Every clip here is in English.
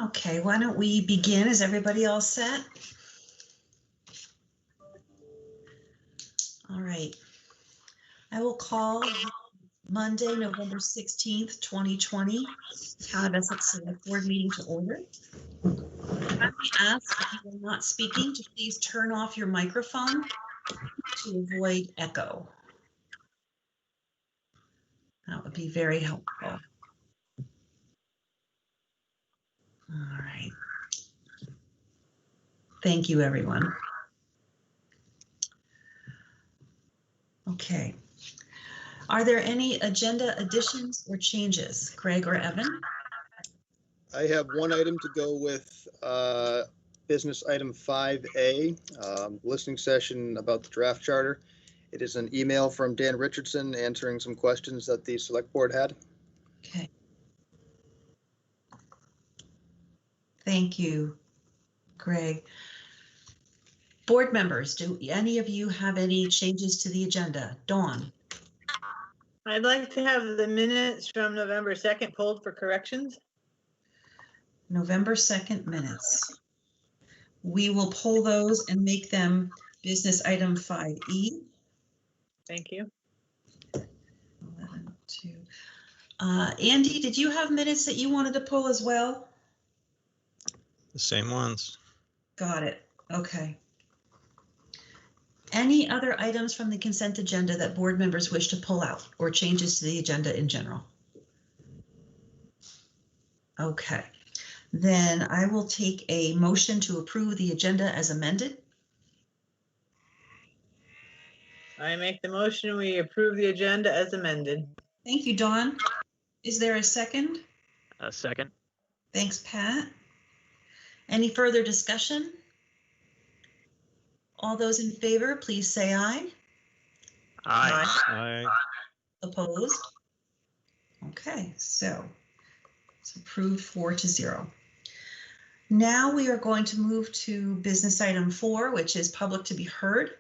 Okay, why don't we begin? Is everybody all set? All right. I will call Monday, November 16th, 2020, Town of Essex Select Board meeting to order. Let me ask, if you are not speaking, to please turn off your microphone to avoid echo. That would be very helpful. All right. Thank you, everyone. Okay. Are there any agenda additions or changes, Craig or Evan? I have one item to go with business item 5A, listening session about the draft charter. It is an email from Dan Richardson answering some questions that the select board had. Okay. Thank you, Greg. Board members, do any of you have any changes to the agenda? Dawn? I'd like to have the minutes from November 2nd pulled for corrections. November 2nd minutes. We will pull those and make them business item 5E. Thank you. 11-2. Andy, did you have minutes that you wanted to pull as well? The same ones. Got it. Okay. Any other items from the consent agenda that board members wish to pull out or changes to the agenda in general? Okay. Then I will take a motion to approve the agenda as amended. I make the motion we approve the agenda as amended. Thank you, Dawn. Is there a second? A second. Thanks, Pat. Any further discussion? All those in favor, please say aye. Aye. Aye. Opposed? Okay, so it's approved 4-0. Now we are going to move to business item 4, which is public to be heard.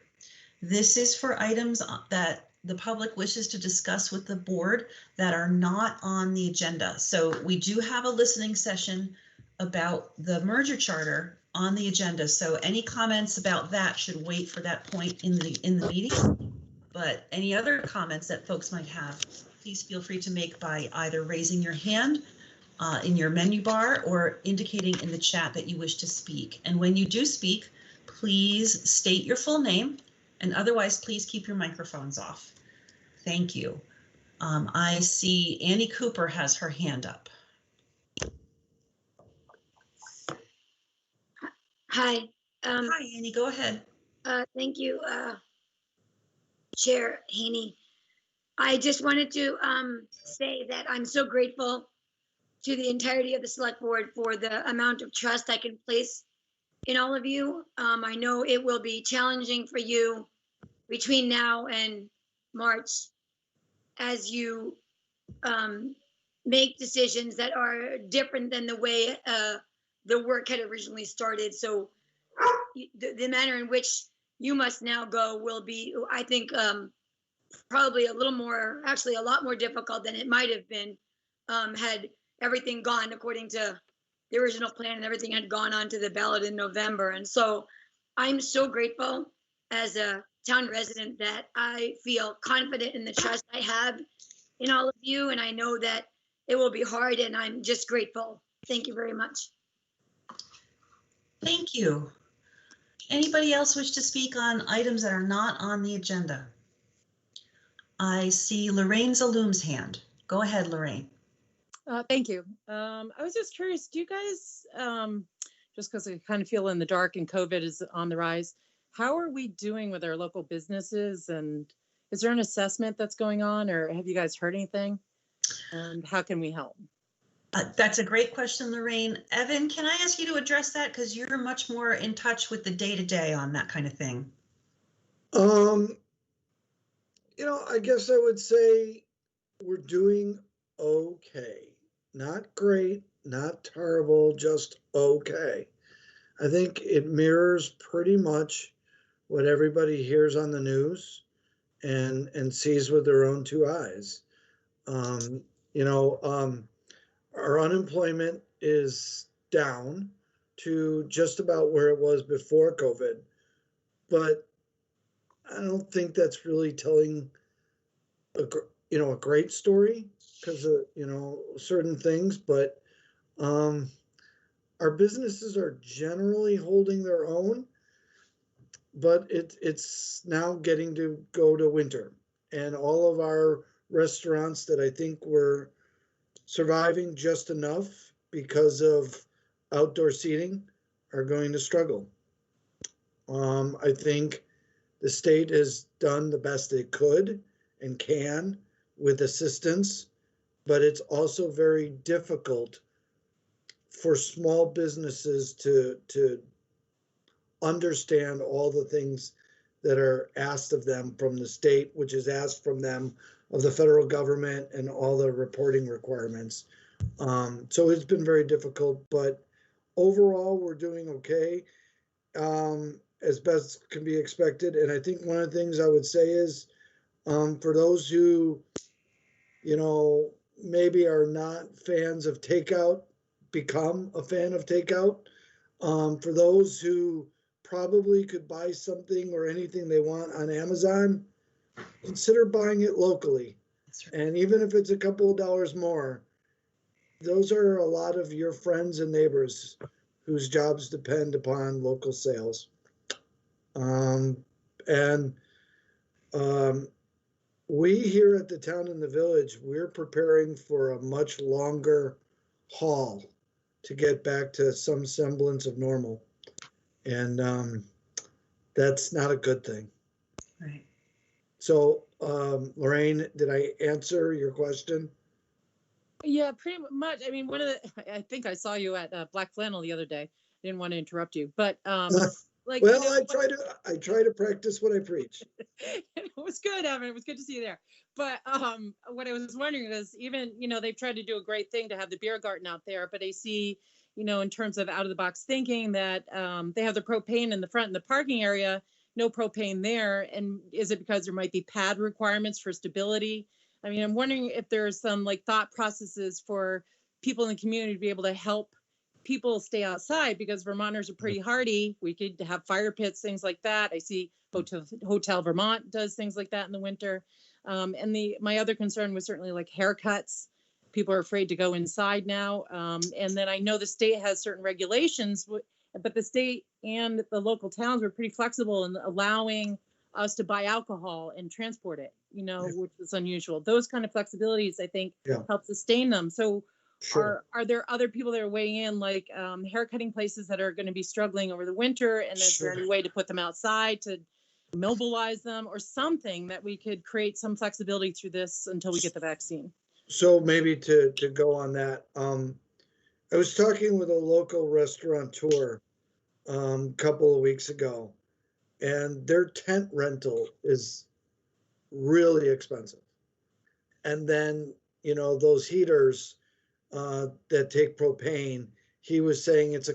This is for items that the public wishes to discuss with the board that are not on the agenda. So we do have a listening session about the merger charter on the agenda. So any comments about that should wait for that point in the meeting. But any other comments that folks might have, please feel free to make by either raising your hand in your menu bar or indicating in the chat that you wish to speak. And when you do speak, please state your full name, and otherwise please keep your microphones off. Thank you. I see Annie Cooper has her hand up. Hi. Hi, Annie, go ahead. Thank you, Chair Haney. I just wanted to say that I'm so grateful to the entirety of the select board for the amount of trust I can place in all of you. I know it will be challenging for you between now and March as you make decisions that are different than the way the work had originally started. So the manner in which you must now go will be, I think, probably a lot more difficult than it might have been had everything gone according to the original plan and everything had gone on to the ballot in November. And so I'm so grateful as a town resident that I feel confident in the trust I have in all of you. And I know that it will be hard, and I'm just grateful. Thank you very much. Thank you. Anybody else wish to speak on items that are not on the agenda? I see Lorraine Zaloom's hand. Go ahead, Lorraine. Thank you. I was just curious, do you guys, just because I kind of feel in the dark and COVID is on the rise, how are we doing with our local businesses? And is there an assessment that's going on, or have you guys heard anything? And how can we help? That's a great question, Lorraine. Evan, can I ask you to address that? Because you're much more in touch with the day-to-day on that kind of thing. You know, I guess I would say we're doing okay. Not great, not terrible, just okay. I think it mirrors pretty much what everybody hears on the news and sees with their own two eyes. Our unemployment is down to just about where it was before COVID. But I don't think that's really telling a great story because of, certain things. But our businesses are generally holding their own, but it's now getting to go to winter. And all of our restaurants that I think were surviving just enough because of outdoor seating are going to struggle. I think the state has done the best it could and can with assistance, but it's also very difficult for small businesses to understand all the things that are asked of them from the state, which is asked from them of the federal government and all the reporting requirements. So it's been very difficult, but overall we're doing okay, as best can be expected. And I think one of the things I would say is, for those who, maybe are not fans of takeout, become a fan of takeout. For those who probably could buy something or anything they want on Amazon, consider buying it locally. That's right. And even if it's a couple of dollars more, those are a lot of your friends and neighbors whose jobs depend upon local sales. We here at the Town and the Village, we're preparing for a much longer haul to get back to some semblance of normal. And that's not a good thing. Right. So, Lorraine, did I answer your question? Yeah, pretty much. I mean, I think I saw you at Black Flannel the other day. Didn't want to interrupt you, but like, well, I try to practice what I preach. It was good, Evan. It was good to see you there. But what I was wondering is, even, they've tried to do a great thing to have the beer garden out there, but I see, in terms of out of the box thinking that they have the propane in the front in the parking area, no propane there. And is it because there might be pad requirements for stability? I mean, I'm wondering if there's some thought processes for people in the community to be able to help people stay outside, because Vermonters are pretty hardy. We could have fire pits, things like that. I see Hotel Vermont does things like that in the winter. And my other concern was certainly haircuts. People are afraid to go inside now. And then I know the state has certain regulations, but the state and the local towns were pretty flexible in allowing us to buy alcohol and transport it, which is unusual. Those kind of flexibilities, I think, help sustain them. So sure. Are there other people that are weighing in, haircutting places that are going to be struggling over the winter? And is there any way to put them outside to mobilize them, or something that we could create some flexibility through this until we get the vaccine? So maybe to go on that, I was talking with a local restaurateur a couple of weeks ago, and their tent rental is really expensive. And then, those heaters that take propane, he was saying it's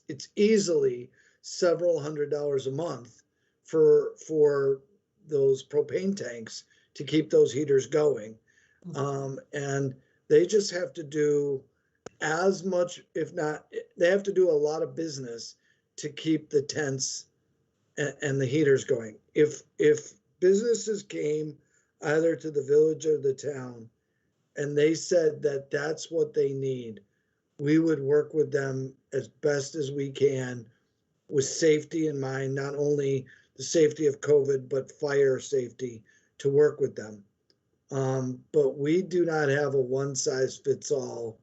it's easily several $100s a month for those propane tanks to keep those heaters going. And they just have to do as much, if not, they have to do a lot of business to keep the tents and the heaters going. If businesses came either to the village or the town and they said that that's what they need, we would work with them as best as we can with safety in mind, not only the safety of COVID, but fire safety, to work with them. But we do not have a one size fits all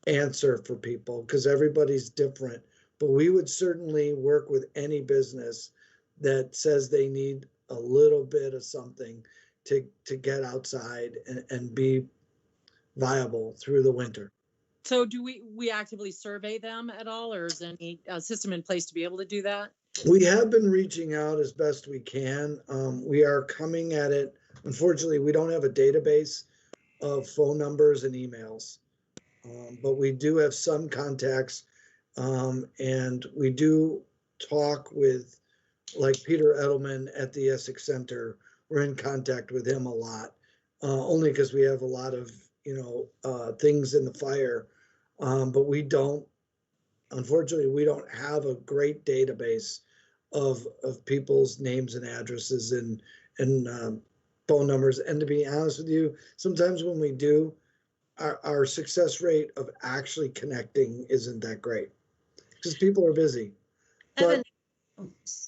answer for people because everybody's different. But we would certainly work with any business that says they need a little bit of something to get outside and be viable through the winter. So do we actively survey them at all, or is there any system in place to be able to do that? We have been reaching out as best we can. We are coming at it. Unfortunately, we don't have a database of phone numbers and emails, but we do have some contacts, and we do talk with, like, Peter Edelman at the Essex Center. We're in contact with him a lot, only because we have a lot of things in the fire But we don't, unfortunately, we don't have a great database of people's names and addresses and phone numbers. And to be honest with you, sometimes when we do, our success rate of actually connecting isn't that great because people are busy. Evan,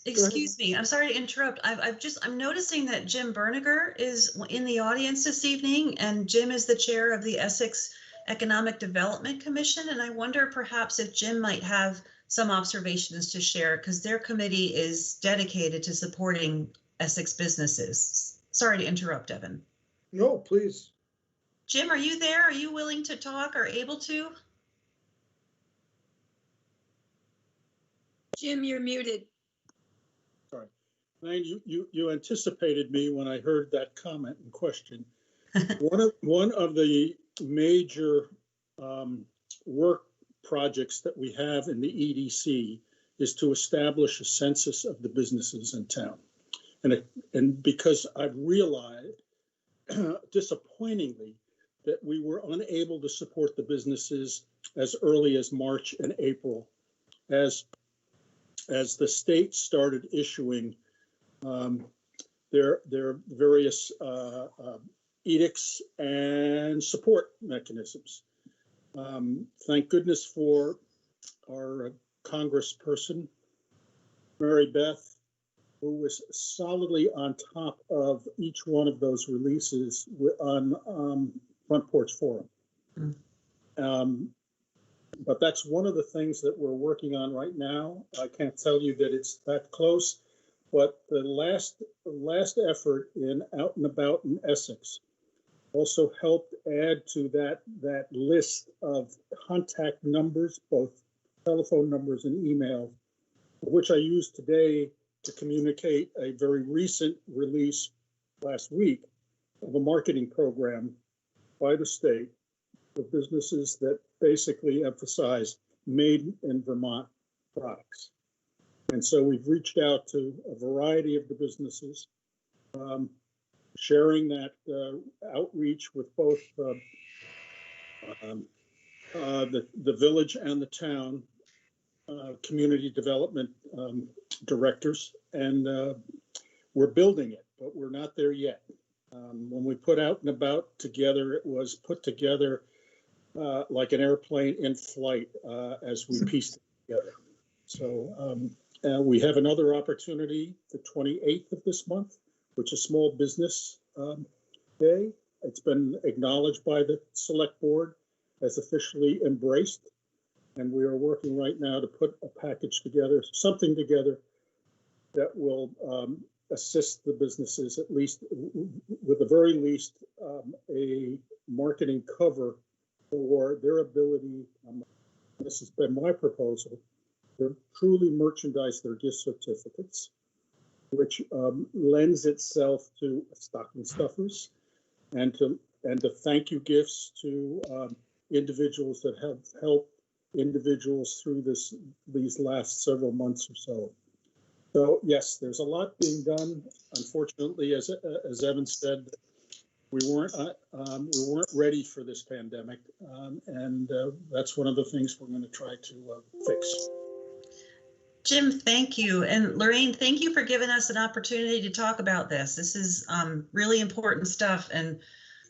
excuse me, I'm sorry to interrupt. I'm noticing that Jim Berniger is in the audience this evening, and Jim is the chair of the Essex Economic Development Commission. And I wonder perhaps if Jim might have some observations to share, because their committee is dedicated to supporting Essex businesses. Sorry to interrupt, Evan. No, please. Jim, are you there? Are you willing to talk or able to? Jim, you're muted. Sorry. Elaine, you anticipated me when I heard that comment and question. One of the major work projects that we have in the EDC is to establish a census of the businesses in town. And because I've realized, disappointingly, that we were unable to support the businesses as early as March and April, as the state started issuing their various edicts and support mechanisms. Thank goodness for our congressperson, Mary Beth, who was solidly on top of each one of those releases on Front Porch Forum. But that's one of the things that we're working on right now. I can't tell you that it's that close, but the last effort in Out and About in Essex also helped add to that list of contact numbers, both telephone numbers and email, which I used today to communicate a very recent release last week of a marketing program by the state for businesses that basically emphasize made in Vermont products. And so we've reached out to a variety of the businesses, sharing that outreach with both the village and the town community development directors. And we're building it, but we're not there yet. When we put Out and About together, it was put together like an airplane in flight as we pieced it together. So we have another opportunity, the 28th of this month, which is Small Business Day. It's been acknowledged by the Select Board as officially embraced. And we are working right now to put a package together, something together that will assist the businesses, at least with the very least, a marketing cover for their ability, this has been my proposal, to truly merchandise their gift certificates, which lends itself to stocking stuffers and to thank you gifts to individuals that have helped individuals through these last several months or so. So yes, there's a lot being done. Unfortunately, as Evan said, we weren't ready for this pandemic, and that's one of the things we're going to try to fix. Jim, thank you. And Lorraine, thank you for giving us an opportunity to talk about this. This is really important stuff. And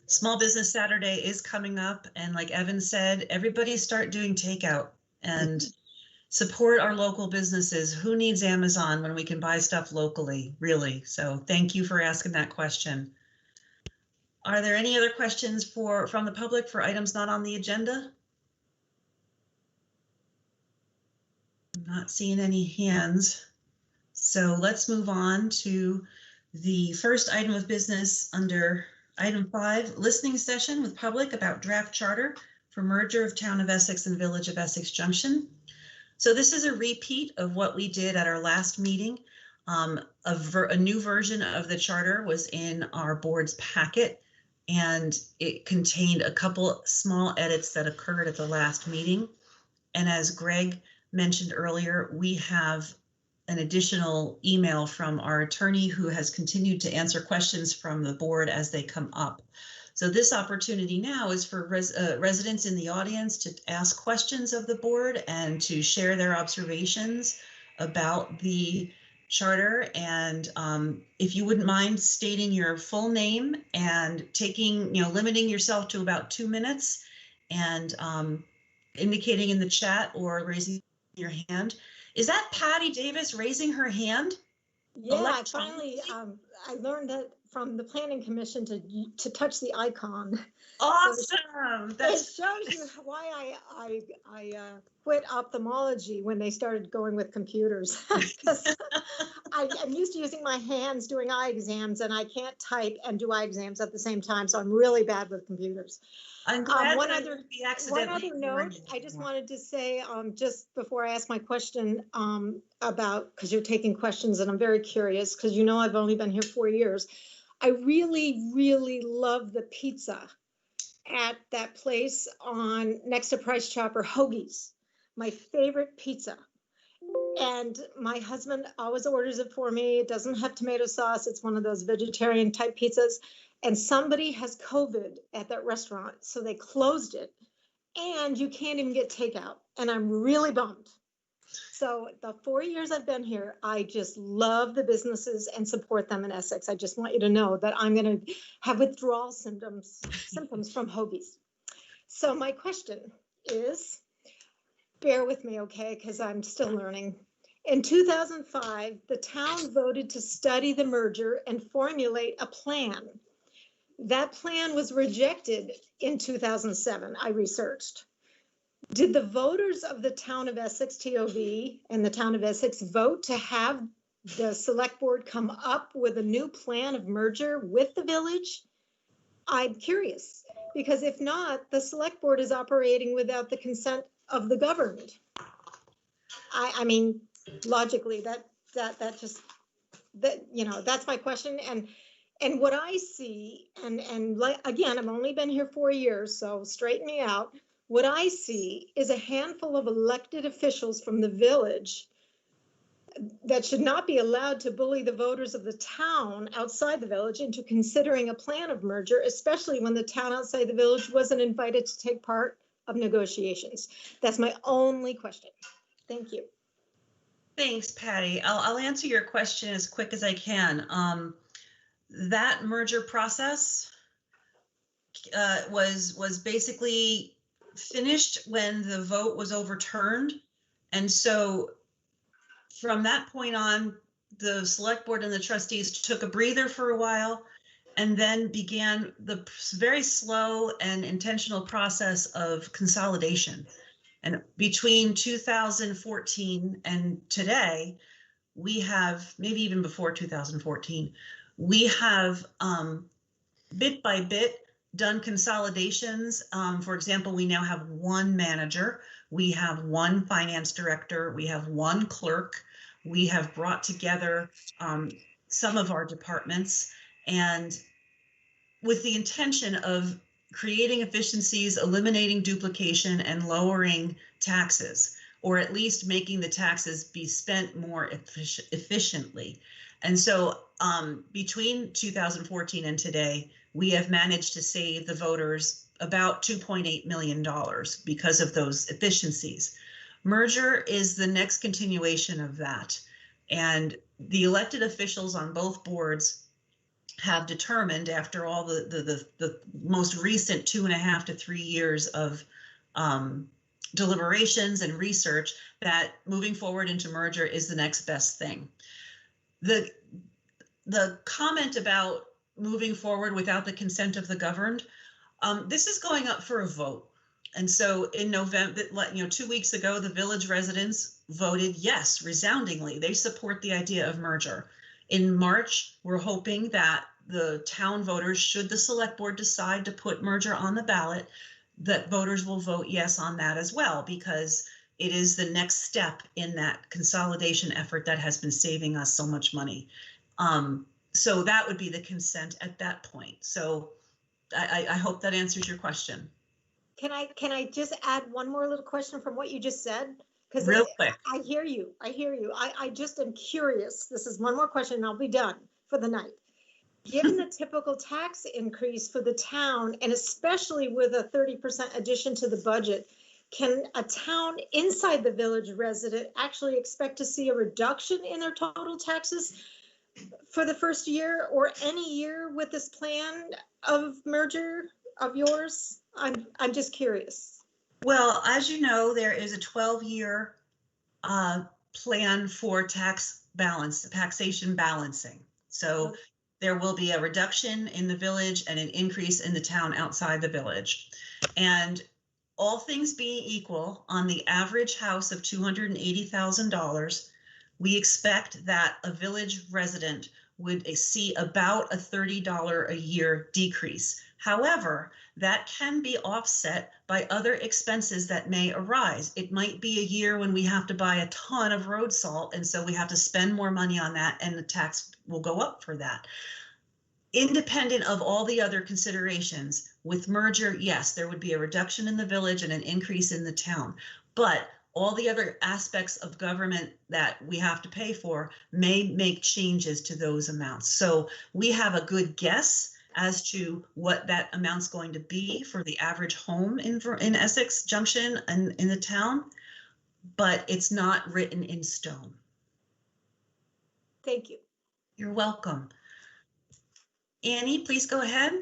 Small Business Saturday is coming up. And like Evan said, everybody start doing takeout and support our local businesses. Who needs Amazon when we can buy stuff locally, really? So thank you for asking that question. Are there any other questions from the public for items not on the agenda? I'm not seeing any hands. So let's move on to the first item of business under item 5, listening session with public about draft charter for merger of Town of Essex and Village of Essex Junction. So this is a repeat of what we did at our last meeting. A new version of the charter was in our board's packet, and it contained a couple small edits that occurred at the last meeting. And as Greg mentioned earlier, we have an additional email from our attorney who has continued to answer questions from the board as they come up. So this opportunity now is for residents in the audience to ask questions of the board and to share their observations about the charter. And if you wouldn't mind stating your full name and limiting yourself to about 2 minutes and indicating in the chat or raising your hand. Is that Patty Davis raising her hand? Yeah, I finally, I learned that from the planning commission to touch the icon. Awesome. It shows you why I quit ophthalmology when they started going with computers. Because I'm used to using my hands doing eye exams, and I can't type and do eye exams at the same time, so I'm really bad with computers. I'm glad one that other accidentally note, I just wanted to say, just before I ask my question about, because you're taking questions and I'm very curious, because you know I've only been here 4 years. I really, really love the pizza at that place next to Price Chopper, Hoagie's, my favorite pizza. And my husband always orders it for me. It doesn't have tomato sauce. It's one of those vegetarian type pizzas. And somebody has COVID at that restaurant, so they closed it. And you can't even get takeout. And I'm really bummed. So the 4 years I've been here, I just love the businesses and support them in Essex. I just want you to know that I'm going to have withdrawal symptoms from Hoagie's. So my question is, bear with me, okay, because I'm still learning. In 2005, the town voted to study the merger and formulate a plan. That plan was rejected in 2007, I researched. Did the voters of the town of Essex, TOV, and the town of Essex vote to have the select board come up with a new plan of merger with the village? I'm curious, because if not, the select board is operating without the consent of the governed. I mean, logically, that's my question. And what I see, and like, again, I've only been here 4 years, so straighten me out. What I see is a handful of elected officials from the village that should not be allowed to bully the voters of the town outside the village into considering a plan of merger, especially when the town outside the village wasn't invited to take part of negotiations. That's my only question. Thank you. Thanks, Patty. I'll answer your question as quick as I can. That merger process was basically finished when the vote was overturned. And so from that point on, the select board and the trustees took a breather for a while and then began the very slow and intentional process of consolidation. And between 2014 and today, we have, maybe even before 2014, we have bit by bit done consolidations. For example, we now have one manager, we have one finance director, we have one clerk, we have brought together some of our departments, and with the intention of creating efficiencies, eliminating duplication, and lowering taxes, or at least making the taxes be spent more efficiently. And so between 2014 and today, we have managed to save the voters about $2.8 million because of those efficiencies. Merger is the next continuation of that. And the elected officials on both boards have determined, after all the most recent 2.5 to 3 years of deliberations and research, that moving forward into merger is the next best thing. The comment about moving forward without the consent of the governed, this is going up for a vote. And so in November, 2 weeks ago, the village residents voted yes, resoundingly. They support the idea of merger. In March, we're hoping that the town voters, should the select board decide to put merger on the ballot, that voters will vote yes on that as well, because it is the next step in that consolidation effort that has been saving us so much money. So that would be the consent at that point. So I hope that answers your question. Can I just add one more little question from what you just said? Because real quick, I hear you. I just am curious. This is one more question and I'll be done for the night. given the typical tax increase for the town, and especially with a 30% addition to the budget, can a town inside the village resident actually expect to see a reduction in their total taxes for the first year or any year with this plan of merger of yours? I'm just curious. Well, as you know, there is a 12-year plan for taxation balancing. So there will be a reduction in the village and an increase in the town outside the village. And all things being equal, on the average house of $280,000, we expect that a village resident would see about a $30 a year decrease. However, that can be offset by other expenses that may arise. It might be a year when we have to buy a ton of road salt, and so we have to spend more money on that, and the tax will go up for that. Independent of all the other considerations, with merger, yes, there would be a reduction in the village and an increase in the town. But all the other aspects of government that we have to pay for may make changes to those amounts. So we have a good guess as to what that amount's going to be for the average home in Essex Junction and in the town, but it's not written in stone. Thank you. You're welcome. Annie, please go ahead.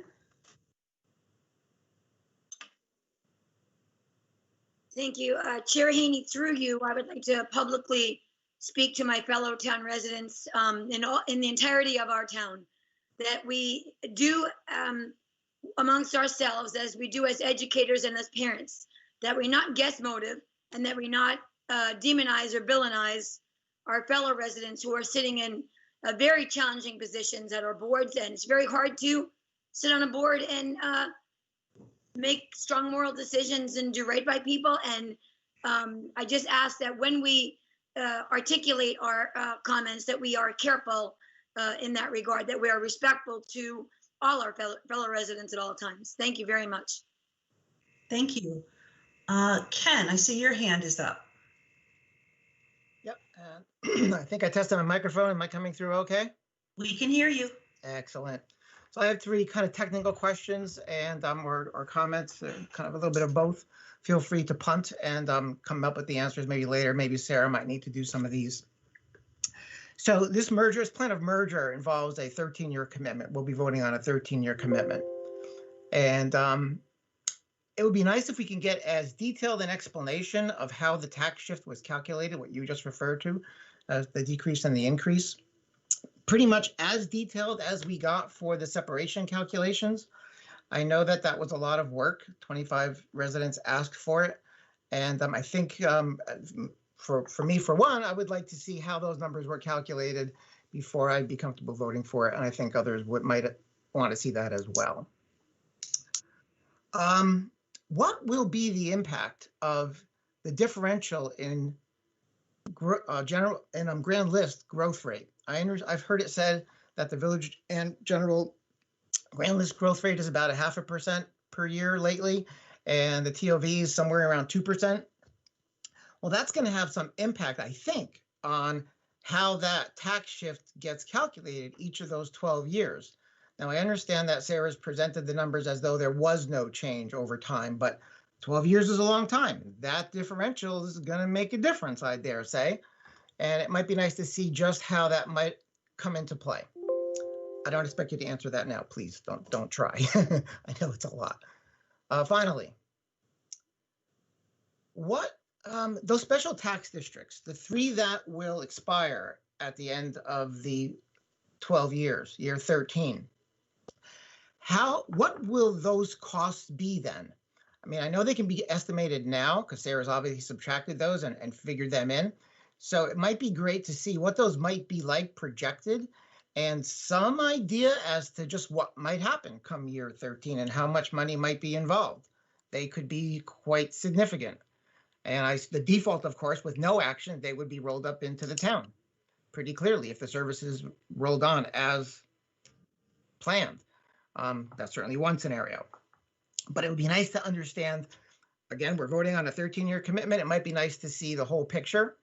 Thank you. Chair Haney, through you, I would like to publicly speak to my fellow town residents in the entirety of our town, that we do amongst ourselves, as we do as educators and as parents, that we not guess motive and that we not demonize or villainize our fellow residents who are sitting in very challenging positions at our boards. And it's very hard to sit on a board and make strong moral decisions and do right by people. And I just ask that when we articulate our comments, that we are careful in that regard, that we are respectful to all our fellow residents at all times. Thank you very much. Thank you. Ken, I see your hand is up. Yep. I think I tested my microphone. Am I coming through okay? We can hear you. Excellent. So I have three kind of technical questions and or comments, kind of a little bit of both. Feel free to punt and come up with the answers maybe later. Maybe Sarah might need to do some of these. So this plan of merger involves a 13-year commitment. We'll be voting on a 13-year commitment. And it would be nice if we can get as detailed an explanation of how the tax shift was calculated, what you just referred to as the decrease and the increase. Pretty much as detailed as we got for the separation calculations. I know that that was a lot of work. 25 residents asked for it. And I think for me, for one, I would like to see how those numbers were calculated before I'd be comfortable voting for it. And I think others might want to see that as well. What will be the impact of the differential in grand list growth rate? I've heard it said that the village and general grand list growth rate is about 0.5% per year lately, and the TOV is somewhere around 2%. Well, that's going to have some impact, I think, on how that tax shift gets calculated each of those 12 years. Now, I understand that Sarah's presented the numbers as though there was no change over time, but 12 years is a long time. That differential is going to make a difference, I dare say. And it might be nice to see just how that might come into play. I don't expect you to answer that now. Please don't try. I know it's a lot. Finally, what those special tax districts, the 3 that will expire at the end of the 12 years, year 13, what will those costs be then? I mean, I know they can be estimated now because Sarah's obviously subtracted those and figured them in. So it might be great to see what those might be like projected and some idea as to just what might happen come year 13 and how much money might be involved. They could be quite significant. And the default, of course, with no action, they would be rolled up into the town pretty clearly if the services rolled on as planned. That's certainly one scenario. But it would be nice to understand, again, we're voting on a 13-year commitment. It might be nice to see the whole picture.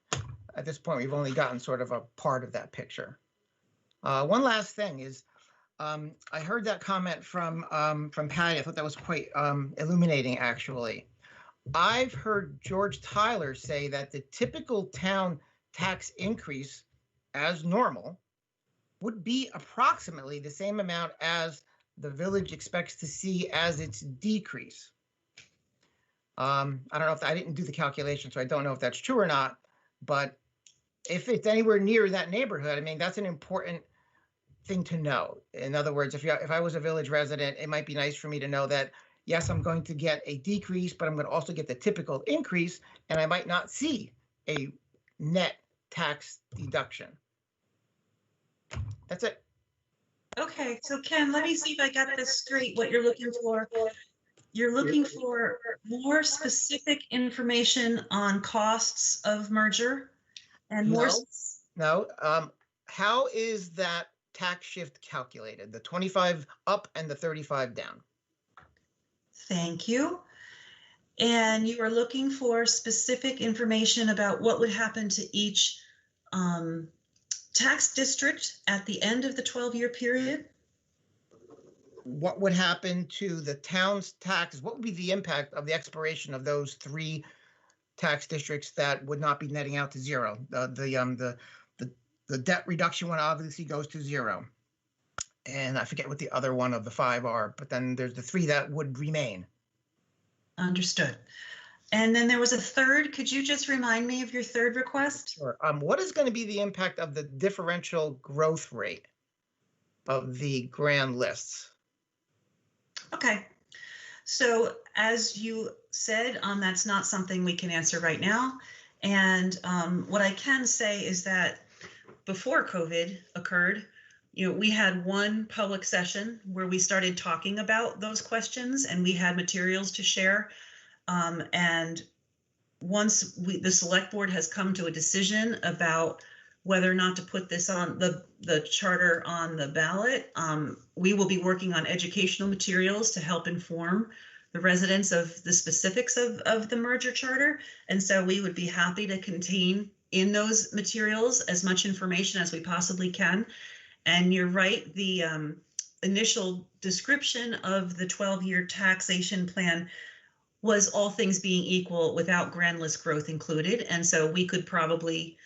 At this point, we've only gotten sort of a part of that picture. One last thing is, I heard that comment from Patty. I thought that was quite illuminating, actually. I've heard George Tyler say that the typical town tax increase, as normal, would be approximately the same amount as the village expects to see as its decrease. I don't know if I didn't do the calculation, so I don't know if that's true or not. But if it's anywhere near that neighborhood, I mean, that's an important thing to know. In other words, if I was a village resident, it might be nice for me to know that, yes, I'm going to get a decrease, but I'm going to also get the typical increase, and I might not see a net tax deduction. That's it. Okay, so Ken, let me see if I got this straight, what you're looking for. You're looking for more specific information on costs of merger and more. No. How is that tax shift calculated? The 25 up and the 35 down. Thank you. And you are looking for specific information about what would happen to each tax district at the end of the 12-year period? What would happen to the town's taxes? What would be the impact of the expiration of those 3 tax districts that would not be netting out to zero? The debt reduction one obviously goes to 0. And I forget what the other one of the 5 are, but then there's the 3 that would remain. Understood. And then there was a third. Could you just remind me of your third request? Sure. What is going to be the impact of the differential growth rate of the grand lists? Okay. So as you said, that's not something we can answer right now. And what I can say is that before COVID occurred, we had one public session where we started talking about those questions, and we had materials to share. And once the select board has come to a decision about whether or not to put this on the charter on the ballot, we will be working on educational materials to help inform the residents of the specifics of the merger charter. And so we would be happy to contain in those materials as much information as we possibly can. And you're right, the initial description of the 12-year taxation plan was all things being equal without grand list growth included. And so we could probably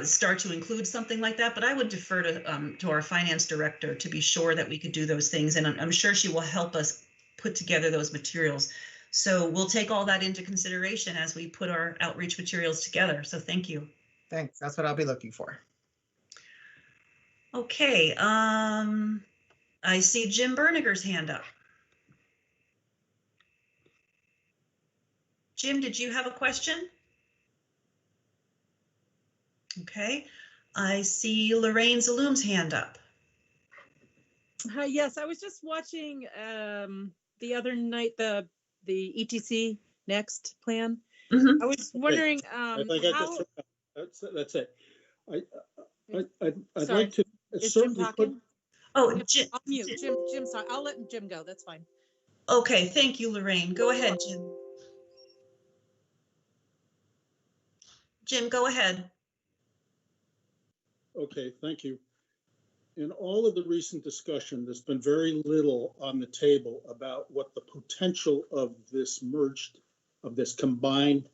start to include something like that, but I would defer to our finance director to be sure that we could do those things. And I'm sure she will help us put together those materials. So we'll take all that into consideration as we put our outreach materials together. So thank you. Thanks. That's what I'll be looking for. Okay. I see Jim Berniger's hand up. Jim, did you have a question? Okay. I see Lorraine Zaloom's hand up. Yes, I was just watching the other night the ETC Next plan. Mm-hmm. I was wondering I think how. That's it. I'd Sorry. like to Is Jim certainly talking? put. Oh, Jim, I'll mute. Jim's talking. I'll let Jim go. That's fine. Okay, thank you, Lorraine. Go ahead, Jim. Jim, go ahead. Okay, thank you. In all of the recent discussion, there's been very little on the table about what the potential of this combined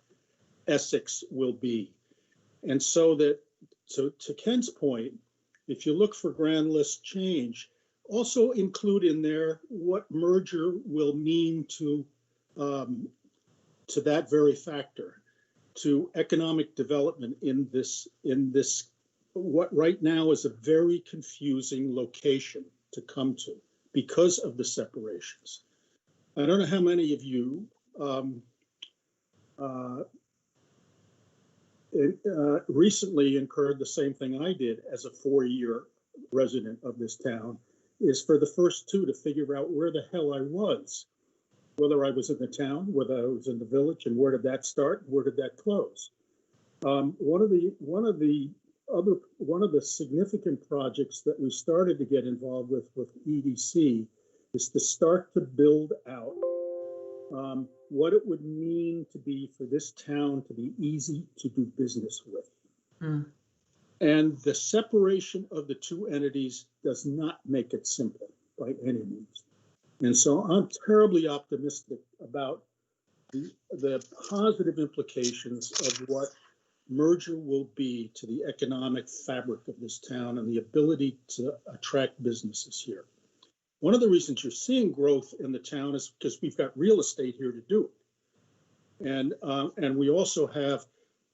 Essex will be. And so to Ken's point, if you look for grand list change, also include in there what merger will mean to that very factor, to economic development in this what right now is a very confusing location to come to because of the separations. I don't know how many of you recently incurred the same thing I did as a 4-year resident of this town, is for the first 2 to figure out where the hell I was, whether I was in the town, whether I was in the village, and where did that start, where did that close. One of the significant projects that we started to get involved with EDC is to start to build out what it would mean to be for this town to be easy to do business with. And the separation of the two entities does not make it simple by any means. And so I'm terribly optimistic about the positive implications of what merger will be to the economic fabric of this town and the ability to attract businesses here. One of the reasons you're seeing growth in the town is because we've got real estate here to do it. And we also have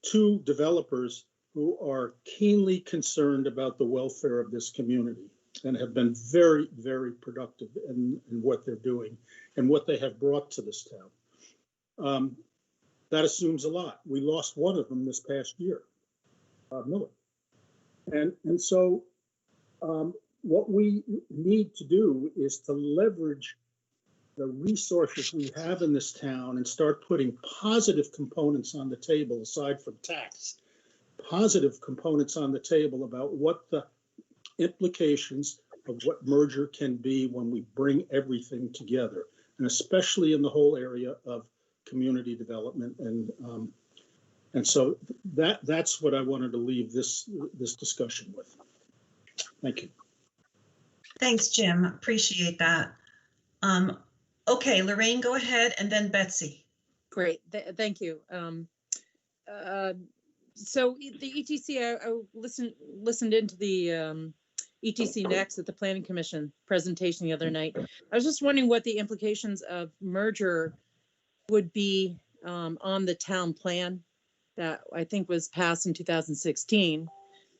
two developers who are keenly concerned about the welfare of this community and have been very, very productive in what they're doing and what they have brought to this town. That assumes a lot. We lost one of them this past year, Miller. And so what we need to do is to leverage the resources we have in this town and start putting positive components on the table aside from tax, positive components on the table about what the implications of what merger can be when we bring everything together, and especially in the whole area of community development. And so that's what I wanted to leave this discussion with. Thank you. Thanks, Jim. Appreciate that. Okay, Lorraine, go ahead, and then Betsy. Great, thank you. So the ETC, I listened into the ETC Next at the Planning Commission presentation the other night. I was just wondering what the implications of merger would be on the town plan that I think was passed in 2016.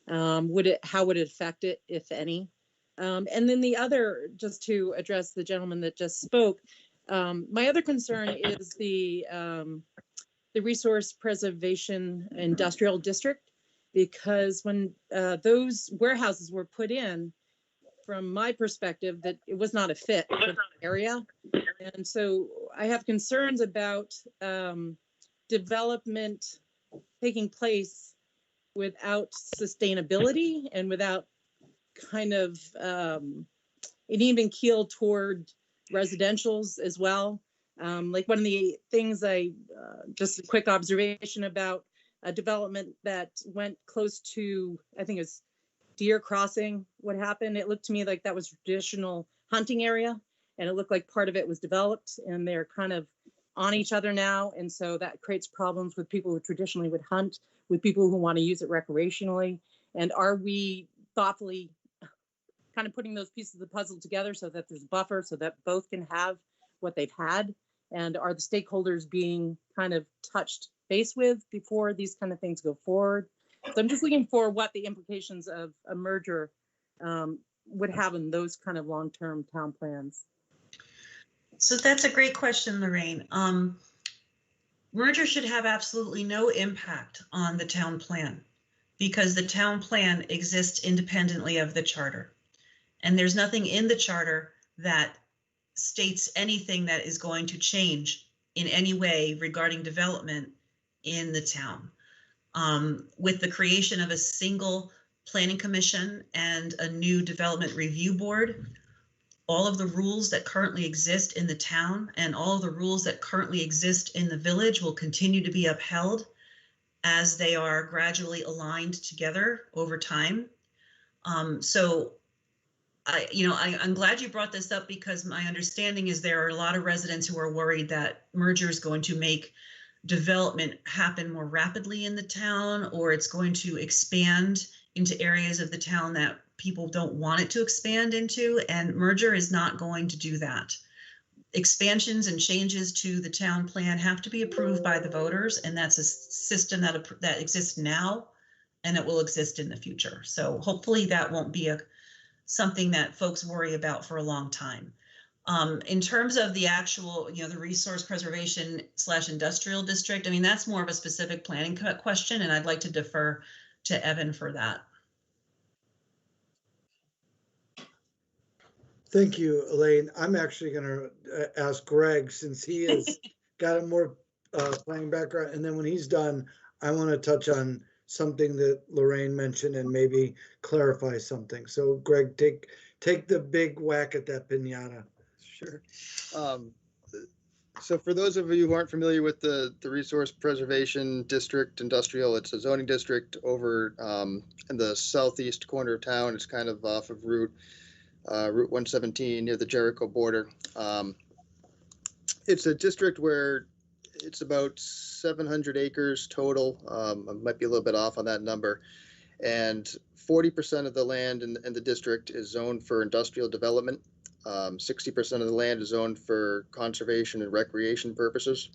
How would it affect it, if any? And then the other, just to address the gentleman that just spoke, my other concern is the Resource Preservation Industrial District, because when those warehouses were put in, from my perspective, that it was not a fit for the area. And so I have concerns about development taking place without sustainability and without kind of an even keel toward residentials as well. Like one of the things just a quick observation about a development that went close to, I think it was Deer Crossing, what happened, it looked to me like that was traditional hunting area, and it looked like part of it was developed, and they're kind of on each other now. And so that creates problems with people who traditionally would hunt, with people who want to use it recreationally. And are we thoughtfully kind of putting those pieces of the puzzle together so that there's a buffer so that both can have what they've had? And are the stakeholders being kind of touched base with before these kind of things go forward? So I'm just looking for what the implications of a merger would have in those kind of long-term town plans. So that's a great question, Lorraine. Merger should have absolutely no impact on the town plan, because the town plan exists independently of the charter. And there's nothing in the charter that states anything that is going to change in any way regarding development in the town. With the creation of a single planning commission and a new development review board, all of the rules that currently exist in the town and all of the rules that currently exist in the village will continue to be upheld as they are gradually aligned together over time. So I'm glad you brought this up, because my understanding is there are a lot of residents who are worried that merger is going to make development happen more rapidly in the town, or it's going to expand into areas of the town that people don't want it to expand into, and merger is not going to do that. Expansions and changes to the town plan have to be approved by the voters, and that's a system that exists now and it will exist in the future. So hopefully that won't be something that folks worry about for a long time. In terms of the actual, the resource preservation / industrial district, I mean, that's more of a specific planning question, and I'd like to defer to Evan for that. Thank you, Elaine. I'm actually going to ask Greg, since he has got a more planning background. And then when he's done, I want to touch on something that Lorraine mentioned and maybe clarify something. So Greg, take the big whack at that piñata. Sure. So for those of you who aren't familiar with the Resource Preservation District Industrial, it's a zoning district over in the southeast corner of town. It's kind of off of Route 117 near the Jericho border. It's a district where it's about 700 acres total. I might be a little bit off on that number. And 40% of the land in the district is zoned for industrial development. 60% of the land is zoned for conservation and recreation purposes.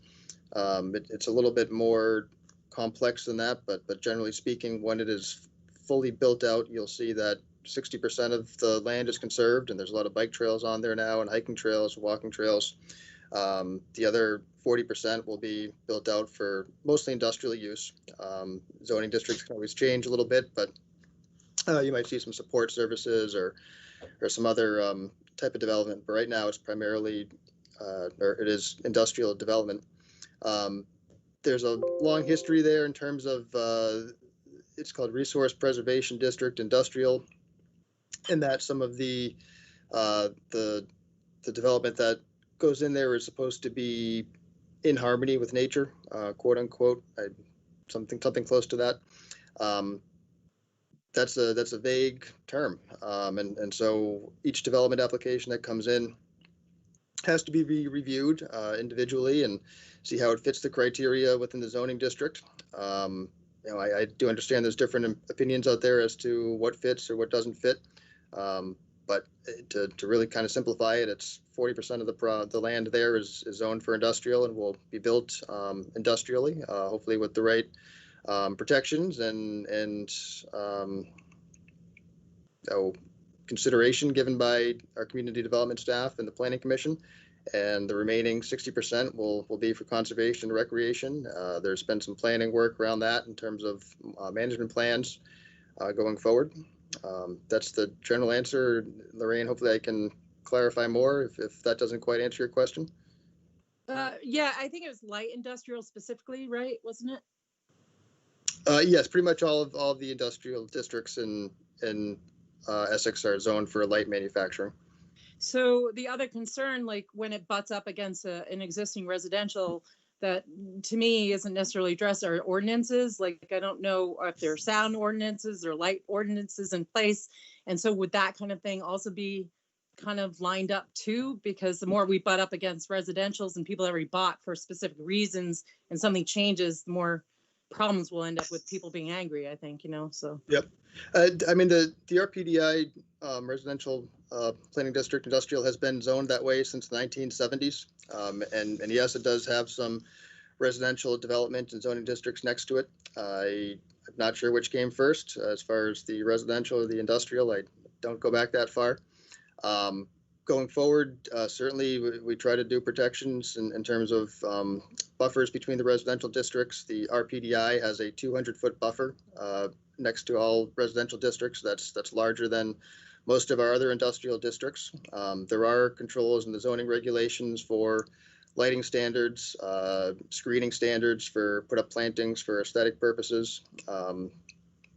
It's a little bit more complex than that, but generally speaking, when it is fully built out, you'll see that 60% of the land is conserved, and there's a lot of bike trails on there now, and hiking trails, walking trails. The other 40% will be built out for mostly industrial use. Zoning districts can always change a little bit, but you might see some support services or some other type of development. But right now, it's primarily, or it is industrial development. There's a long history there in terms of it's called Resource Preservation District Industrial, in that some of the development that goes in there is supposed to be in harmony with nature, quote unquote, something close to that. That's a vague term, and so each development application that comes in has to be reviewed individually and see how it fits the criteria within the zoning district. I do understand there's different opinions out there as to what fits or what doesn't fit. But to really kind of simplify it, it's 40% of the land there is zoned for industrial and will be built industrially, hopefully with the right protections and consideration given by our community development staff and the planning commission. And the remaining 60% will be for conservation and recreation. There's been some planning work around that in terms of management plans going forward. That's the general answer. Lorraine, hopefully I can clarify more if that doesn't quite answer your question. Yeah, I think it was light industrial specifically, right? Wasn't it? Yes, pretty much all of the industrial districts in Essex are zoned for light manufacturing. So the other concern, like when it butts up against an existing residential, that to me isn't necessarily addressed are ordinances. Like, I don't know if there are sound ordinances or light ordinances in place. And so would that kind of thing also be kind of lined up too? Because the more we butt up against residentials and people that already bought for specific reasons and something changes, the more problems will end up with people being angry, I think, so. Yep. I mean, the RPDI residential planning district industrial has been zoned that way since the 1970s. And yes, it does have some residential development and zoning districts next to it. I'm not sure which came first as far as the residential or the industrial. I don't go back that far. Going forward, certainly we try to do protections in terms of buffers between the residential districts. The RPDI has a 200-foot buffer next to all residential districts. That's larger than most of our other industrial districts. There are controls in the zoning regulations for lighting standards, screening standards for put up plantings for aesthetic purposes,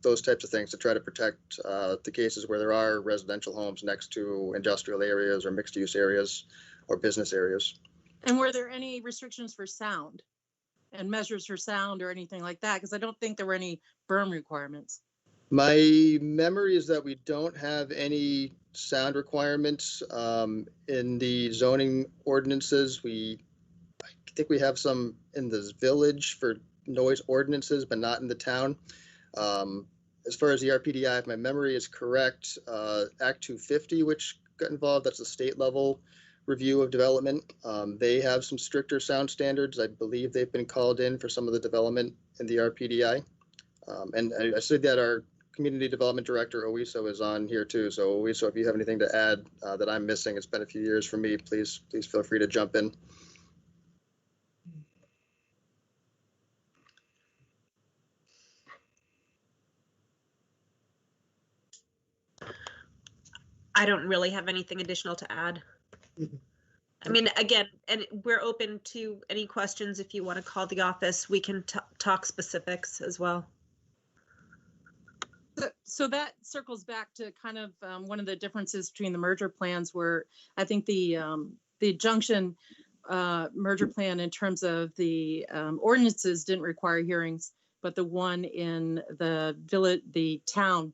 those types of things to try to protect the cases where there are residential homes next to industrial areas or mixed use areas or business areas. And were there any restrictions for sound and measures for sound or anything like that? Because I don't think there were any berm requirements. My memory is that we don't have any sound requirements in the zoning ordinances. I think we have some in the village for noise ordinances, but not in the town. As far as the RPDI, if my memory is correct, Act 250, which got involved, that's a state level review of development. They have some stricter sound standards. I believe they've been called in for some of the development in the RPDI. And I said that our community development director, Oiso, is on here too. So Oiso, if you have anything to add that I'm missing, it's been a few years for me, please feel free to jump in. I don't really have anything additional to add. I mean, again, and we're open to any questions. If you want to call the office, we can talk specifics as well. So that circles back to kind of one of the differences between the merger plans, where I think the junction merger plan in terms of the ordinances didn't require hearings, but the one in the village, the town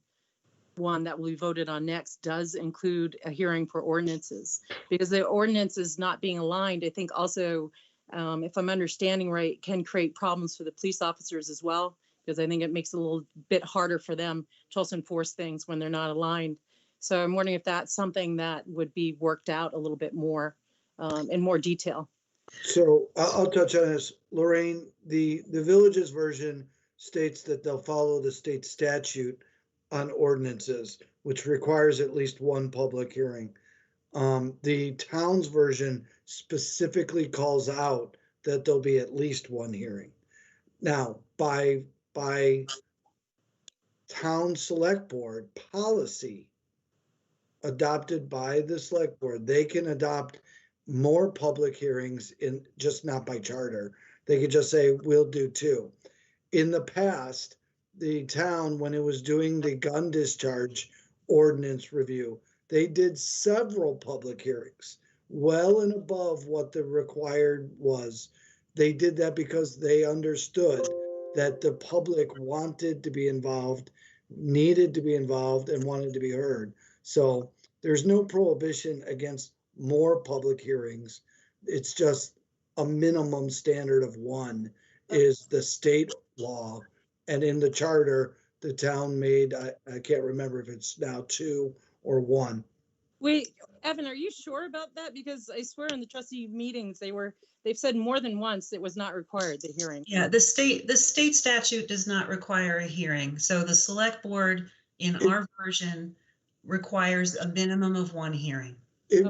one that will be voted on next does include a hearing for ordinances, because the ordinances not being aligned, I think also, if I'm understanding right, can create problems for the police officers as well, because I think it makes it a little bit harder for them to also enforce things when they're not aligned. So I'm wondering if that's something that would be worked out a little bit more in more detail. So I'll touch on this. Lorraine, the village's version states that they'll follow the state statute on ordinances, which requires at least one public hearing. The town's version specifically calls out that there'll be at least one hearing. Now, by town select board policy adopted by the select board, they can adopt more public hearings in just not by charter. They could just say, we'll do 2. In the past, the town, when it was doing the gun discharge ordinance review, they did several public hearings, well and above what the required was. They did that because they understood that the public wanted to be involved, needed to be involved, and wanted to be heard. So there's no prohibition against more public hearings. It's just a minimum standard of 1 is the state law. And in the charter, the town made, I can't remember if it's now 2 or 1. Wait, Evan, are you sure about that? Because I swear in the trustee meetings, they've said more than once it was not required, the hearing. Yeah, the state statute does not require a hearing. So the select board in our version requires a minimum of 1 hearing. It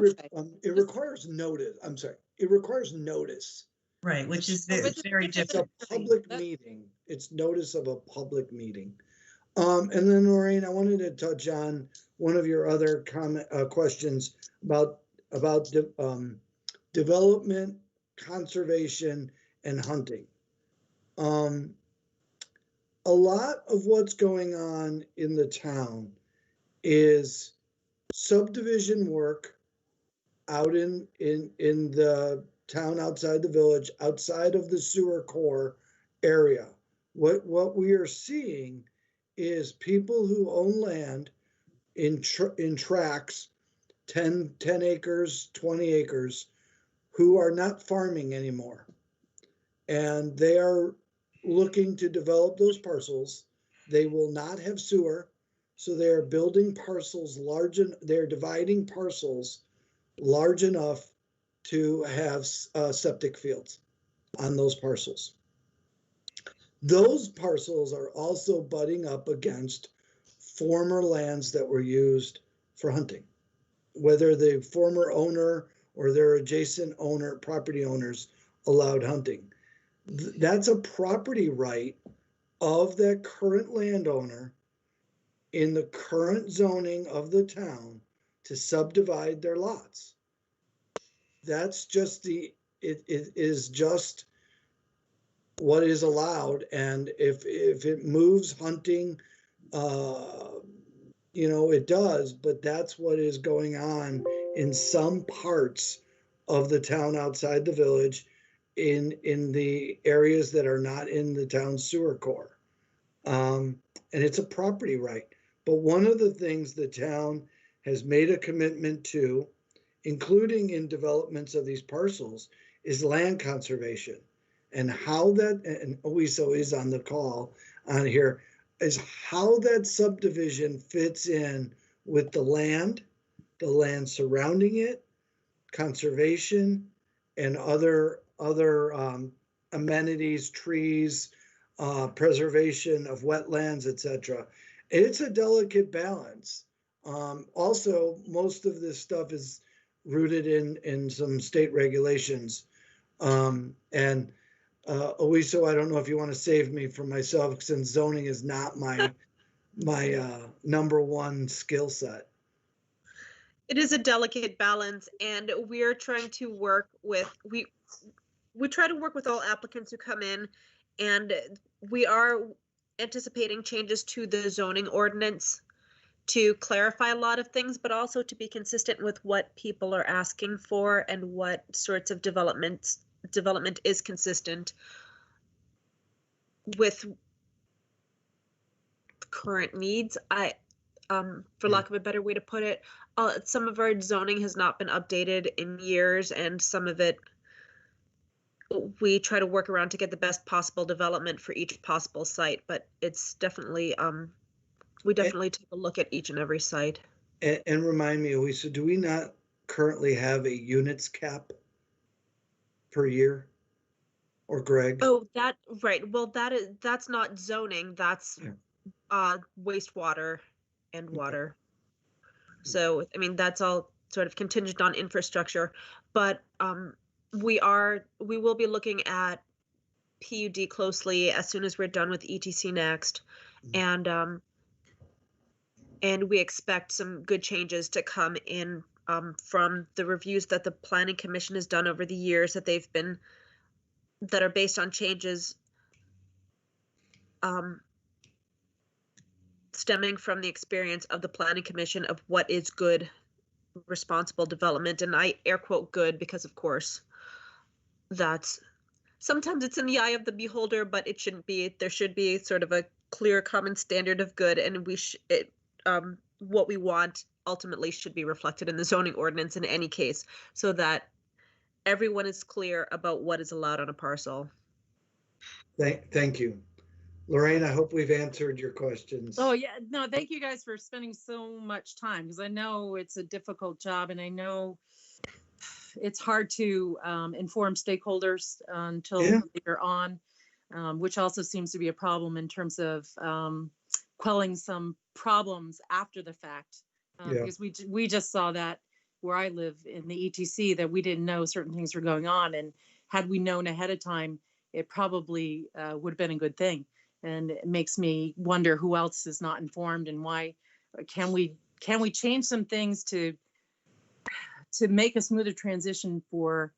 requires notice. I'm sorry. It requires notice. Right, which is very different. It's a public meeting. It's notice of a public meeting. And then Lorraine, I wanted to touch on one of your other questions about development, conservation, and hunting. A lot of what's going on in the town is subdivision work out in the town outside the village, outside of the sewer core area. What we are seeing is people who own land in tracts, 10 acres, 20 acres, who are not farming anymore. And they are looking to develop those parcels. They will not have sewer, so they are building parcels large, and they're dividing parcels large enough to have septic fields on those parcels. Those parcels are also butting up against former lands that were used for hunting, whether the former owner or their adjacent property owners allowed hunting. That's a property right of that current landowner in the current zoning of the town to subdivide their lots. That's just it is just what is allowed. And if it moves hunting, it does, but that's what is going on in some parts of the town outside the village, in the areas that are not in the town sewer core. And it's a property right. But one of the things the town has made a commitment to, including in developments of these parcels, is land conservation. And how that, and OISO is on the call on here, is how that subdivision fits in with the land surrounding it, conservation, and other amenities, trees, preservation of wetlands, etc. It's a delicate balance. Also, most of this stuff is rooted in some state regulations. And OISO, I don't know if you want to save me from myself, since zoning is not my number one skill set. It is a delicate balance, and we're trying to work with, we try to work with all applicants who come in, and we are anticipating changes to the zoning ordinance to clarify a lot of things, but also to be consistent with what people are asking for and what sorts of development is consistent with current needs. For lack of a better way to put it, some of our zoning has not been updated in years, and some of it we try to work around to get the best possible development for each possible site. But it's definitely we definitely take a look at each and every site. And remind me, Elisa, do we not currently have a units cap per year? Or Greg? Oh, that right. Well, that's not zoning. That's wastewater and water. So I mean that's all sort of contingent on infrastructure, but we will be looking at PUD closely as soon as we're done with ETC next, and we expect some good changes to come in from the reviews that the Planning Commission has done over the years that are based on changes stemming from the experience of the Planning Commission of what is good, responsible development. And I air quote good because, of course, that's sometimes it's in the eye of the beholder, but it shouldn't be. There should be sort of a clear common standard of good, and what we want ultimately should be reflected in the zoning ordinance in any case, so that everyone is clear about what is allowed on a parcel. Thank you. Lorraine, I hope we've answered your questions. Oh, yeah. No, thank you guys for spending so much time, because I know it's a difficult job, and I know it's hard to inform stakeholders until later on, which also seems to be a problem in terms of quelling some problems after the fact. Because we just saw that where I live in the ETC, that we didn't know certain things were going on, and had we known ahead of time, it probably would have been a good thing. And it makes me wonder who else is not informed, and why can we change some things to make a smoother transition for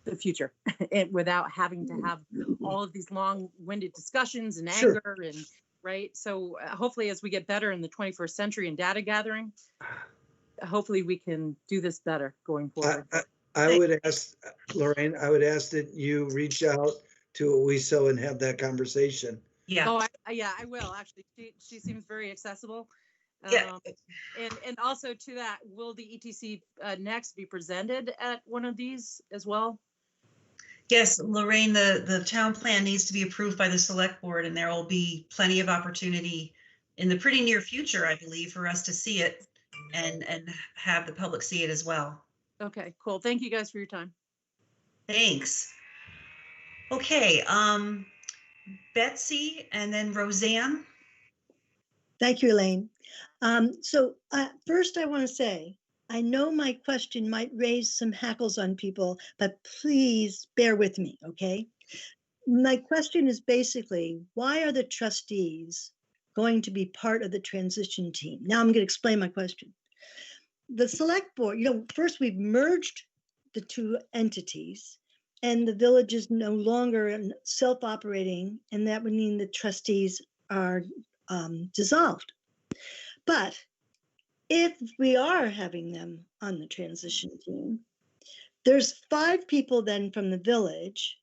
the future and without having to have all of these long-winded discussions and anger and right. So hopefully as we get better in the 21st century in data gathering, hopefully we can do this better going forward. I would ask, Lorraine, I would ask that you reach out to Oiso and have that conversation. Yeah. Oh, I will actually. She seems very accessible. Yeah. And also to that, will the ETC next be presented at one of these as well? Yes, Lorraine, the town plan needs to be approved by the select board, and there will be plenty of opportunity in the pretty near future, I believe, for us to see it and have the public see it as well. Okay, cool. Thank you guys for your time. Thanks. Okay, Betsy and then Roseanne. Thank you, Elaine. First I want to say, I know my question might raise some hackles on people, but please bear with me, okay? My question is basically, why are the trustees going to be part of the transition team? Now I'm going to explain my question. The select board, first we've merged the two entities, and the village is no longer self-operating, and that would mean the trustees are dissolved. But if we are having them on the transition team, there's 5 people then from the village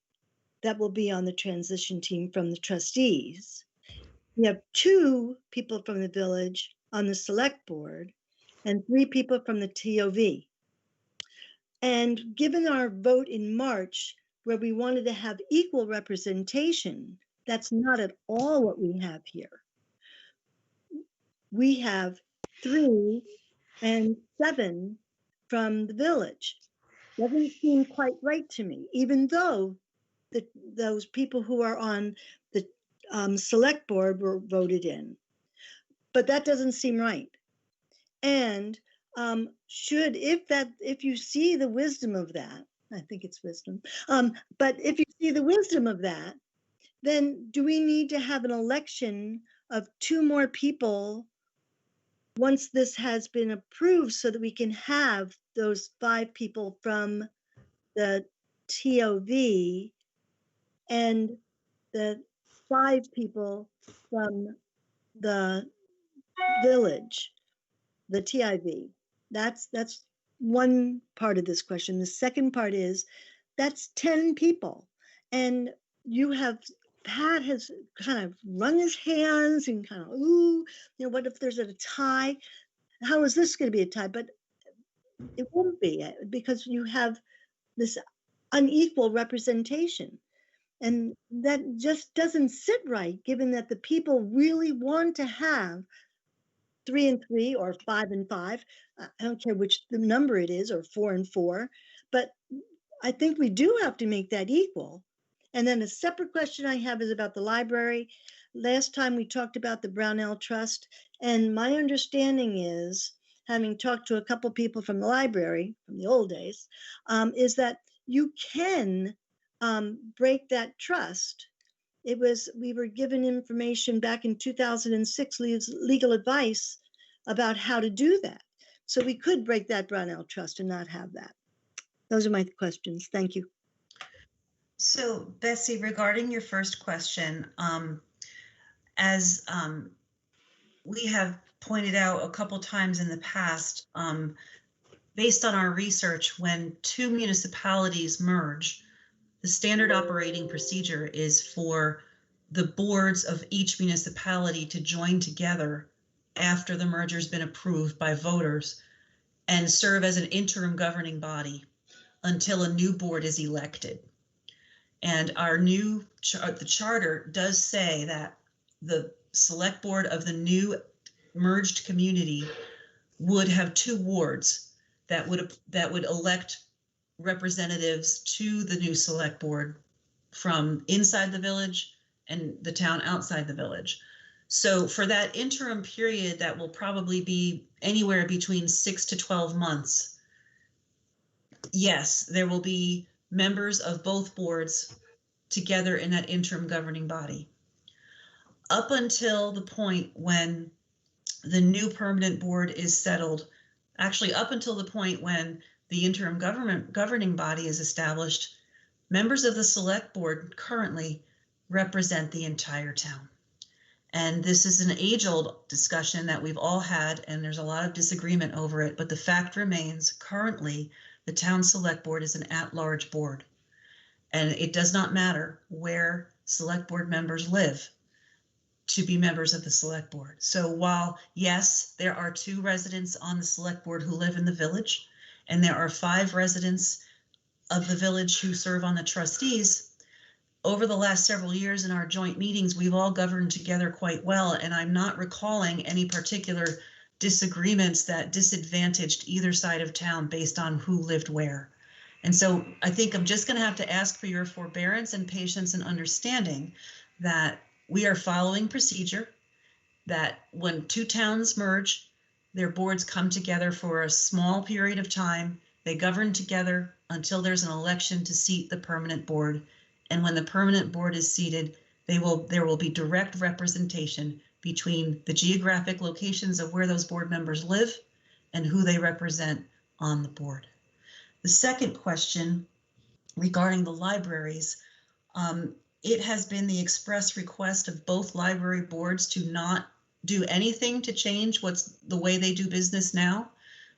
that will be on the transition team from the trustees. We have 2 people from the village on the select board and 3 people from the TOV. And given our vote in March, where we wanted to have equal representation, that's not at all what we have here. We have 3 and 7 from the village. Doesn't seem quite right to me, even though those people who are on the select board were voted in. But that doesn't seem right. And if you see the wisdom of that, I think it's wisdom, but if you see the wisdom of that, then do we need to have an election of 2 more people once this has been approved, so that we can have those 5 people from the TOV and the 5 people from the village? the TIV. That's one part of this question. The second part is that's 10 people. And Pat has kind of wrung his hands and kind of, ooh, what if there's a tie? How is this going to be a tie? But it won't be, because you have this unequal representation. And that just doesn't sit right, given that the people really want to have 3 and 3 or 5 and 5. I don't care which the number it is, or 4 and 4, but I think we do have to make that equal. And then a separate question I have is about the library. Last time we talked about the Brownell Trust, and my understanding is, having talked to a couple people from the library from the old days, is that you can break that trust. We were given information back in 2006, legal advice about how to do that. So we could break that Brownell Trust and not have that. Those are my questions. Thank you. So Bessie, regarding your first question, as we have pointed out a couple times in the past, based on our research, when two municipalities merge, the standard operating procedure is for the boards of each municipality to join together after the merger's been approved by voters and serve as an interim governing body until a new board is elected. And our new the charter does say that the select board of the new merged community would have 2 wards that would elect representatives to the new select board from inside the village and the town outside the village. So for that interim period, that will probably be anywhere between 6 to 12 months. Yes, there will be members of both boards together in that interim governing body. Up until the point when the new permanent board is settled, actually up until the point when the interim governing body is established, members of the select board currently represent the entire town. And this is an age-old discussion that we've all had, and there's a lot of disagreement over it, but the fact remains, currently, the town select board is an at-large board. And it does not matter where select board members live to be members of the select board. So while, yes, there are 2 residents on the select board who live in the village, and there are 5 residents of the village who serve on the trustees, over the last several years in our joint meetings, we've all governed together quite well, and I'm not recalling any particular disagreements that disadvantaged either side of town based on who lived where. And so I think I'm just going to have to ask for your forbearance and patience and understanding that we are following procedure, that when 2 towns merge, their boards come together for a small period of time. They govern together until there's an election to seat the permanent board. And when the permanent board is seated, there will be direct representation between the geographic locations of where those board members live and who they represent on the board. The second question regarding the libraries, it has been the express request of both library boards to not do anything to change the way they do business now.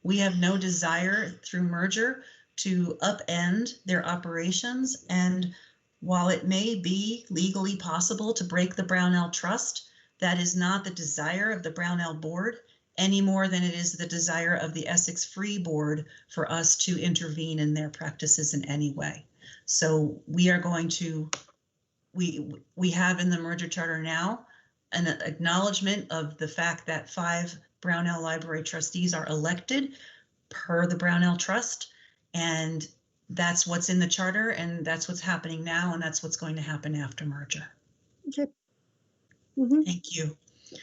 We have no desire through merger to upend their operations. And while it may be legally possible to break the Brownell Trust, that is not the desire of the Brownell board any more than it is the desire of the Essex Free Board for us to intervene in their practices in any way. So we are going to, we have in the merger charter now an acknowledgement of the fact that 5 Brownell Library trustees are elected per the Brownell Trust, and that's what's in the charter, and that's what's happening now, and that's what's going to happen after merger. Okay. Thank you.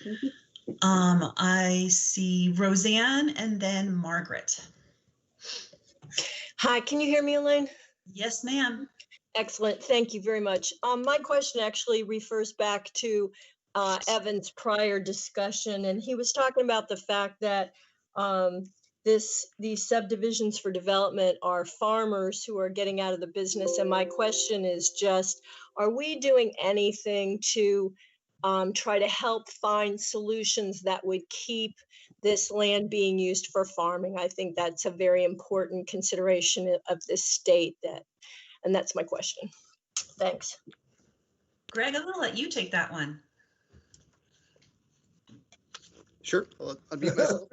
Thank you. I see Roseanne and then Margaret. Hi, can you hear me, Elaine? Yes, ma'am. Excellent. Thank you very much. My question actually refers back to Evan's prior discussion, and he was talking about the fact that these subdivisions for development are farmers who are getting out of the business. And my question is just, are we doing anything to try to help find solutions that would keep this land being used for farming. I think that's a very important consideration of this state, and that's my question. Thanks. Greg, I'm gonna let you take that one. Sure, I'll unmute myself.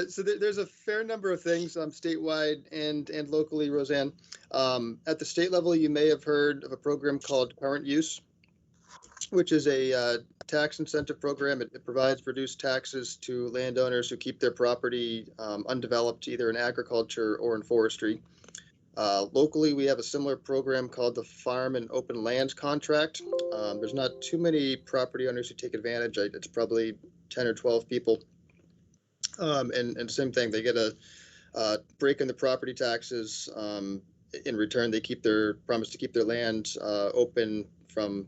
So there's a fair number of things statewide and locally, Roseanne. At the state level, you may have heard of a program called Current Use, which is a tax incentive program. It provides reduced taxes to landowners who keep their property undeveloped, either in agriculture or in forestry. Locally, we have a similar program called the Farm and Open Lands Contract. There's not too many property owners who take advantage. It's probably 10 or 12 people. And same thing, they get a break in the property taxes. In return, they promise to keep their land open from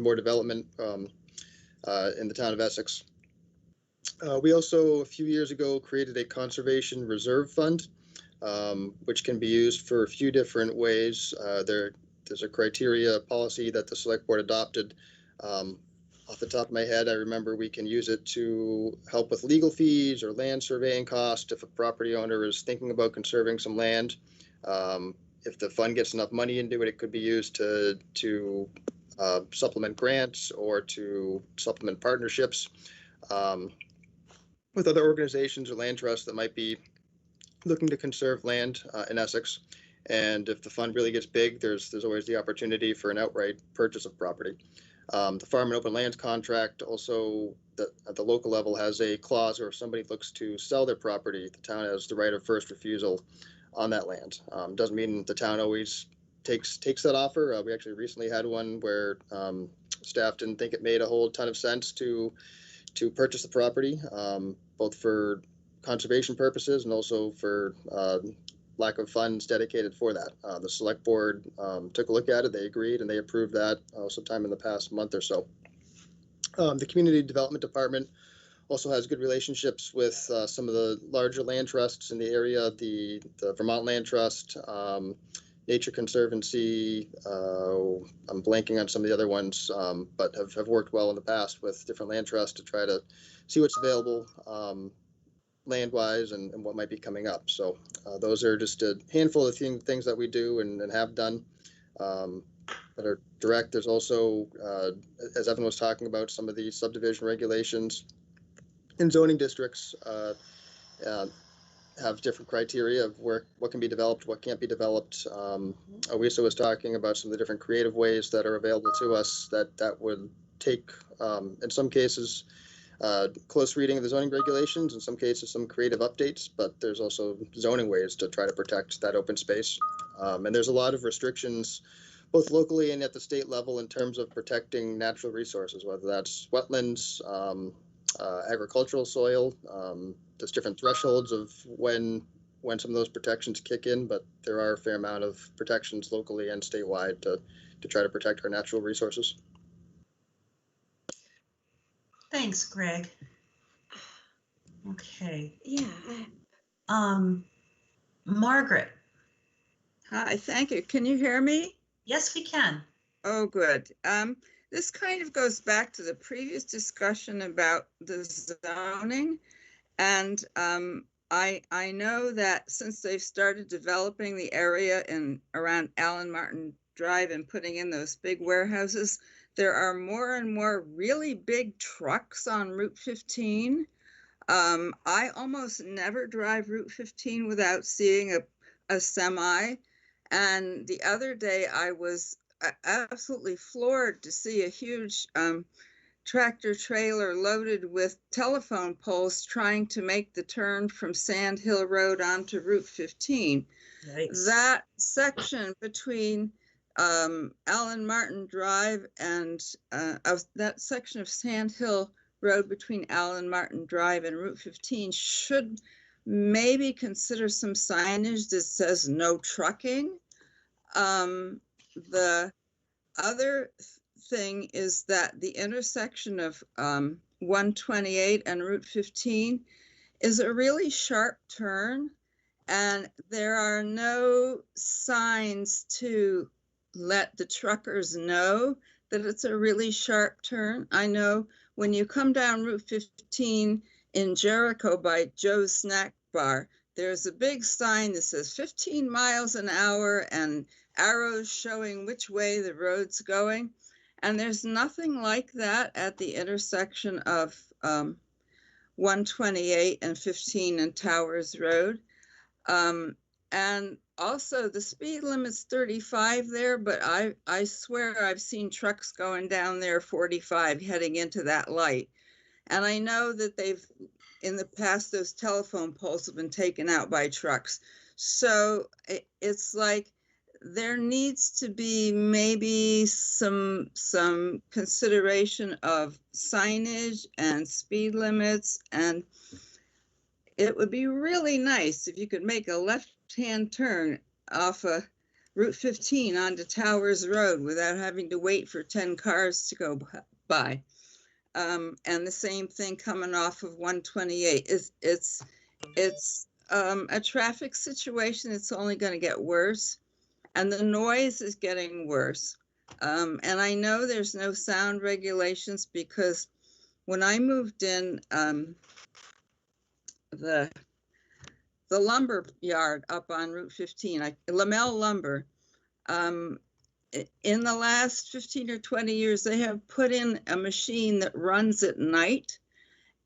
more development in the town of Essex. We also, a few years ago, created a conservation reserve fund, which can be used for a few different ways. There's a criteria policy that the select board adopted. Off the top of my head, I remember we can use it to help with legal fees or land surveying costs if a property owner is thinking about conserving some land. If the fund gets enough money into it, it could be used to supplement grants or to supplement partnerships with other organizations or land trusts that might be looking to conserve land in Essex. And if the fund really gets big, there's always the opportunity for an outright purchase of property. The Farm and Open Lands Contract also at the local level has a clause where if somebody looks to sell their property, the town has the right of first refusal on that land. Doesn't mean the town always takes that offer. We actually recently had one where staff didn't think it made a whole ton of sense to purchase the property, both for conservation purposes and also for lack of funds dedicated for that. The select board took a look at it, they agreed, and they approved that sometime in the past month or so. The community development department also has good relationships with some of the larger land trusts in the area, the Vermont Land Trust, Nature Conservancy. I'm blanking on some of the other ones, but have worked well in the past with different land trusts to try to see what's available land-wise and what might be coming up. So those are just a handful of things that we do and have done that are direct. There's also, as Evan was talking about, some of the subdivision regulations in zoning districts have different criteria of what can be developed, what can't be developed. Awisa was talking about some of the different creative ways that are available to us that would take, in some cases, close reading of the zoning regulations, in some cases some creative updates, but there's also zoning ways to try to protect that open space. And there's a lot of restrictions both locally and at the state level in terms of protecting natural resources, whether that's wetlands, agricultural soil. There's different thresholds of when some of those protections kick in, but there are a fair amount of protections locally and statewide to try to protect our natural resources. Thanks, Greg. Okay. Yeah. Margaret. Hi, thank you. Can you hear me? Yes, we can. Oh, good. This kind of goes back to the previous discussion about the zoning. And I know that since they've started developing the area around Allen Martin Drive and putting in those big warehouses, there are more and more really big trucks on Route 15. I almost never drive Route 15 without seeing a semi. And the other day I was absolutely floored to see a huge tractor trailer loaded with telephone poles trying to make the turn from Sand Hill Road onto Route 15. Yikes. That section between Allen Martin Drive and that section of Sand Hill Road between Allen Martin Drive and Route 15 should maybe consider some signage that says no trucking. The other thing is that the intersection of 128 and Route 15 is a really sharp turn, and there are no signs to let the truckers know that it's a really sharp turn. I know when you come down Route 15 in Jericho by Joe's Snack Bar, there's a big sign that says 15 miles an hour and arrows showing which way the road's going. And there's nothing like that at the intersection of 128 and 15 and Towers Road. And also the speed limit's 35 there, but I swear I've seen trucks going down there 45 heading into that light. And I know that in the past, those telephone poles have been taken out by trucks. So it's like there needs to be maybe some consideration of signage and speed limits. And it would be really nice if you could make a left-hand turn off of Route 15 onto Towers Road without having to wait for 10 cars to go by. And the same thing coming off of 128. It's a traffic situation. It's only going to get worse, and the noise is getting worse. And I know there's no sound regulations because when I moved in, the lumber yard up on Route 15, Lamel Lumber, in the last 15 or 20 years, they have put in a machine that runs at night,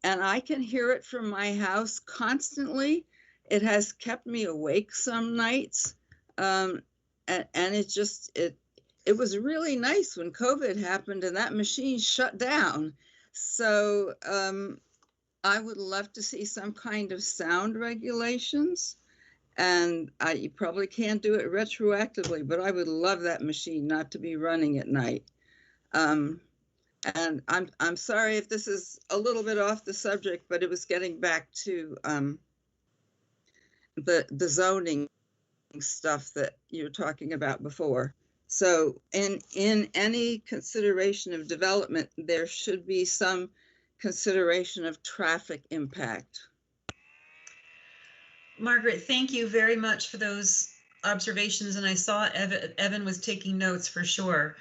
and I can hear it from my house constantly. It has kept me awake some nights. And it was really nice when COVID happened and that machine shut down. So I would love to see some kind of sound regulations. And you probably can't do it retroactively, but I would love that machine not to be running at night. And I'm sorry if this is a little bit off the subject, but it was getting back to the zoning stuff that you were talking about before. So in any consideration of development, there should be some consideration of traffic impact. Margaret, thank you very much for those observations. And I saw Evan was taking notes for sure.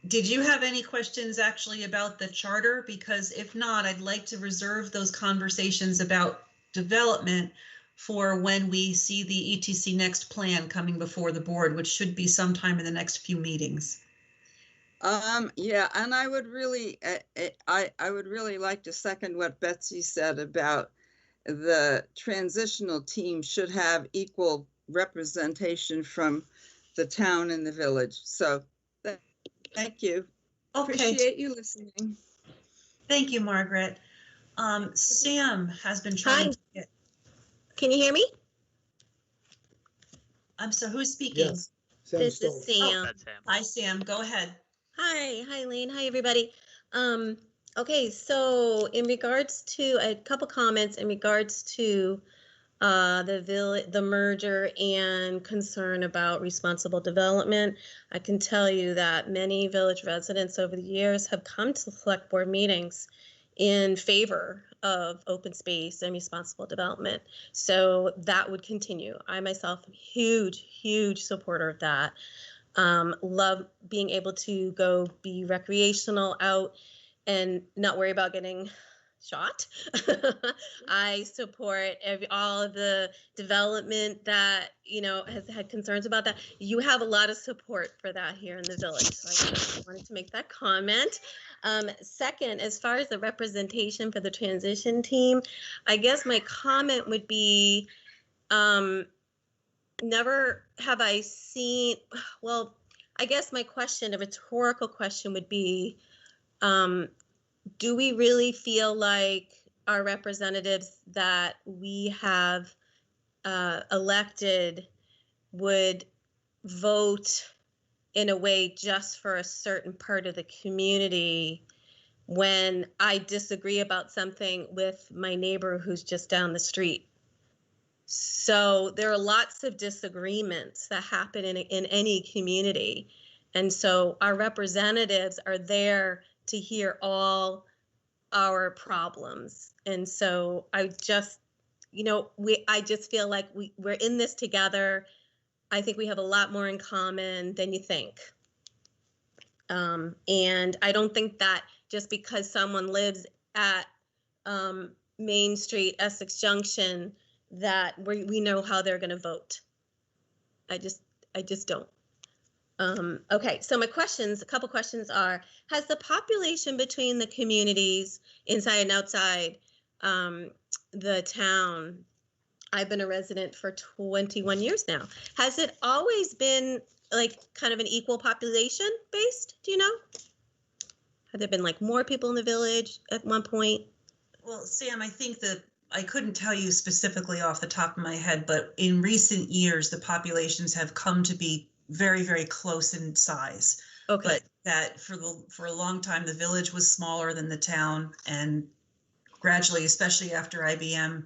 Did you have any questions actually about the charter? Because if not, I'd like to reserve those conversations about development for when we see the ETC next plan coming before the board, which should be sometime in the next few meetings. Yeah, and I would really, I would really like to second what Betsy said about the transitional team should have equal representation from the town and the village. So thank you. Okay. Appreciate you listening. Thank you, Margaret. Sam has been trying to get. Can you hear me? So who's speaking? Yes. This is Sam. That's Sam. Hi, Sam. Go ahead. Hi, Elaine. Hi, everybody. Okay, so in regards to a couple comments in regards to the merger and concern about responsible development, I can tell you that many village residents over the years have come to select board meetings in favor of open space and responsible development. So that would continue. I myself am huge supporter of that. Love being able to go be recreational out and not worry about getting shot. I support all of the development that, has had concerns about that. You have a lot of support for that here in the village. So I just wanted to make that comment. Second, as far as the representation for the transition team, I guess my comment would be, never have I seen, well, I guess my question, a rhetorical question would be, do we really feel like our representatives that we have elected would vote in a way just for a certain part of the community when I disagree about something with my neighbor who's just down the street? So there are lots of disagreements that happen in any community. And so our representatives are there to hear all our problems. And so I just, I just feel like we're in this together. I think we have a lot more in common than you think. And I don't think that just because someone lives at Main Street, Essex Junction, that we know how they're going to vote. I just don't. Okay, so my questions, a couple questions are, has the population between the communities inside and outside the town, I've been a resident for 21 years now, has it always been like kind of an equal population based, do you know? Have there been like more people in the village at one point? Well, Sam, I think that I couldn't tell you specifically off the top of my head, but in recent years, the populations have come to be very, very close in size. Okay. But that for a long time, the village was smaller than the town, and gradually, especially after IBM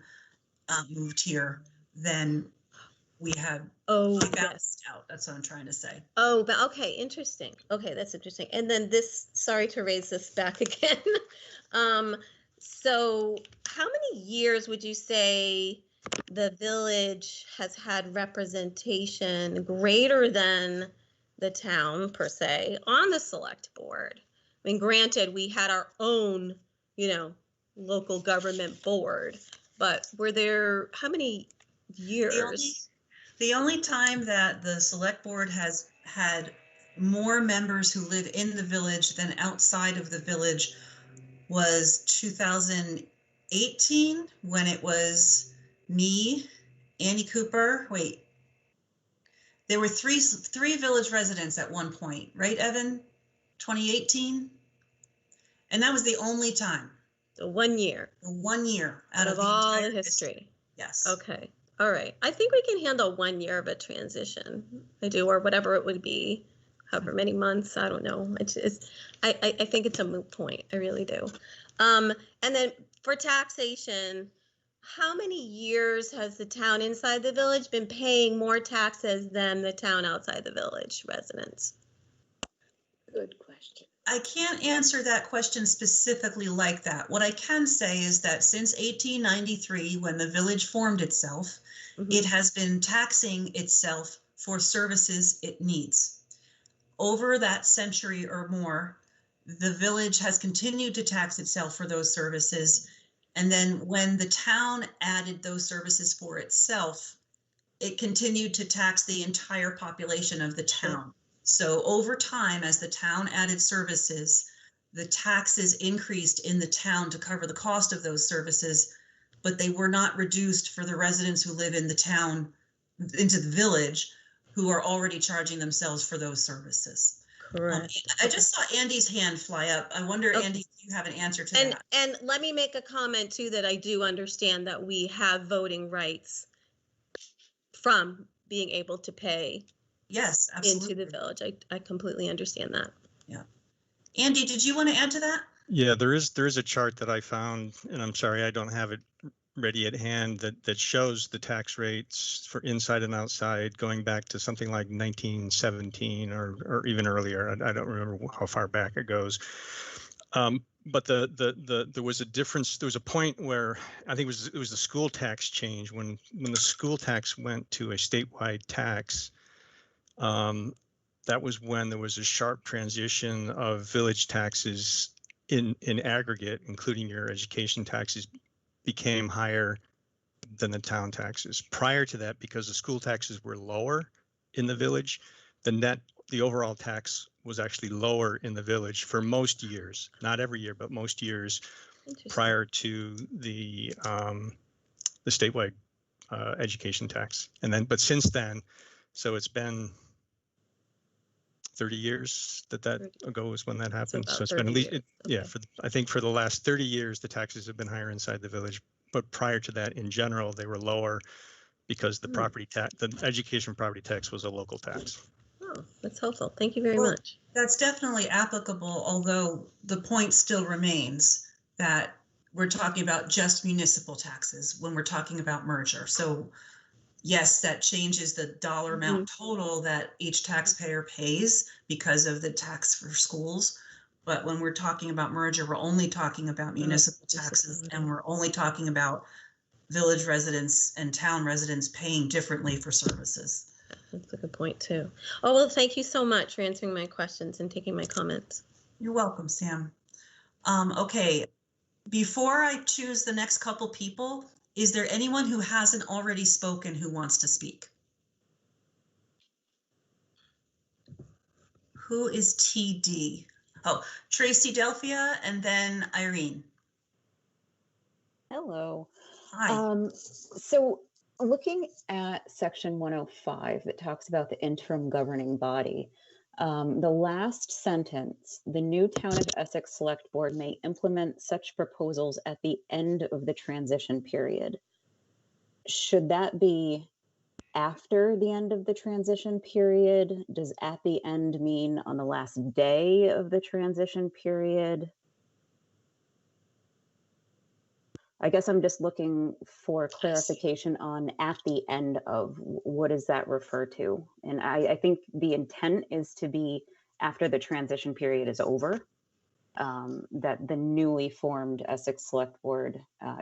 moved here, then we had balanced out. That's what I'm trying to say. Oh, but okay, interesting. Okay, that's interesting. And then this, sorry to raise this back again. So how many years would you say the village has had representation greater than the town per se on the select board? I mean, granted, we had our own, local government board, but were there, how many years? The only time that the select board has had more members who live in the village than outside of the village was 2018, when it was me, Annie Cooper. Wait, there were three village residents at one point, right, Evan? 2018? And that was the only time. So 1 year. 1 year out of all the history. Yes. Okay. All right. I think we can handle 1 year of a transition. I do, or whatever it would be, however many months. I don't know. I think it's a moot point. I really do. And then for taxation, how many years has the town inside the village been paying more taxes than the town outside the village residents? Good question. I can't answer that question specifically like that. What I can say is that since 1893, when the village formed itself, it has been taxing itself for services it needs. Over that century or more, the village has continued to tax itself for those services. And then when the town added those services for itself, it continued to tax the entire population of the town. So over time, as the town added services, the taxes increased in the town to cover the cost of those services, but they were not reduced for the residents who live in the town, into the village, who are already charging themselves for those services. Correct. I just saw Andy's hand fly up. I wonder, Andy, if you have an answer to that. And let me make a comment too, that I do understand that we have voting rights from being able to pay. Yes, absolutely. Into the village. I completely understand that. Yeah. Andy, did you want to add to that? Yeah, there is a chart that I found, and I'm sorry I don't have it ready at hand, that shows the tax rates for inside and outside going back to something like 1917 or even earlier. I don't remember how far back it goes. But there was a difference. There was a point where I think it was the school tax change, when the school tax went to a statewide tax. That was when there was a sharp transition of village taxes in aggregate, including your education taxes, became higher than the town taxes. Prior to that, because the school taxes were lower in the village, the overall tax was actually lower in the village for most years, not every year, but most years prior to the statewide education tax. But since then, so it's been 30 years that ago is when that happened. So it's been at least, I think for the last 30 years, the taxes have been higher inside the village. But prior to that, in general, they were lower because the property tax, the education property tax was a local tax. Oh, that's helpful. Thank you very much. That's definitely applicable, although the point still remains that we're talking about just municipal taxes when we're talking about merger. So yes, that changes the dollar amount total that each taxpayer pays because of the tax for schools. But when we're talking about merger, we're only talking about municipal taxes, and we're only talking about village residents and town residents paying differently for services. That's a good point too. Oh, well, thank you so much for answering my questions and taking my comments. You're welcome, Sam. Okay, before I choose the next couple people, is there anyone who hasn't already spoken who wants to speak? Who is TD? Oh, Tracy Delphia and then Irene. Hello. Hi. So looking at section 105 that talks about the interim governing body, the last sentence, the new Town of Essex Select Board may implement such proposals at the end of the transition period. Should that be after the end of the transition period? Does at the end mean on the last day of the transition period? I guess I'm just looking for clarification on at the end of, what does that refer to? And I think the intent is to be after the transition period is over, that the newly formed Essex Select Board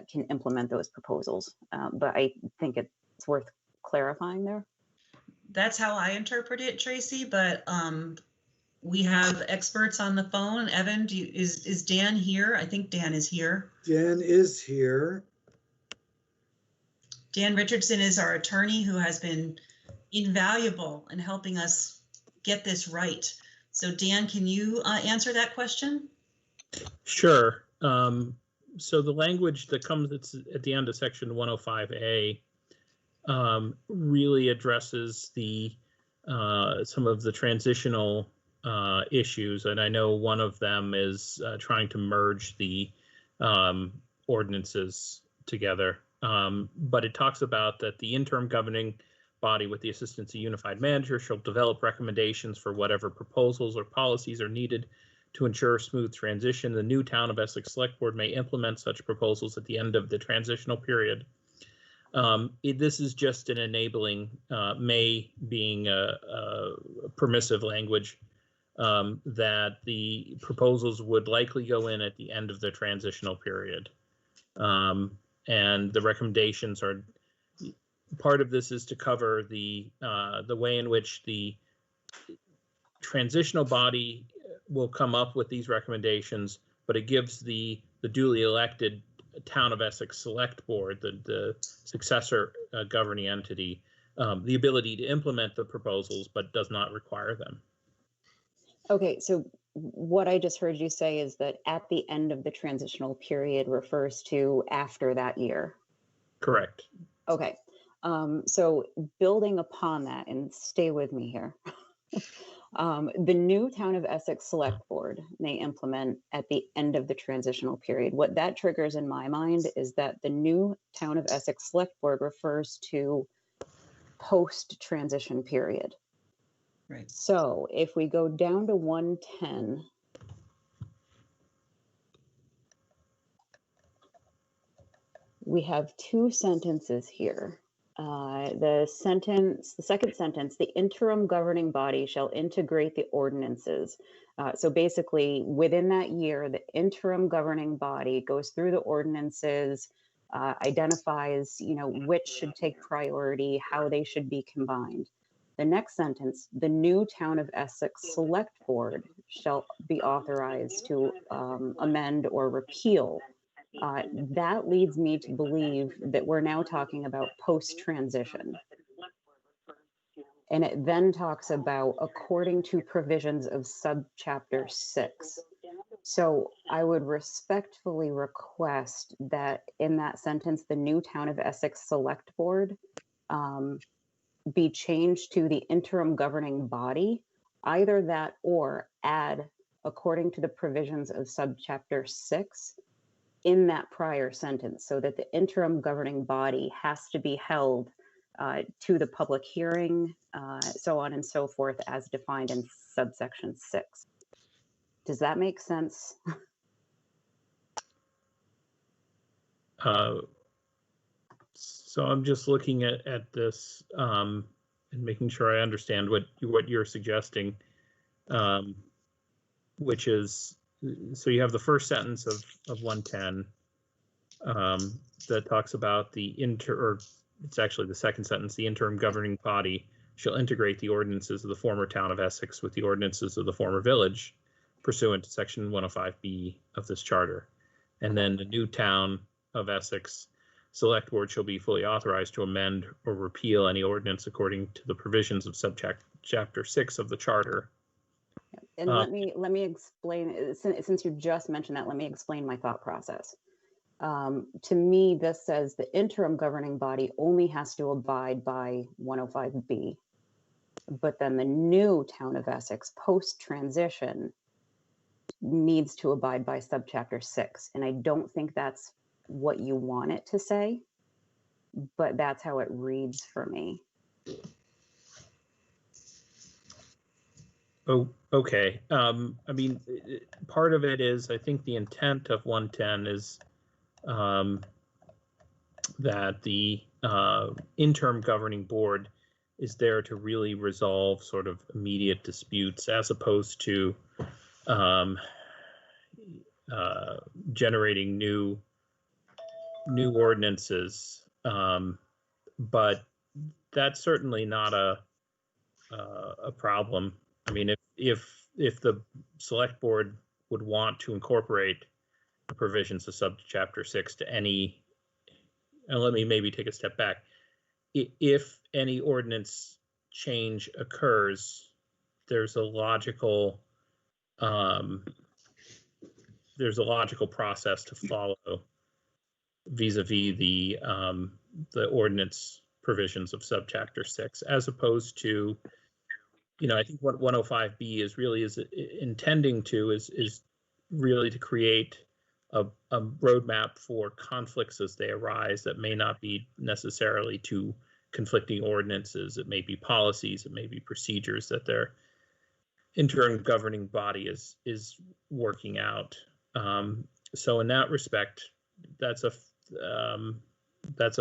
can implement those proposals. But I think it's worth clarifying there. That's how I interpret it, Tracy, but we have experts on the phone. Evan, is Dan here? I think Dan is here. Dan is here. Dan Richardson is our attorney who has been invaluable in helping us get this right. So Dan, can you answer that question? Sure. So the language that comes at the end of section 105A really addresses the some of the transitional issues, and I know one of them is trying to merge the ordinances together. But it talks about that the interim governing body, with the assistance of unified manager, shall develop recommendations for whatever proposals or policies are needed to ensure smooth transition. The new Town of Essex Select Board may implement such proposals at the end of the transitional period. This is just an enabling, may being a permissive language, that the proposals would likely go in at the end of the transitional period. And the recommendations are, part of this is to cover the way in which the transitional body will come up with these recommendations, but it gives the duly elected Town of Essex Select Board, the successor governing entity, the ability to implement the proposals, but does not require them. Okay, so what I just heard you say is that at the end of the transitional period refers to after that year. Correct. Okay, so building upon that, and stay with me here. The new Town of Essex Select Board may implement at the end of the transitional period. What that triggers in my mind is that the new Town of Essex Select Board refers to post-transition period. Right. So if we go down to 110, we have two sentences here. The second sentence, the interim governing body shall integrate the ordinances. So basically, within that year, the interim governing body goes through the ordinances, identifies, which should take priority, how they should be combined. The next sentence, the new Town of Essex Select Board shall be authorized to amend or repeal. That leads me to believe that we're now talking about post-transition. And it then talks about according to provisions of subchapter 6. So I would respectfully request that in that sentence, the new Town of Essex Select Board be changed to the interim governing body, either that or add according to the provisions of subchapter 6 in that prior sentence, so that the interim governing body has to be held to the public hearing, so on and so forth, as defined in subsection 6. Does that make sense? So I'm just looking at this and making sure I understand what you're suggesting, which is, so you have the first sentence of 110 that talks about it's actually the second sentence, the interim governing body shall integrate the ordinances of the former town of Essex with the ordinances of the former village pursuant to section 105B of this charter. And then the new town of Essex Select Board shall be fully authorized to amend or repeal any ordinance according to the provisions of subchapter 6 of the charter. And let me explain, since you just mentioned that, let me explain my thought process. To me, this says the interim governing body only has to abide by 105B, but then the new town of Essex post-transition needs to abide by subchapter 6. And I don't think that's what you want it to say, but that's how it reads for me. Oh, okay. I mean, part of it is, I think the intent of 110 is that the interim governing board is there to really resolve sort of immediate disputes, as opposed to generating new ordinances. But that's certainly not a problem. I mean, if the select board would want to incorporate the provisions of subchapter 6 to any, and let me maybe take a step back. If any ordinance change occurs, there's a logical process to follow vis-a-vis the ordinance provisions of subchapter 6, as opposed to, you know, I think what 105B is really intending to is really to create a roadmap for conflicts as they arise that may not be necessarily to conflicting ordinances. It may be policies, it may be procedures that their interim governing body is working out. So in that respect, that's a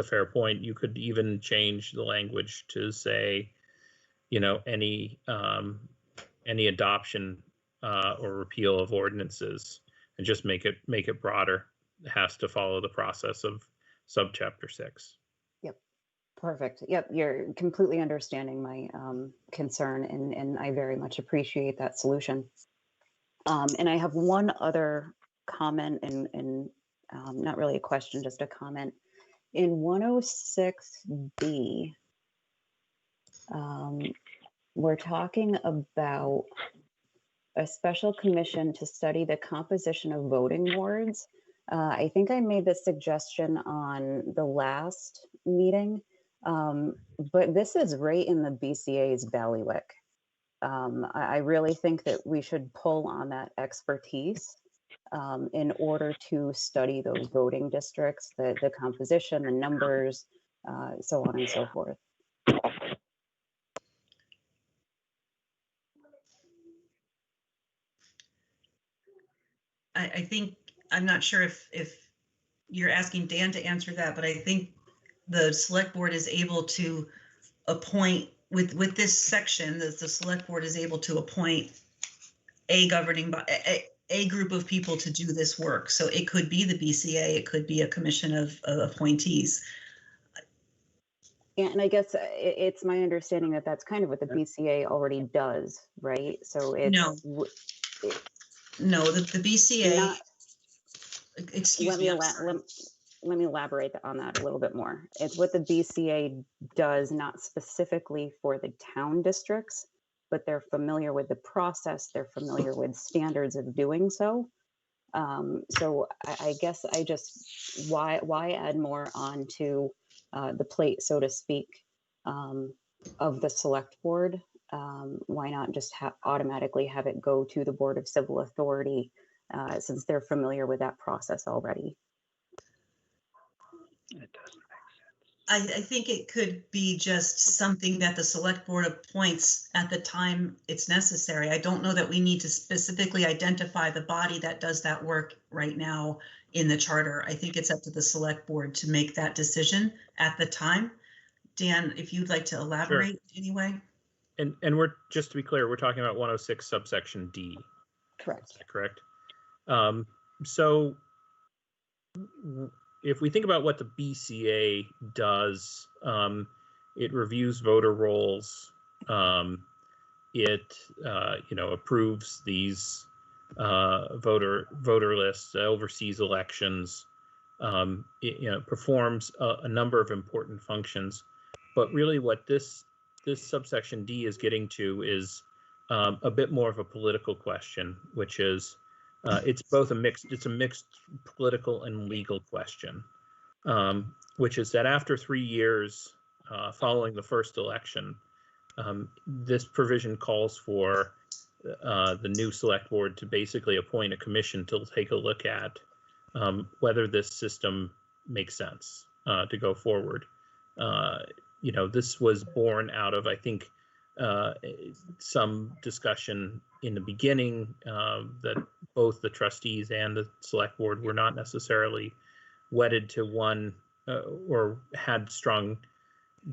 fair point. You could even change the language to say, you know, any adoption or repeal of ordinances, and just make it broader. It has to follow the process of subchapter 6. Yep, perfect. Yep, you're completely understanding my concern, and I very much appreciate that solution. And I have one other comment, and not really a question, just a comment. In 106B, we're talking about a special commission to study the composition of voting wards. I think I made this suggestion on the last meeting, but this is right in the BCA's bailiwick. I really think that we should pull on that expertise in order to study those voting districts, the composition, the numbers, so on and so forth. I think, I'm not sure if you're asking Dan to answer that, but I think the select board is able to appoint, with this section, that the select board is able to appoint a governing, a group of people to do this work. So it could be the BCA, it could be a commission of appointees. Yeah, and I guess it's my understanding that that's kind of what the BCA already does, right? So it's no, the BCA. Not, excuse me. Let me elaborate on that a little bit more. It's what the BCA does, not specifically for the town districts, but they're familiar with the process. They're familiar with standards of doing so. So I guess I just, why add more onto the plate, so to speak, of the select board? Why not just automatically have it go to the Board of Civil Authority, since they're familiar with that process already? It doesn't make I think it could be just something that the select board appoints at the time it's necessary. I don't know that we need to specifically identify the body that does that work right now in the charter. I think it's up to the select board to make that decision at the time. Dan, if you'd like to elaborate anyway. And we're, just to be clear, we're talking about 106 subsection D. Correct. Is that correct? So if we think about what the BCA does, it reviews voter rolls It approves these voter lists, oversees elections. It performs a number of important functions. But really, what this subsection D is getting to is a bit more of a political question, which is it's a mixed political and legal question, which is that after 3 years following the first election, this provision calls for the new select board to basically appoint a commission to take a look at whether this system makes sense to go forward. This was born out of, I think, some discussion in the beginning that both the trustees and the select board were not necessarily wedded to one or had strong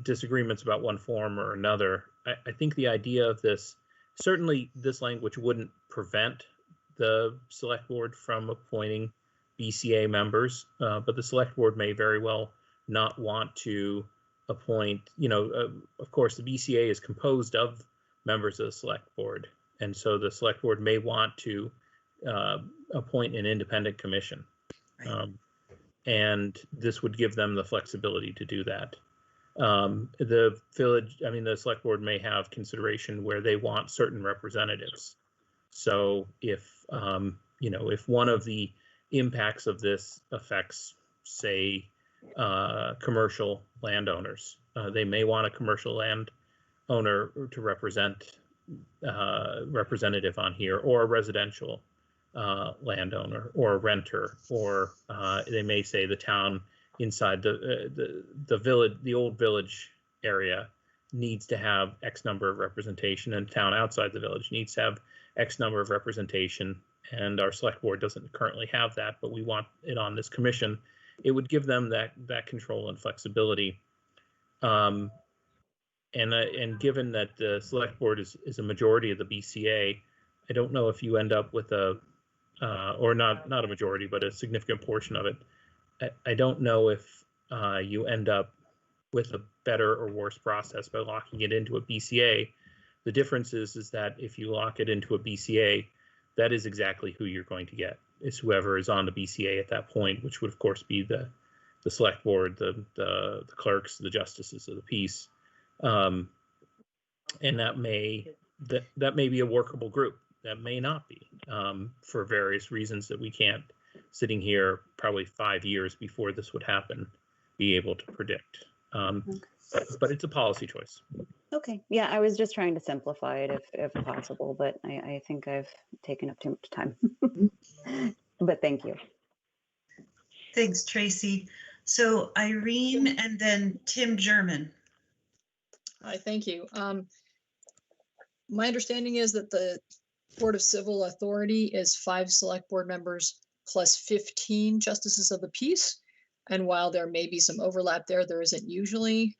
disagreements about one form or another. I think the idea of this, certainly this language wouldn't prevent the select board from appointing BCA members, but the select board may very well not want to appoint, of course, the BCA is composed of members of the select board. And so the select board may want to appoint an independent commission. And this would give them the flexibility to do that. The select board may have consideration where they want certain representatives. So if one of the impacts of this affects, say, commercial landowners, they may want a commercial landowner to representative on here, or a residential landowner or a renter, or they may say the town inside the village, the old village area, needs to have X number of representation, and town outside the village needs to have X number of representation, and our select board doesn't currently have that, but we want it on this commission. It would give them that control and flexibility. And given that the select board is a majority of the BCA, I don't know if you end up with or not a majority, but a significant portion of it. I don't know if you end up with a better or worse process by locking it into a BCA. The difference is that if you lock it into a BCA, that is exactly who you're going to get. It's whoever is on the BCA at that point, which would of course be the select board, the clerks, the justices of the peace, and that may be a workable group. That may not be, for various reasons that we can't, sitting here probably 5 years before this would happen, be able to predict. But it's a policy choice. Okay, yeah, I was just trying to simplify it if possible, but I think I've taken up too much time. But thank you. Thanks, Tracy. So Irene and then Tim German. Hi, thank you. My understanding is that the Board of Civil Authority is 5 select board members plus 15 justices of the peace. And while there may be some overlap there isn't usually.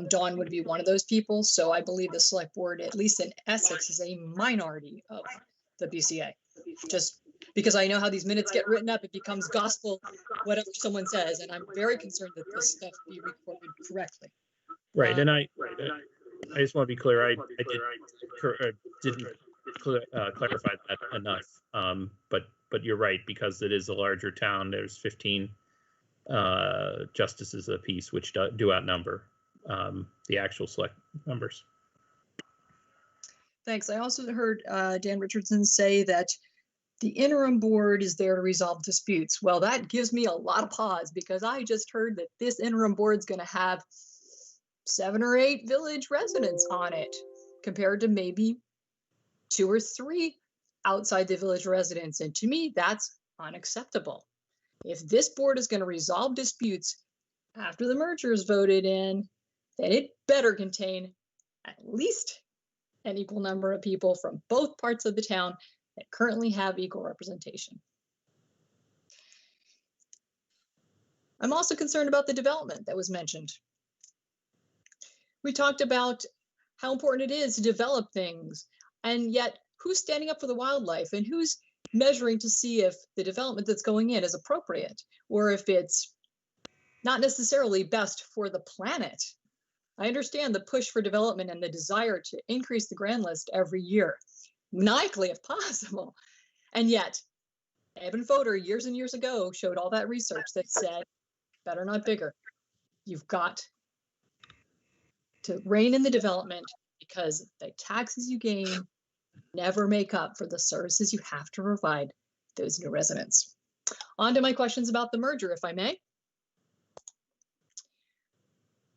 Dawn would be one of those people. So I believe the select board, at least in Essex, is a minority of the BCA. Just because I know how these minutes get written up, it becomes gospel, whatever someone says. And I'm very concerned that this stuff be recorded correctly. Right. And I just want to be clear, I didn't clarify that enough. But you're right, because it is a larger town. There's 15 justices of the peace, which do outnumber the actual select members. Thanks. I also heard Dan Richardson say that the interim board is there to resolve disputes. Well, that gives me a lot of pause, because I just heard that this interim board is going to have 7 or 8 village residents on it, compared to maybe 2 or 3 outside the village residents. And to me, that's unacceptable. If this board is going to resolve disputes after the merger is voted in, then it better contain at least an equal number of people from both parts of the town that currently have equal representation. I'm also concerned about the development that was mentioned. We talked about how important it is to develop things, and yet who's standing up for the wildlife, and who's measuring to see if the development that's going in is appropriate, or if it's not necessarily best for the planet. I understand the push for development and the desire to increase the grand list every year, maniacally if possible. And yet, Evan Fodor years and years ago showed all that research that said, better not bigger. You've got to rein in the development because the taxes you gain never make up for the services you have to provide those new residents. On to my questions about the merger, if I may.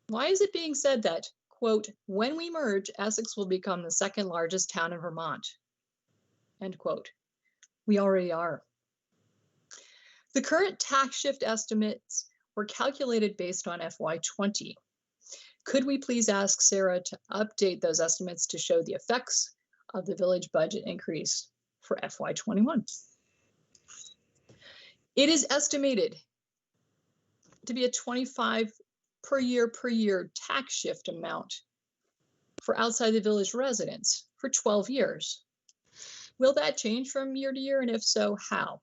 Why is it being said that, quote, when we merge, Essex will become the second largest town in Vermont, end quote? We already are. The current tax shift estimates were calculated based on FY20. Could we please ask Sarah to update those estimates to show the effects of the village budget increase for FY21? It is estimated to be a 25 per year tax shift amount for outside the village residents for 12 years. Will that change from year to year, and if so, how?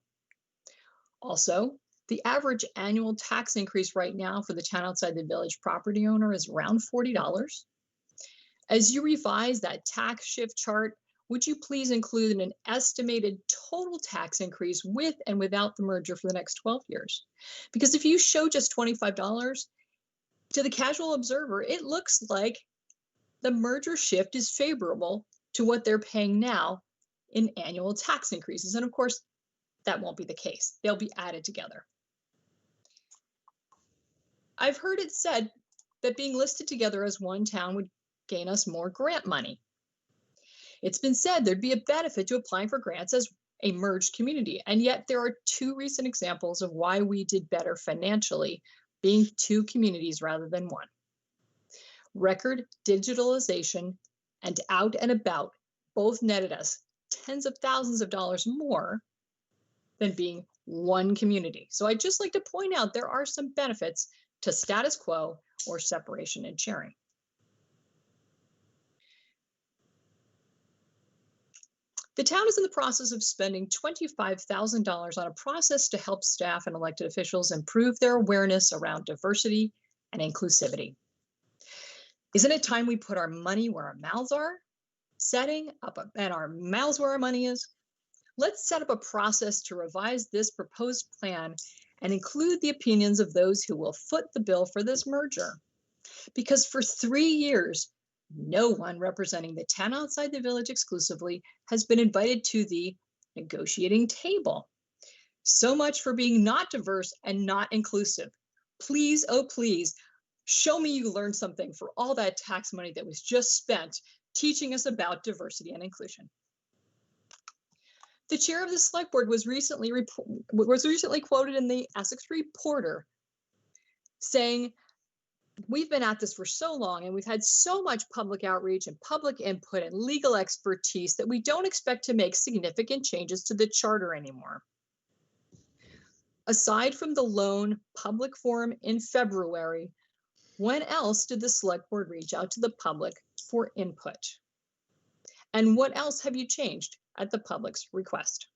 Also, the average annual tax increase right now for the town outside the village property owner is around $40. As you revise that tax shift chart, would you please include an estimated total tax increase with and without the merger for the next 12 years? Because if you show just $25, to the casual observer, it looks like the merger shift is favorable to what they're paying now in annual tax increases. And of course, that won't be the case. They'll be added together. I've heard it said that being listed together as one town would gain us more grant money. It's been said there'd be a benefit to applying for grants as a merged community, and yet there are two recent examples of why we did better financially being two communities rather than one. Record digitalization and Out and About both netted us tens of thousands of dollars more than being one community. So I'd just like to point out there are some benefits to status quo or separation and sharing. The town is in the process of spending $25,000 on a process to help staff and elected officials improve their awareness around diversity and inclusivity. Isn't it time we put our money where our mouths are? Setting up and our mouths where our money is? Let's set up a process to revise this proposed plan and include the opinions of those who will foot the bill for this merger. Because for 3 years, no one representing the town outside the village exclusively has been invited to the negotiating table. So much for being not diverse and not inclusive. Please, oh please, show me you learned something for all that tax money that was just spent teaching us about diversity and inclusion. The chair of the select board was recently quoted in the Essex Reporter saying, "We've been at this for so long and we've had so much public outreach and public input and legal expertise that we don't expect to make significant changes to the charter anymore." Aside from the lone public forum in February, when else did the select board reach out to the public for input? And what else have you changed at the public's request?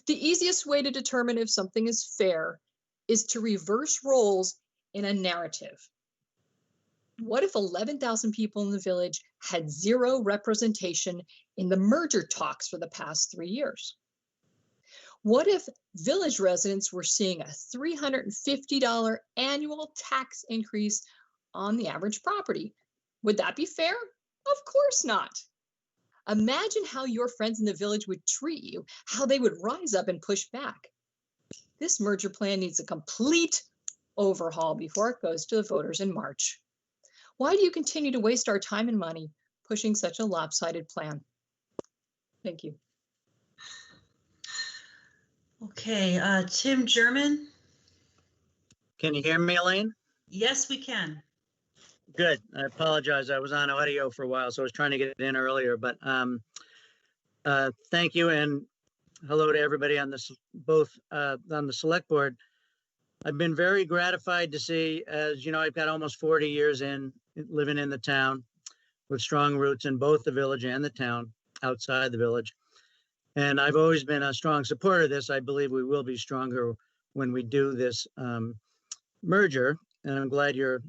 The easiest way to determine if something is fair is to reverse roles in a narrative. What if 11,000 people in the village had zero representation in the merger talks for the past 3 years? What if village residents were seeing a $350 annual tax increase on the average property? Would that be fair? Of course not. Imagine how your friends in the village would treat you, how they would rise up and push back. This merger plan needs a complete overhaul before it goes to the voters in March. Why do you continue to waste our time and money pushing such a lopsided plan? Thank you. Okay, Tim German. Can you hear me, Elaine? Yes, we can. Good. I apologize. I was on audio for a while, so I was trying to get in earlier. But thank you, and hello to everybody on this, both on the select board. I've been very gratified to see, as you know, I've got almost 40 years in living in the town with strong roots in both the village and the town outside the village. And I've always been a strong supporter of this. I believe we will be stronger when we do this merger. And I'm glad you're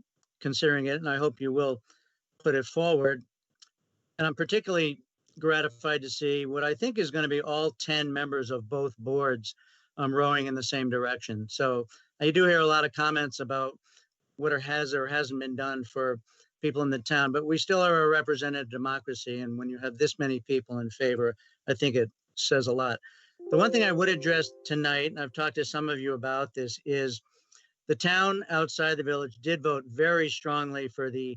considering it, and I hope you will put it forward. And I'm particularly gratified to see what I think is going to be all 10 members of both boards rowing in the same direction. So I do hear a lot of comments about what has or hasn't been done for people in the town, but we still are a representative democracy. And when you have this many people in favor, I think it says a lot. The one thing I would address tonight, and I've talked to some of you about this, is the town outside the village did vote very strongly for the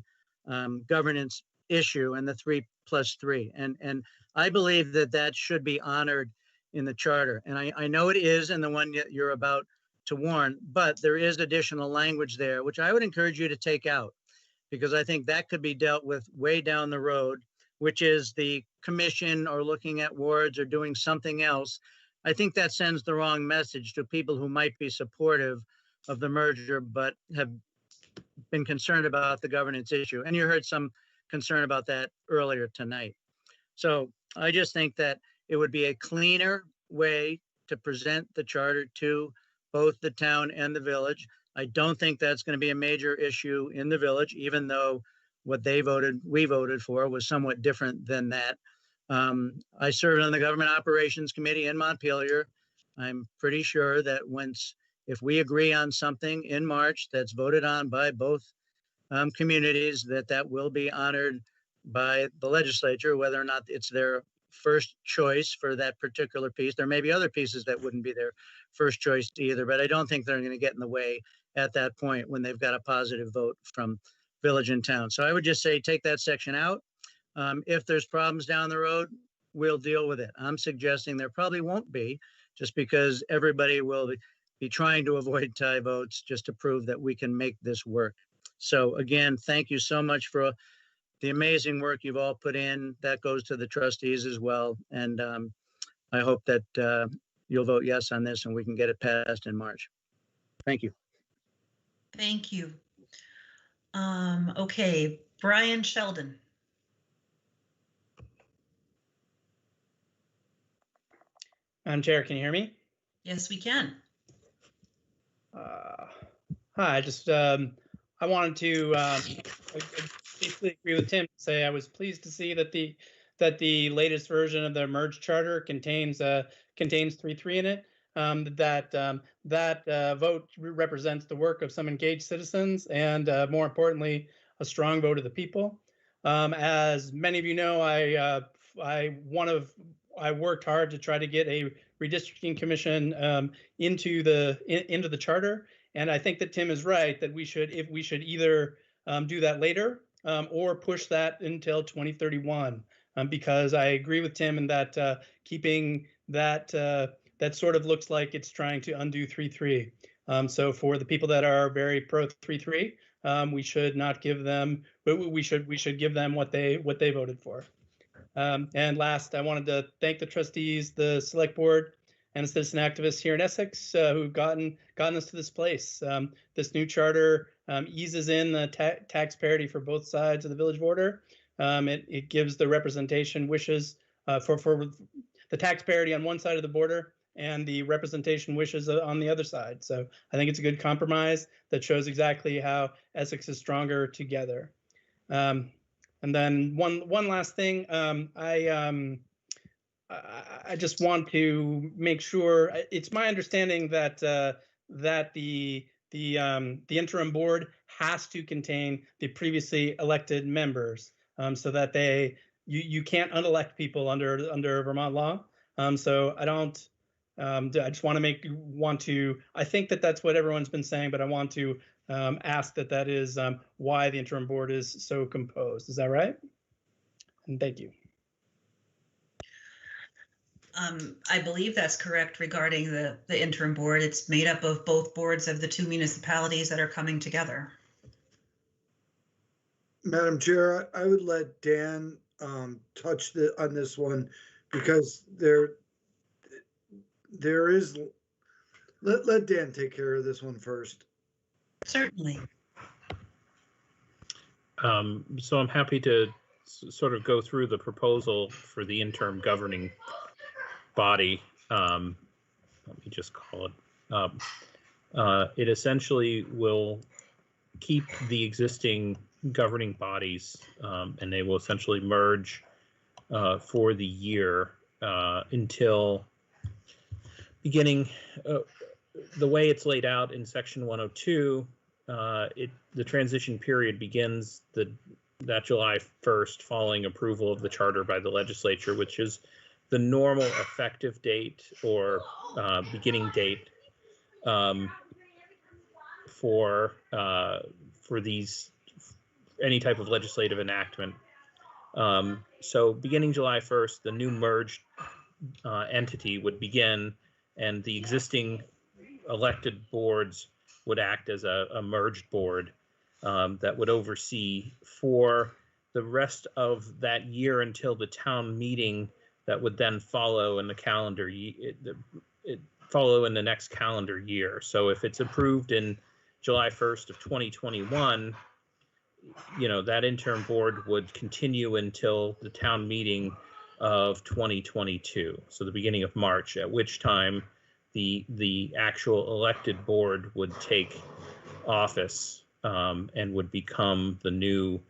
governance issue and the 3+3. And I believe that that should be honored in the charter. And I know it is in the one that you're about to warn, but there is additional language there, which I would encourage you to take out, because I think that could be dealt with way down the road, which is the commission or looking at wards or doing something else. I think that sends the wrong message to people who might be supportive of the merger, but have been concerned about the governance issue. And you heard some concern about that earlier tonight. So I just think that it would be a cleaner way to present the charter to both the town and the village. I don't think that's going to be a major issue in the village, even though what we voted for was somewhat different than that. I served on the Government Operations Committee in Montpelier. I'm pretty sure that if we agree on something in March that's voted on by both communities, that will be honored by the legislature, whether or not it's their first choice for that particular piece. There may be other pieces that wouldn't be their first choice either, but I don't think they're going to get in the way at that point when they've got a positive vote from village and town. So I would just say take that section out. If there's problems down the road, we'll deal with it. I'm suggesting there probably won't be, just because everybody will be trying to avoid tie votes just to prove that we can make this work. So again, thank you so much for the amazing work you've all put in. That goes to the trustees as well. And I hope that you'll vote yes on this and we can get it passed in March. Thank you. Thank you. Okay, Brian Sheldon. Madam Chair, can you hear me? Yes, we can. Hi, I wanted to basically agree with Tim. Say I was pleased to see that the latest version of the merged charter contains 3.3 in it. That vote represents the work of some engaged citizens and, more importantly, a strong vote of the people. As many of you know, I worked hard to try to get a redistricting commission into the charter, and I think that Tim is right that we should either do that later or push that until 2031, because I agree with Tim in that keeping that sort of looks like it's trying to undo 3.3. So for the people that are very pro 3.3, we should not give them, but we should give them what they voted for. And last, I wanted to thank the trustees, the select board, and the citizen activists here in Essex who've gotten us to this place. This new charter eases in the tax parity for both sides of the village border. It gives the representation wishes for the tax parity on one side of the border and the representation wishes on the other side. So I think it's a good compromise that shows exactly how Essex is stronger together. And then one last thing, I just want to make sure. It's my understanding that the interim board has to contain the previously elected members, so that you can't unelect people under Vermont law. So I don't. I just want to. I think that's what everyone's been saying, but I want to ask that is why the interim board is so composed. Is that right? And thank you. I believe that's correct regarding the interim board. It's made up of both boards of the two municipalities that are coming together. Madam Chair, I would let Dan touch on this one, because there is, let Dan take care of this one first. Certainly. So I'm happy to sort of go through the proposal for the interim governing body. Let me just call it. It essentially will keep the existing governing bodies, and they will essentially merge for the year until beginning. The way it's laid out in section 102, the transition period begins that July 1st following approval of the charter by the legislature, which is the normal effective date or beginning date for these any type of legislative enactment. So beginning July 1st, the new merged entity would begin, and the existing elected boards would act as a merged board that would oversee for the rest of that year until the town meeting that would then follow in the calendar follow in the next calendar year. So if it's approved in July 1st of 2021, that interim board would continue until the town meeting of 2022, so the beginning of March, at which time the actual elected board would take office and would become the new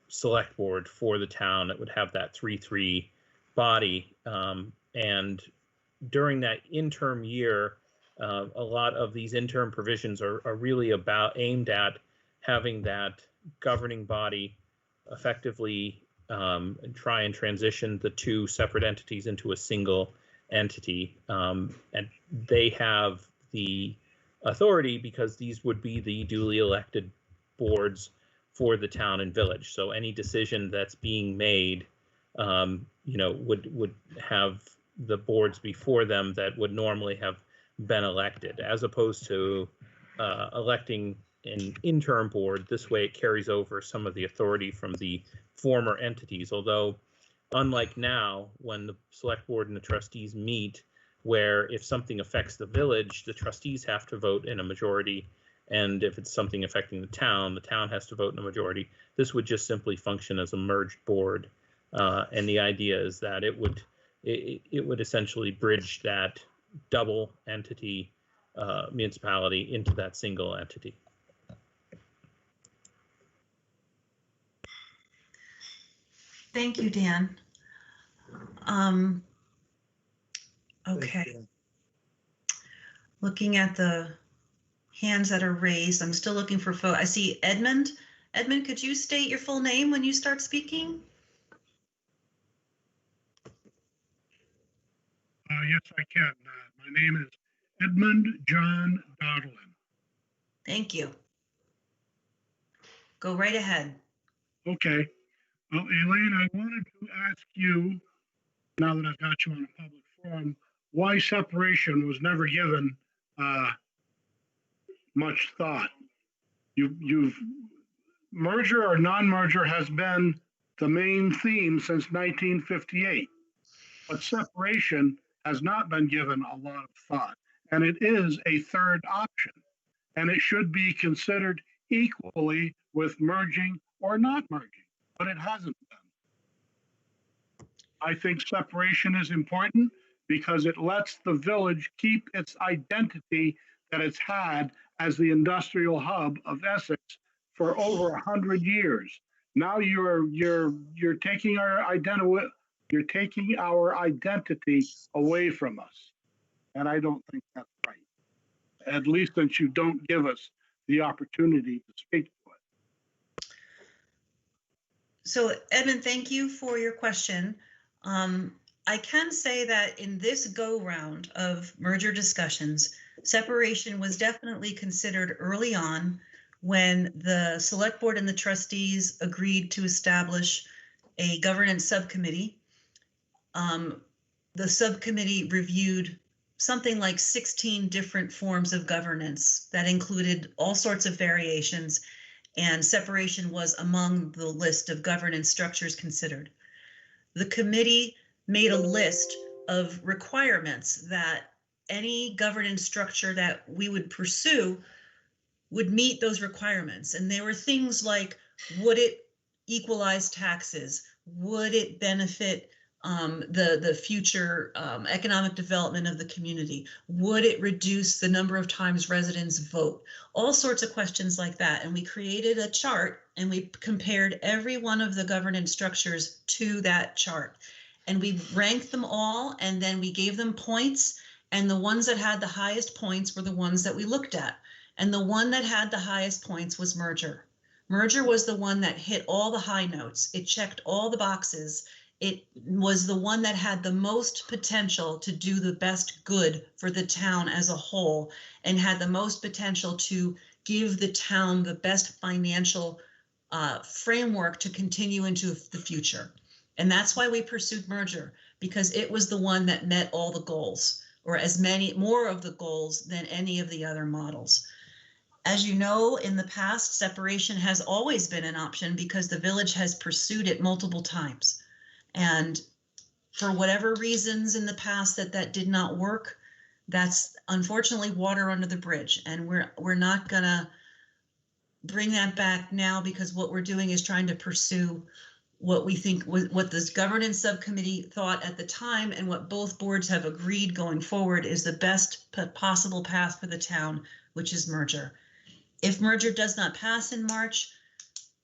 select board for the town. It would have that 3-3 body, and during that interim year, a lot of these interim provisions are really aimed at having that governing body effectively try and transition the two separate entities into a single entity. And they have the authority because these would be the duly elected boards for the town and village. So any decision that's being made, would have the boards before them that would normally have been elected, as opposed to electing an interim board. This way it carries over some of the authority from the former entities, although unlike now, when the select board and the trustees meet, where if something affects the village, the trustees have to vote in a majority, and if it's something affecting the town has to vote in a majority. This would just simply function as a merged board, and the idea is that it would essentially bridge that double entity municipality into that single entity. Thank you, Dan. Okay. Looking at the hands that are raised, I'm still looking for I see Edmund. Edmund, could you state your full name when you start speaking? Yes, I can. My name is Edmund John Dowdlin. Thank you. Go right ahead. Okay. Well, Elaine, I wanted to ask you, now that I've got you on a public forum, why separation was never given much thought. You've merger or non-merger has been the main theme since 1958, but separation has not been given a lot of thought, and it is a third option, and it should be considered equally with merging or not merging, but it hasn't been. I think separation is important because it lets the village keep its identity that it's had as the industrial hub of Essex for over 100 years. Now you're taking our identity. You're taking our identity away from us. And I don't think that's right. At least since you don't give us the opportunity to speak to it. So Edmund, thank you for your question. I can say that in this go round of merger discussions, separation was definitely considered early on when the select board and the trustees agreed to establish a governance subcommittee. The subcommittee reviewed something like 16 different forms of governance that included all sorts of variations, and separation was among the list of governance structures considered. The committee made a list of requirements that any governance structure that we would pursue would meet those requirements. And they were things like, would it equalize taxes? Would it benefit the future economic development of the community? Would it reduce the number of times residents vote? All sorts of questions like that. And we created a chart and we compared every one of the governance structures to that chart. And we ranked them all and then we gave them points. And the ones that had the highest points were the ones that we looked at. And the one that had the highest points was merger. Merger was the one that hit all the high notes. It checked all the boxes. It was the one that had the most potential to do the best good for the town as a whole and had the most potential to give the town the best financial framework to continue into the future. And that's why we pursued merger, because it was the one that met all the goals, or as many more of the goals than any of the other models. As you know, in the past, separation has always been an option because the village has pursued it multiple times. And for whatever reasons in the past that did not work, that's unfortunately water under the bridge. And we're not gonna bring that back now, because what we're doing is trying to pursue what we think what this governance subcommittee thought at the time and what both boards have agreed going forward is the best possible path for the town, which is merger. If merger does not pass in March,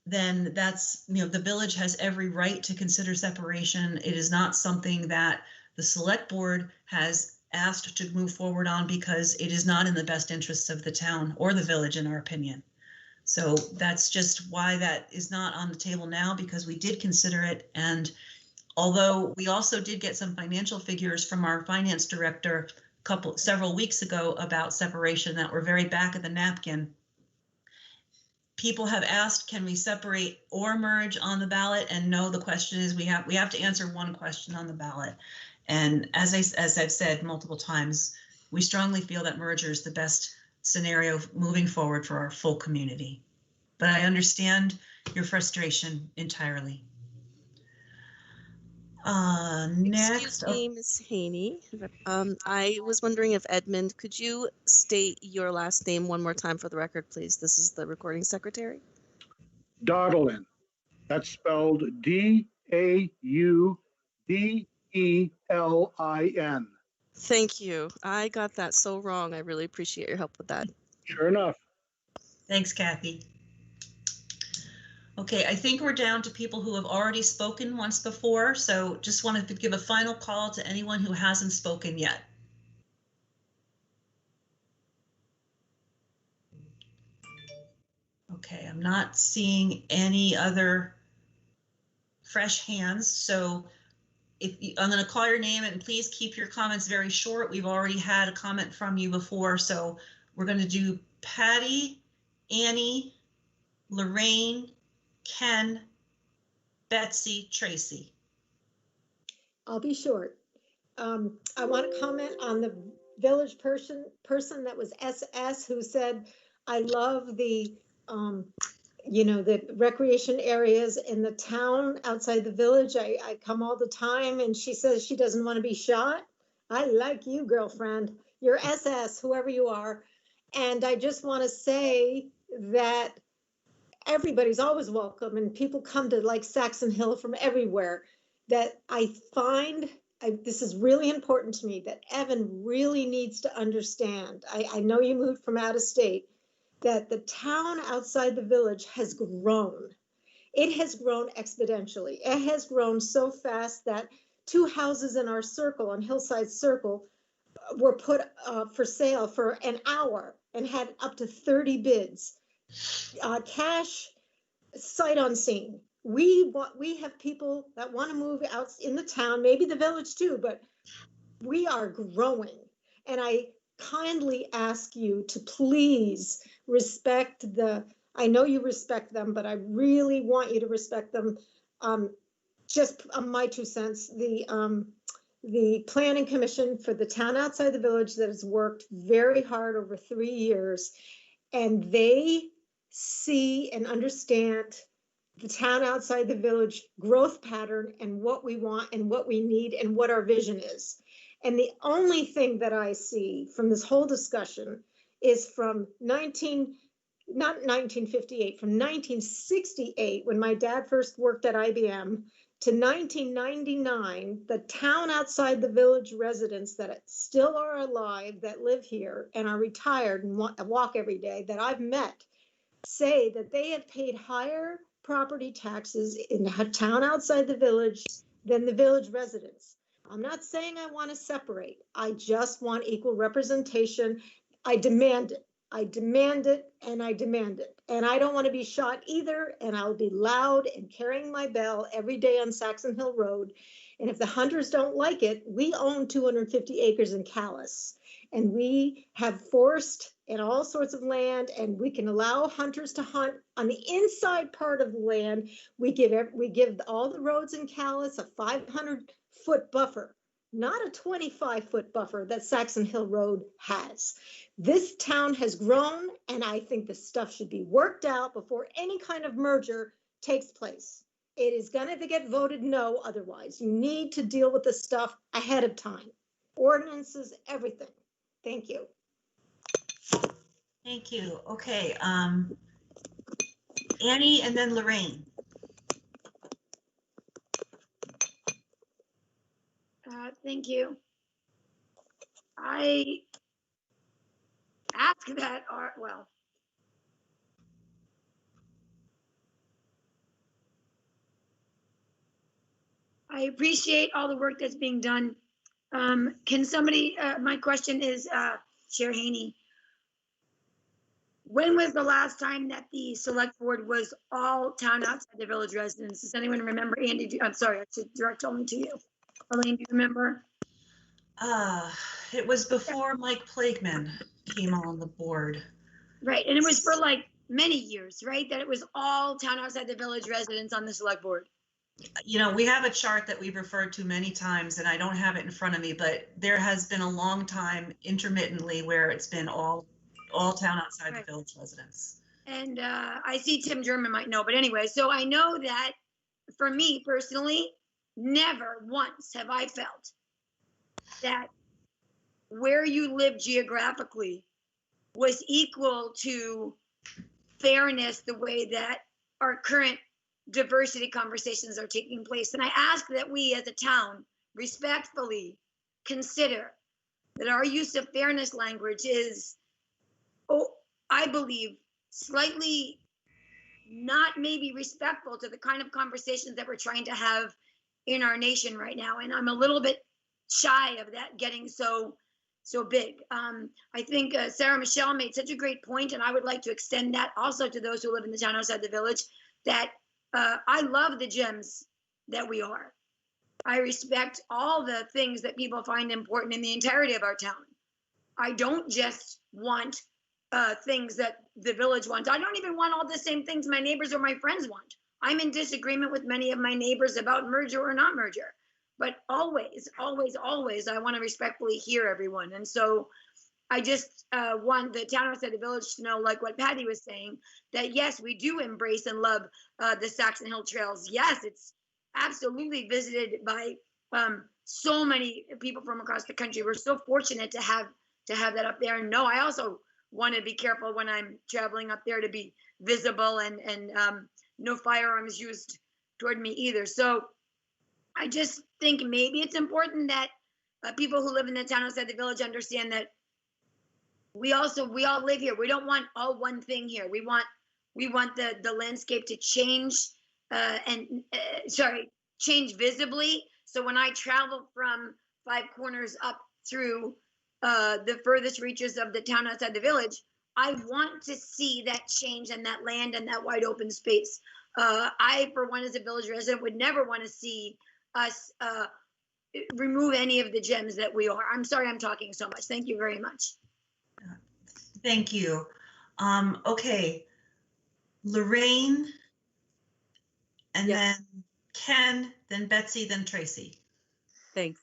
then that's, the village has every right to consider separation. It is not something that the select board has asked to move forward on because it is not in the best interests of the town or the village, in our opinion. So that's just why that is not on the table now, because we did consider it. And although we also did get some financial figures from our finance director several weeks ago about separation that were very back of the napkin, people have asked, can we separate or merge on the ballot? And no, the question is we have to answer one question on the ballot. And as I've said multiple times, we strongly feel that merger is the best scenario moving forward for our full community. But I your frustration entirely. Next. Excuse me, Ms. Haney. I was wondering if Edmund, could you state your last name one more time for the record, please? This is the recording secretary. Dowdelin. That's spelled D-A-U-D-E-L-I-N. Thank you. I got that so wrong. I really appreciate your help with that. Sure enough. Thanks, Kathy. Okay, I think we're down to people who have already spoken once before, so just wanted to give a final call to anyone who hasn't spoken yet. Okay, I'm not seeing any other fresh hands, so I'm going to call your name and please keep your comments very short. We've already had a comment from you before, so we're going to do Patty, Annie, Lorraine, Ken, Betsy, Tracy. I'll be short. I want to comment on the village person that was SS who said, I love the, the recreation areas in the town outside the village. I come all the time and she says she doesn't want to be shot. I like you, girlfriend. You're SS, whoever you are. And I just want to say that everybody's always welcome and people come to like Saxon Hill from everywhere. That I find, this is really important to me, that Evan really needs to understand. I know you moved from out of state, that the town outside the village has grown. It has grown exponentially. It has grown so fast that 2 houses in our circle, on Hillside Circle, were put for sale for an hour and had up to 30 bids. Cash, sight unseen. We have people that want to move out in the town, maybe the village too, but we are growing. And I kindly ask you to please respect I know you respect them, but I really want you to respect them. Just my 2 cents, the planning commission for the town outside the village that has worked very hard over 3 years, and they see and understand the town outside the village growth pattern and what we want and what we need and what our vision is. And the only thing that I see from this whole discussion is from 1968, from 1968, when my dad first worked at IBM, to 1999, the town outside the village residents that still are alive, that live here and are retired and walk every day that I've met, say that they have paid higher property taxes in the town outside the village than the village residents. I'm not saying I want to separate. I just want equal representation. I demand it. I demand it and I demand it. And I don't want to be shot either. And I'll be loud and carrying my bell every day on Saxon Hill Road. And if the hunters don't like it, we own 250 acres in Calais. And we have forest and all sorts of land, and we can allow hunters to hunt on the inside part of the land. We give all the roads in Calais a 500-foot buffer, not a 25-foot buffer that Saxon Hill Road has. This town has grown, and I think this stuff should be worked out before any kind of merger takes place. It is going to get voted no otherwise. You need to deal with this stuff ahead of time. Ordinances, everything. Thank you. Thank you. Okay, Annie and then Lorraine. Thank you. I ask that, well, I appreciate all the work that's being done. Can somebody, my question is, Chair Haney, when was the last time that the select board was all town outside the village residents? Does anyone remember? Andy, I'm sorry, I should direct only to you. Elaine, do you remember? It was before Mike Plagueman came on the board. Right, and it was for like many years, right? That it was all town outside the village residents on the select board. You know, we have a chart that we've referred to many times, and I don't have it in front of me, but there has been a long time intermittently where it's been all town outside the village residents. And I see Tim German might know, but anyway, so I know that for me personally, never once have I felt that where you live geographically was equal to fairness the way that our current diversity conversations are taking place. And I ask that we as a town respectfully consider that our use of fairness language is, I believe, slightly not maybe respectful to the kind of conversations that we're trying to have in our nation right now. And I'm a little bit shy of that getting so big. I think Sarah Michelle made such a great point, and I would like to extend that also to those who live in the town outside the village, that I love the gems that we are. I respect all the things that people find important in the entirety of our town. I don't just want things that the village wants. I don't even want all the same things my neighbors or my friends want. I'm in disagreement with many of my neighbors about merger or not merger. But always, always, always, I want to respectfully hear everyone. And so I just want the town outside the village to know, like what Patty was saying, that yes, we do embrace and love the Saxon Hill Trails. Yes, it's absolutely visited by so many people from across the country. We're so fortunate to have that up there. And no, I also want to be careful when I'm traveling up there to be visible and no firearms used toward me either. So I just think maybe it's important that people who live in the town outside the village understand that we all live here. We don't want all one thing here. We want the landscape to change change visibly. So when I travel from Five Corners up through the furthest reaches of the town outside the village, I want to see that change and that land and that wide open space. I, for one, as a village resident, would never want to see us remove any of the gems that we are. I'm sorry I'm talking so much. Thank you very much. Thank you. Okay, Lorraine, and then Ken, then Betsy, then Tracy. Thanks.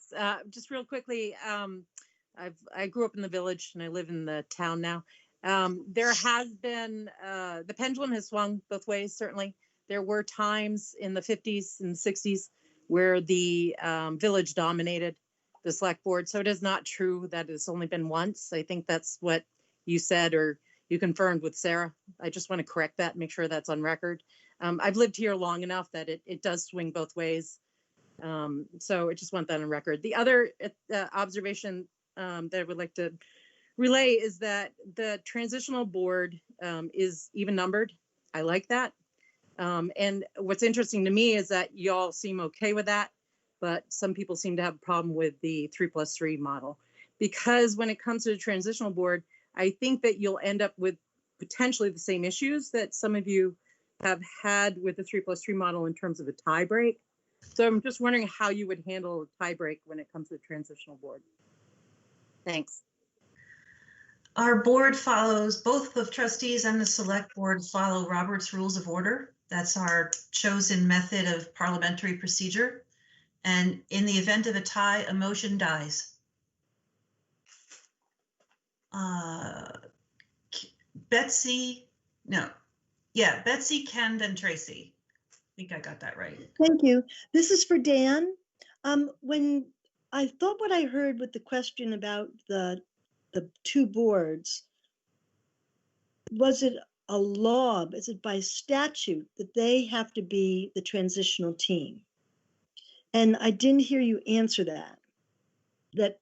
Just real quickly, I grew up in the village and I live in the town now. There has been, the pendulum has swung both ways, certainly. There were times in the 50s and 60s where the village dominated the select board. So it is not true that it's only been once. I think that's what you said, or you confirmed with Sarah. I just want to correct that, make sure that's on record. I've lived here long enough that it does swing both ways. So I just want that on record. The other observation that I would like to relay is that the transitional board is even numbered. I like that. And what's interesting to me is that y'all seem okay with that, but some people seem to have a problem with the 3+3 model. Because when it comes to the transitional board, I think that you'll end up with potentially the same issues that some of you have had with the 3+3 model in terms of a tie break. So I'm just wondering how you would handle a tie break when it comes to the transitional board. Thanks. Our board follows, both the trustees and the select board follow Robert's Rules of Order. That's our chosen method of parliamentary procedure. And in the event of a tie, a motion dies. Betsy, Ken, then Tracy. I think I got that right. Thank you. This is for Dan. When I thought what I heard with the question about the two boards, was it a law, is it by statute that they have to be the transitional team? And I didn't hear you answer that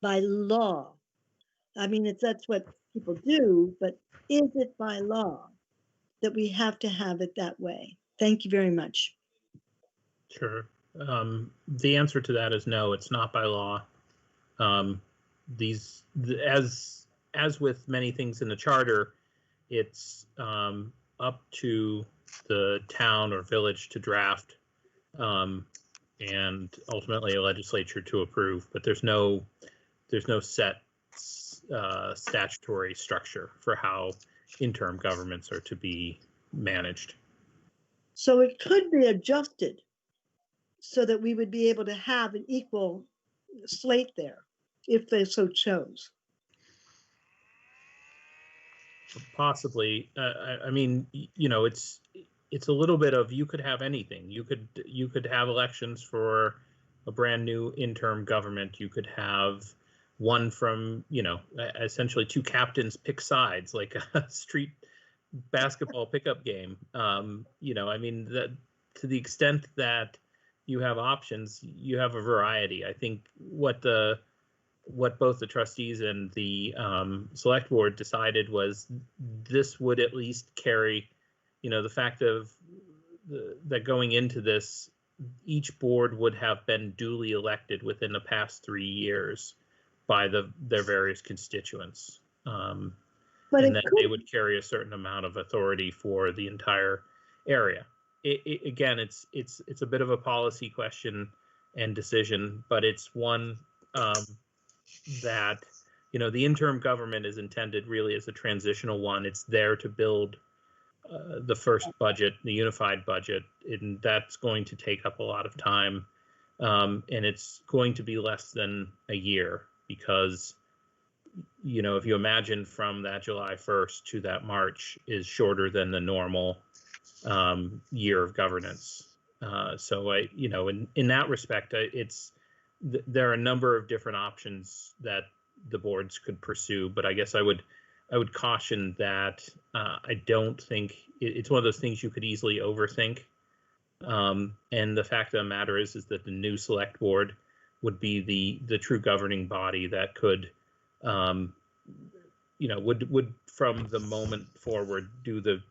by law. I mean, that's what people do, but is it by law that we have to have it that way? Thank you very much. Sure. The answer to that is no, it's not by law. As with many things in the charter, it's up to the town or village to draft and ultimately a legislature to approve, but there's no set statutory structure for how interim governments are to be managed. So it could be adjusted so that we would be able to have an equal slate there if they so chose. Possibly. I mean, you know, it's a little bit of, you could have anything. You could have elections for a brand new interim government. You could have one from, you know, essentially two captains pick sides, like a street basketball pickup game. You know, I mean, that to the extent that you have options, you have a variety. I think what both the trustees and the select board decided was this would at least carry, you know, the fact of that going into this, each board would have been duly elected within the past 3 years by their various constituents, and that they would carry a certain amount of authority for the entire area. Again, it's a bit of a policy question and decision, but it's one that, you know, the interim government is intended really as a transitional one. It's there to build the first budget, the unified budget, and that's going to take up a lot of time, and it's going to be less than a year because, you know, if you imagine from that July 1st to that March is shorter than the normal year of governance. So you know, in that respect, there are a number of different options that the boards could pursue, but I guess I would caution that I don't think it's one of those things you could easily overthink. And the fact of the matter is that the new select board would be the true governing body that could, you know, would from the moment forward do the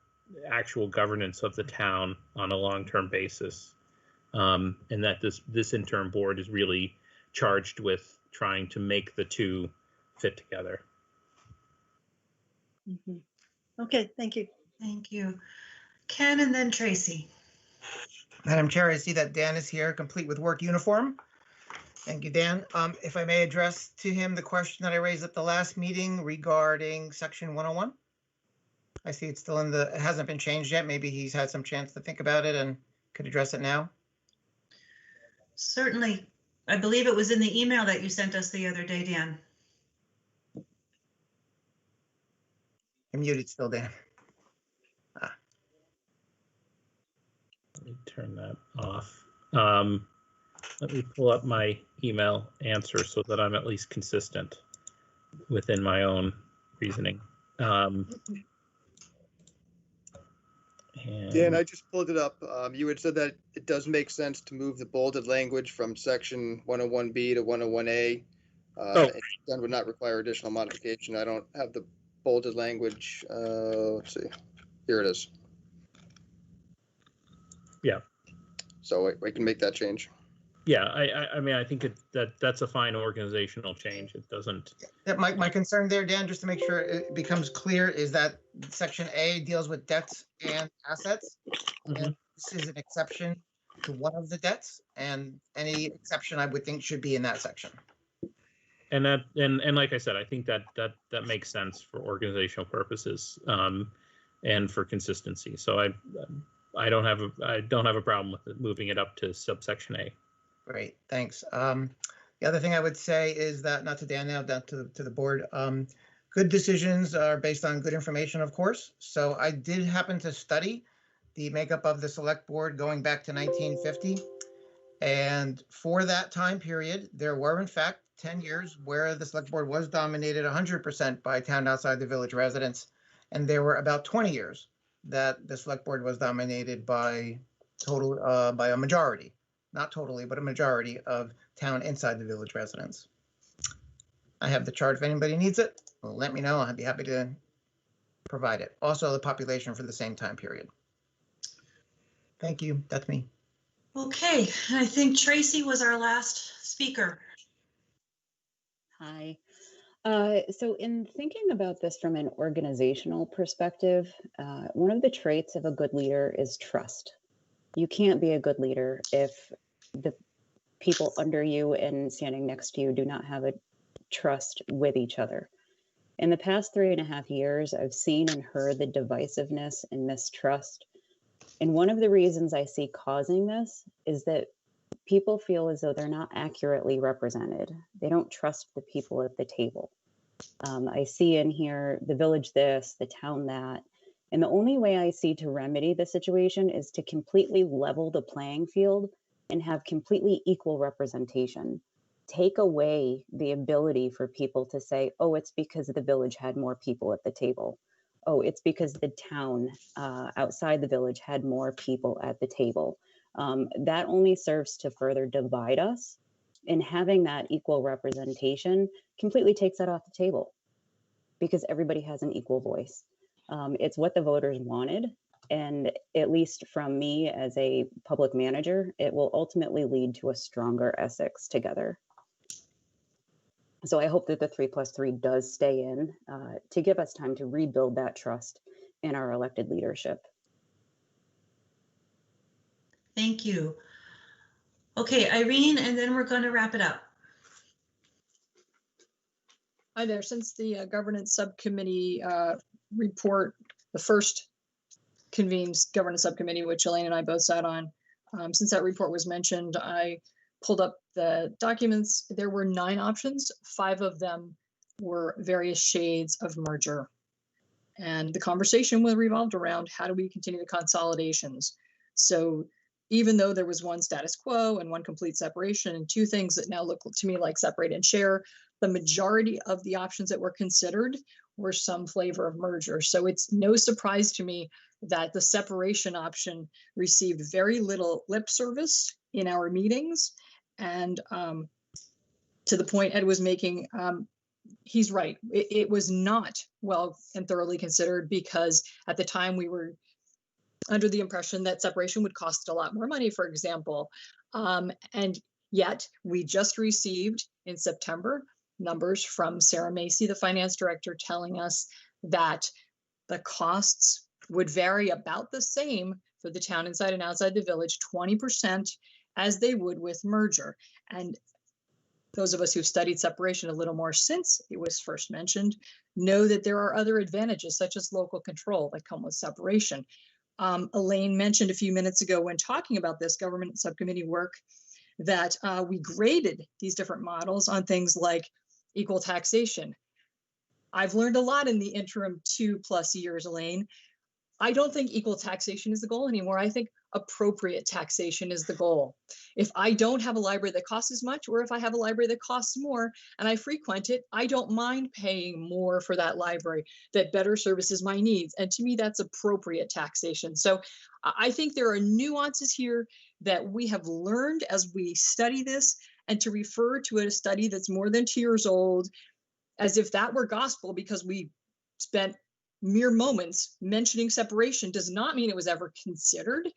actual governance of the town on a long-term basis, and that this interim board is really charged with trying to make the two fit together. Mm-hmm. Okay, thank you. Thank you. Ken and then Tracy. Madam Chair, I see that Dan is here, complete with work uniform. Thank you, Dan. If I may address to him the question that I raised at the last meeting regarding section 101. I see it's still it hasn't been changed yet. Maybe he's had some chance to think about it and could address it now. Certainly. I believe it was in the email that you sent us the other day, Dan. I'm muted still, Dan. Let me turn that off. Let me pull up my email answer so that I'm at least consistent within my own reasoning. Dan, I just pulled it up. You had said that it does make sense to move the bolded language from section 101B to 101A. And then would not require additional modification. I don't have the bolded language. Let's see. Here it is. Yeah. So we can make that change. Yeah, I mean, I think that's a fine organizational change. It doesn't. Yeah, my concern there, Dan, just to make sure it becomes clear, is that section A deals with debts and assets. And this is an exception to one of the debts, and any exception I would think should be in that section. And that and like I said, I think that makes sense for organizational purposes, and for consistency. So I don't have a problem with it, moving it up to subsection A. Great, thanks. The other thing I would say is that, not to Dan now, down to the board, good decisions are based on good information, of course. So I did happen to study the makeup of the select board going back to 1950. And for that time period, there were in fact 10 years where the select board was dominated 100% by town outside the village residents. And there were about 20 years that the select board was dominated by by a majority, not totally, but a majority of town inside the village residents. I have the chart if anybody needs it. Well, let me know. I'd be happy to provide it. Also, the population for the same time period. Thank you. That's me. Okay, I think Tracy was our last speaker. Hi. So in thinking about this from an organizational perspective, one of the traits of a good leader is trust. You can't be a good leader if the people under you and standing next to you do not have a trust with each other. In the past 3.5 years, I've seen and heard the divisiveness and mistrust. And one of the reasons I see causing this is that people feel as though they're not accurately represented. They don't trust the people at the table. I see in here the village this, the town that, and the only way I see to remedy the situation is to completely level the playing field and have completely equal representation. Take away the ability for people to say, oh, it's because the village had more people at the table. Oh, it's because the town outside the village had more people at the table. That only serves to further divide us, and having that equal representation completely takes that off the table because everybody has an equal voice. It's what the voters wanted, and at least from me as a public manager, it will ultimately lead to a stronger Essex together. So I hope that the 3+3 does stay in to give us time to rebuild that trust in our elected leadership. Thank you. Okay, Irene, and then we're going to wrap it up. Hi there. Since the governance subcommittee report, the first convened governance subcommittee, which Elaine and I both sat on, since that report was mentioned, I pulled up the documents. There were 9 options. 5 of them were various shades of merger. And the conversation was revolved around how do we continue the consolidations. So even though there was one status quo and one complete separation and 2 things that now look to me like separate and share, the majority of the options that were considered were some flavor of merger. So it's no surprise to me that the separation option received very little lip service in our meetings. And to the point Ed was making, he's right. It was not well and thoroughly considered because at the time we were under the impression that separation would cost a lot more money, for example. And yet we just received in September numbers from Sarah Macy, the finance director, telling us that the costs would vary about the same for the town inside and outside the village, 20%, as they would with merger. And those of us who've studied separation a little more since it was first mentioned know that there are other advantages, such as local control, that come with separation. Elaine mentioned a few minutes ago when talking about this government subcommittee work that we graded these different models on things like equal taxation. I've learned a lot in the interim 2+ years, Elaine. I don't think equal taxation is the goal anymore. I think appropriate taxation is the goal. If I don't have a library that costs as much, or if I have a library that costs more and I frequent it, I don't mind paying more for that library that better services my needs. And to me, that's appropriate taxation. So I think there are nuances here that we have learned as we study this, and to refer to a study that's more than 2 years old as if that were gospel because we spent mere moments mentioning separation does not mean it was ever considered.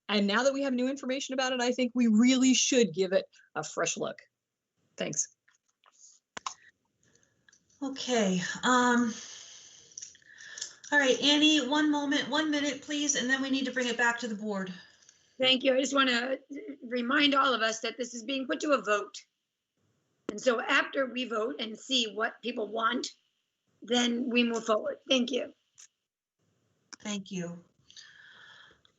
And now that we have new information about it, I think we really should give it a fresh look. Thanks. Okay. All right, Annie, 1 minute, please, and then we need to bring it back to the board. Thank you. I just want to remind all of us that this is being put to a vote. And so after we vote and see what people want, then we move forward. Thank you. Thank you.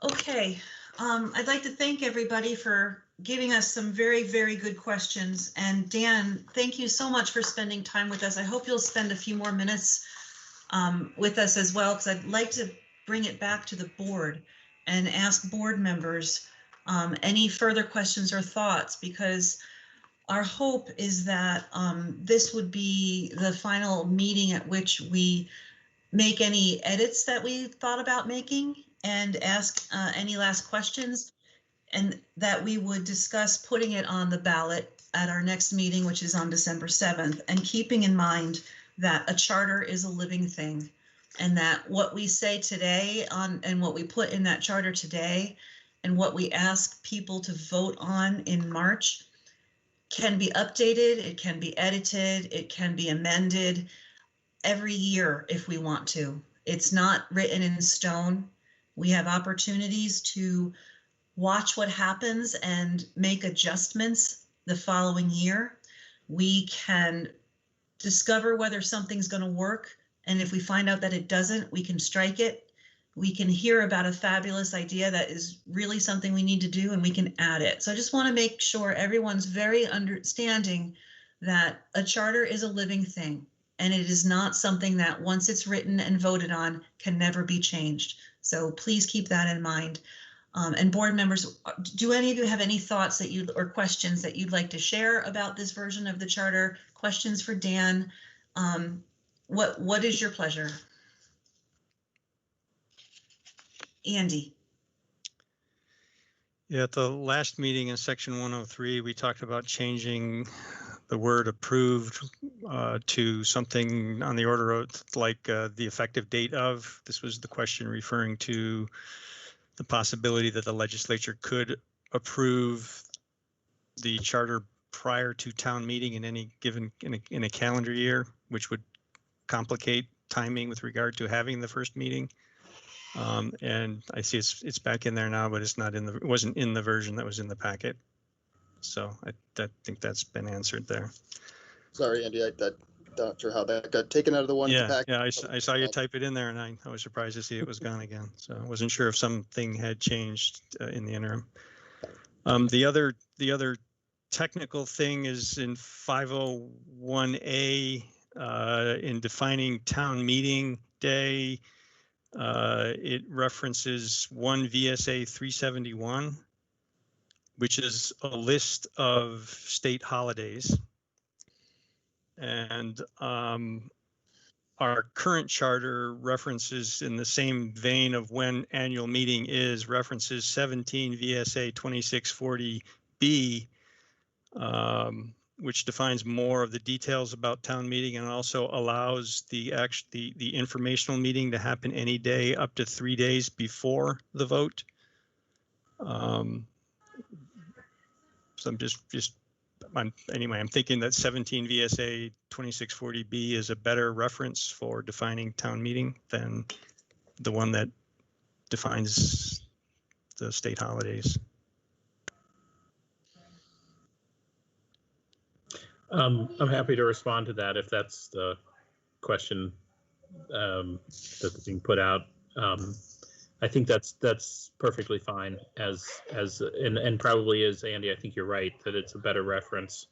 Okay, I'd like to thank everybody for giving us some very, very good questions. And Dan, thank you so much for spending time with us. I hope you'll spend a few more minutes with us as well, because I'd like to bring it back to the board and ask board members any further questions or thoughts, because our hope is that this would be the final meeting at which we make any edits that we thought about making and ask any last questions, and that we would discuss putting it on the ballot at our next meeting, which is on December 7th, and keeping in mind that a charter is a living thing, and that what we say today and what we put in that charter today and what we ask people to vote on in March can be updated, it can be edited, it can be amended every year if we want to. It's not written in stone. We have opportunities to watch what happens and make adjustments the following year. We can discover whether something's going to work, and if we find out that it doesn't, we can strike it. We can hear about a fabulous idea that is really something we need to do, and we can add it. So I just want to make sure everyone's very understanding that a charter is a living thing, and it is not something that once it's written and voted on can never be changed. So please keep that in mind. And board members, do any of you have any thoughts that or questions that you'd like to share about this version of the charter? Questions for Dan? What is your pleasure? Andy. Yeah, at the last meeting in section 103, we talked about changing the word approved to something on the order of like the effective date of. This was the question referring to the possibility that the legislature could approve the charter prior to town meeting in any given in a calendar year, which would complicate timing with regard to having the first meeting. And I see it's back in there now, but it's not it wasn't in the version that was in the packet. So I think that's been answered there. Sorry, Andy, I'm not sure how that got taken out of the one packet. Yeah, I saw you type it in there, and I was surprised to see it was gone again. So I wasn't sure if something had changed in the interim. The other technical thing is in 501A in defining town meeting day. It references 1 VSA 371, which is a list of state holidays. And our current charter references in the same vein of when annual meeting is, references 17 VSA 2640B, which defines more of the details about town meeting and also allows the informational meeting to happen any day up to 3 days before the vote. So I'm thinking that 17 VSA 2640B is a better reference for defining town meeting than the one that defines the state holidays. I'm happy to respond to that if that's the question that's being put out. I think that's perfectly fine and probably is, Andy, I think you're right that it's a better reference.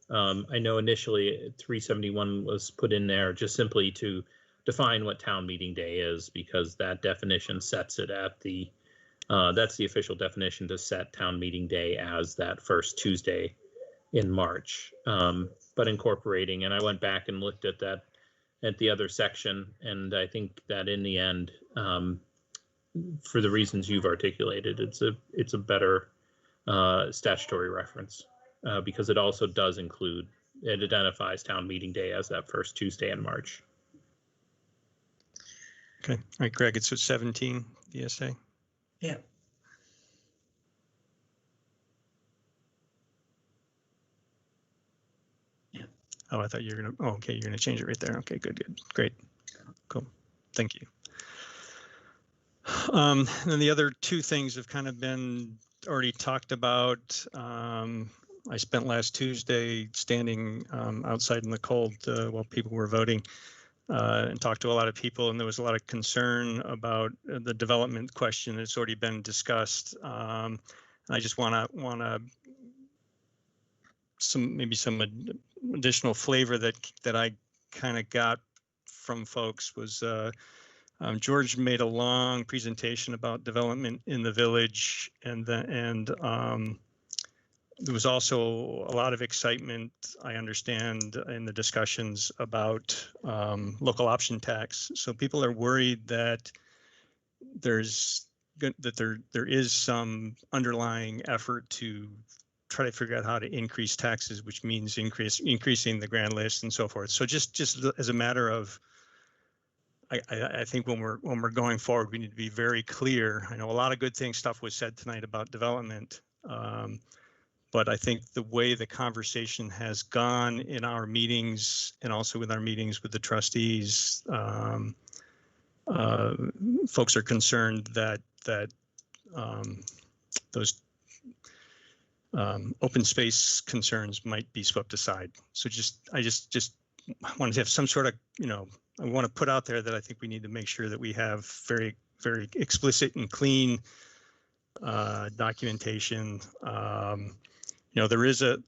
I know initially 371 was put in there just simply to define what town meeting day is, because that definition sets it at the That's the official definition, to set town meeting day as that first Tuesday in March. But incorporating, and I went back and looked at that, at the other section, and I think that in the end, for the reasons you've articulated, it's a better statutory reference, because it also does include, it identifies town meeting day as that first Tuesday in March. Okay, all right, Greg, it's 17 ESA. Yeah. Oh, I thought you were gonna, oh, okay, you're gonna change it right there. Okay, good, great, cool, thank you. And then the other two things have kind of been already talked about. I spent last Tuesday standing outside in the cold while people were voting, and talked to a lot of people, and there was a lot of concern about the development question that's already been discussed. I just want to maybe some additional flavor that I kind of got from folks was George made a long presentation about development in the village, and there was also a lot of excitement, I understand, in the discussions about local option tax. So people are worried that there is some underlying effort to try to figure out how to increase taxes, which means increasing the grand list and so forth. So just as a matter of, I think when we're going forward, we need to be very clear. I know a lot of good stuff was said tonight about development, but I think the way the conversation has gone in our meetings and also with our meetings with the trustees, folks are concerned that those open space concerns might be swept aside. So I just wanted to have some sort of, I want to put out there that I think we need to make sure that we have very, very explicit and clean documentation. There is a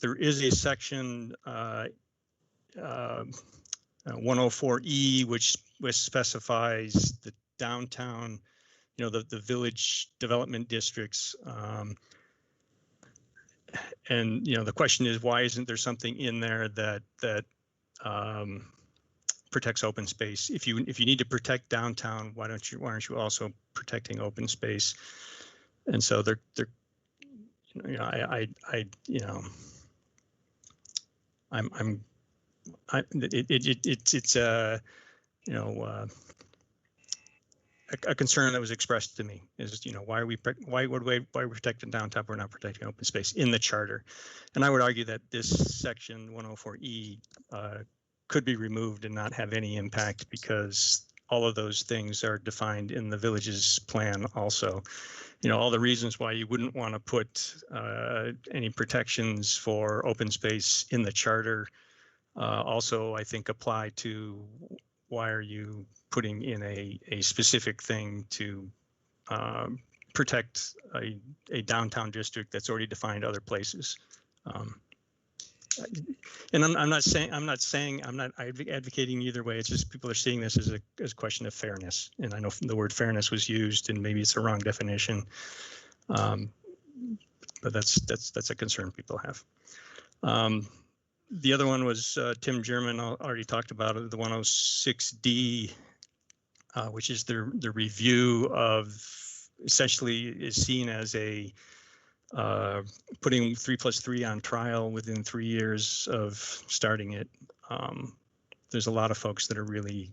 section 104E which specifies the downtown, the village development districts. And the question is, why isn't there something in there that protects open space? If you need to protect downtown, why aren't you also protecting open space? And so it's a concern that was expressed to me is, why are we protecting downtown? We're not protecting open space in the charter. And I would argue that this section 104E could be removed and not have any impact, because all of those things are defined in the village's plan also. All the reasons why you wouldn't want to put any protections for open space in the charter also, I think, apply to why are you putting in a specific thing to protect a downtown district that's already defined other places. And I'm not advocating either way. It's just people are seeing this as a question of fairness. And I know the word fairness was used, and maybe it's the wrong definition. But that's a concern people have. The other one was Tim German already talked about it, the 106D, which is the review of, essentially is seen as a putting 3+3 on trial within 3 years of starting it. There's a lot of folks that are really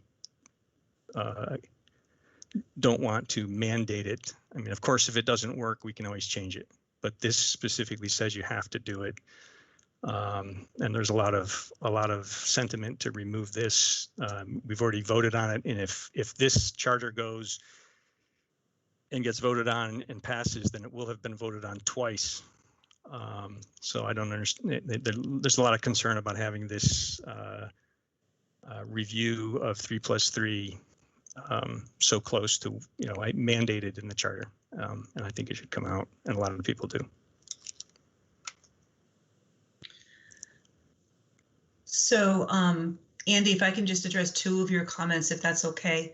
don't want to mandate it. I mean, of course, if it doesn't work, we can always change it. But this specifically says you have to do it. And there's a lot of sentiment to remove this. We've already voted on it, and if this charter goes and gets voted on and passes, then it will have been voted on twice. So I don't understand. There's a lot of concern about having this review of 3+3 so close to, mandated in the charter, and I think it should come out, and a lot of the people do. So, Andy, if I can just address two of your comments, if that's okay.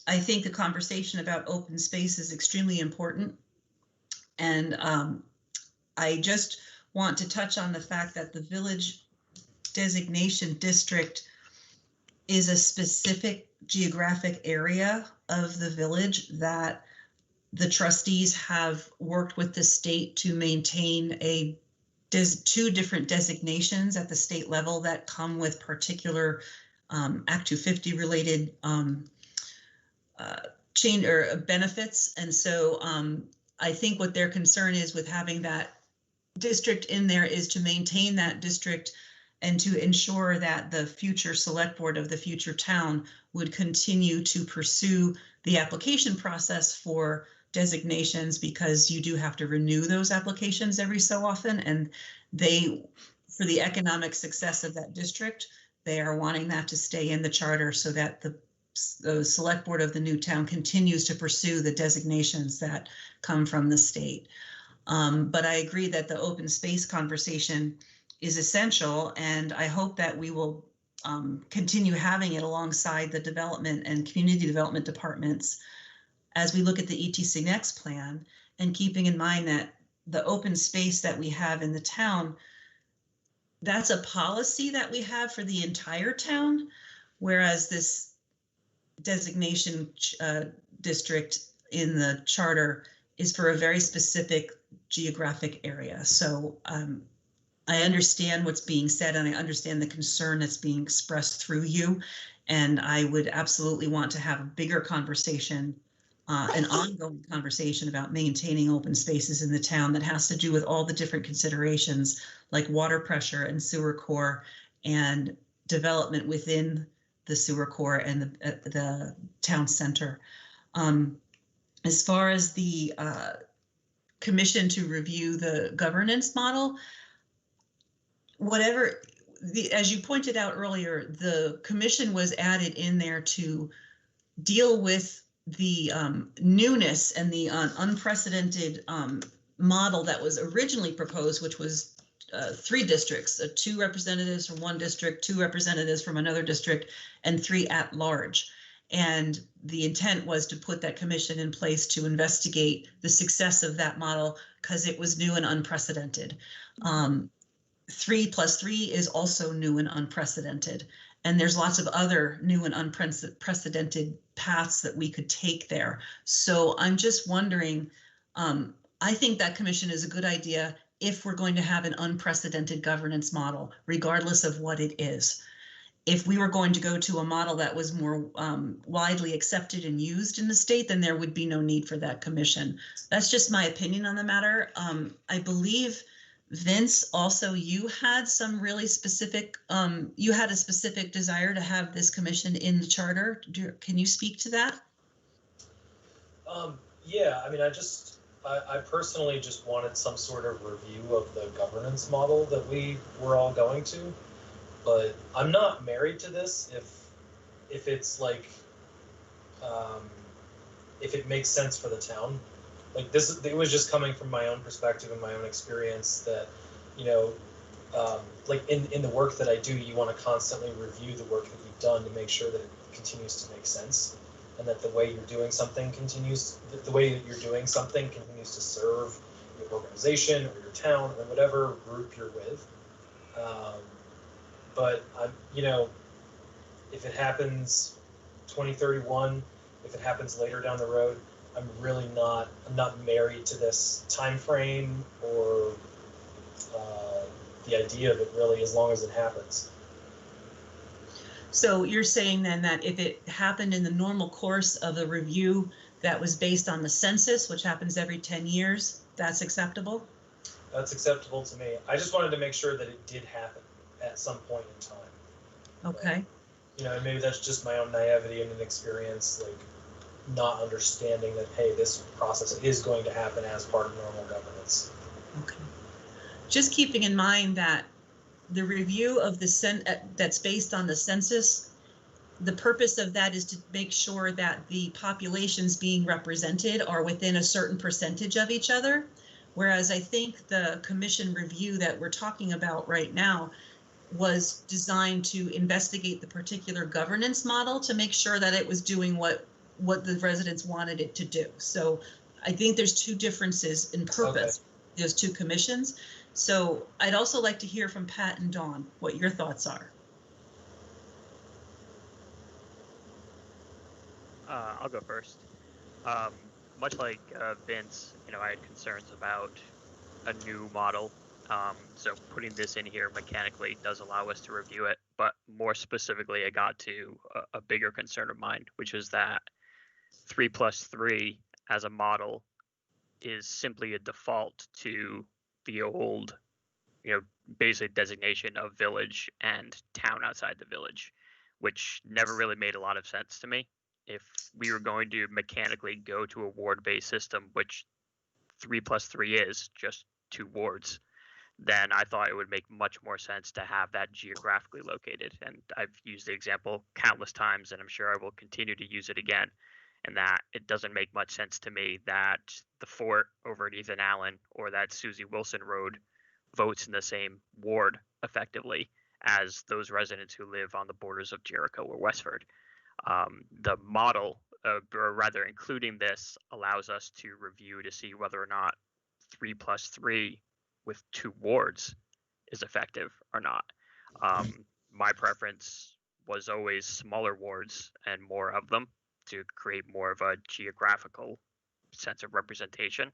I think the conversation about open space is extremely important. And I just want to touch on the fact that the village designation district is a specific geographic area of the village that the trustees have worked with the state to maintain two different designations at the state level that come with particular Act 250 related change or benefits. And so I think what their concern is with having that district in there is to maintain that district and to ensure that the future select board of the future town would continue to pursue the application process for designations, because you do have to renew those applications every so often. And for the economic success of that district, they are wanting that to stay in the charter so that the select board of the new town continues to pursue the designations that come from the state. But I agree that the open space conversation is essential, and I hope that we will continue having it alongside the development and community development departments as we look at the ETC Next plan, and keeping in mind that the open space that we have in the town, that's a policy that we have for the entire town, whereas this designation district in the charter is for a very specific geographic area. So I understand what's being said, and I understand the concern that's being expressed through you. And I would absolutely want to have a bigger conversation, an ongoing conversation about maintaining open spaces in the town that has to do with all the different considerations like water pressure and sewer core and development within the sewer core and the town center. As far as the commission to review the governance model, as you pointed out earlier, the commission was added in there to deal with the newness and the unprecedented model that was originally proposed, which was 3 districts, 2 representatives from one district, 2 representatives from another district, and 3 at large. And the intent was to put that commission in place to investigate the success of that model because it was new and unprecedented. 3 + 3 is also new and unprecedented. And there's lots of other new and unprecedented paths that we could take there. So I'm just wondering, I think that commission is a good idea if we're going to have an unprecedented governance model, regardless of what it is. If we were going to go to a model that was more widely accepted and used in the state, then there would be no need for that commission. That's just my opinion on the matter. I believe, Vince, also you had some really specific, you had a specific desire to have this commission in the charter. Can you speak to that? Yeah, I mean, I personally just wanted some sort of review of the governance model that we were all going to, but I'm not married to this if it's like, if it makes sense for the town. Like it was just coming from my own perspective and my own experience that, you know, like in the work that I do, you want to constantly review the work that you've done to make sure that it continues to make sense, and that the way you're doing something continues to serve your organization or your town or whatever group you're with. But you know, if it happens 2031, if it happens later down the road, I'm not married to this time frame or the idea of it really, as long as it happens. So you're saying then that if it happened in the normal course of a review that was based on the census, which happens every 10 years, that's acceptable? That's acceptable to me. I just wanted to make sure that it did happen at some point in time. Okay. You know, maybe that's just my own naivety and inexperience, like not understanding that, hey, this process is going to happen as part of normal governance. Okay. Just keeping in mind that the review of the that's based on the census, the purpose of that is to make sure that the populations being represented are within a certain percentage of each other. Whereas I think the commission review that we're talking about right now was designed to investigate the particular governance model to make sure that it was doing what what the residents wanted it to do. So I think there's two differences in purpose. There's two commissions. So I'd also like to hear from Pat and Dawn what your thoughts are. I'll go first. Much like Vince, I had concerns about a new model. So putting this in here mechanically does allow us to review it. But more specifically, I got to a bigger concern of mine, which is that 3+3 as a model is simply a default to the old, basic designation of village and town outside the village, which never really made a lot of sense to me. If we were going to mechanically go to a ward-based system, which 3+3 is just 2 wards, then I thought it would make much more sense to have that geographically located. And I've used the example countless times, and I'm sure I will continue to use it again, and that it doesn't make much sense to me that the fort over at Ethan Allen or that Susie Wilson Road votes in the same ward effectively as those residents who live on the borders of Jericho or Westford. The model, or rather including this, allows us to review to see whether or not 3+3 with 2 wards is effective or not. My preference was always smaller wards and more of them to create more of a geographical sense of representation.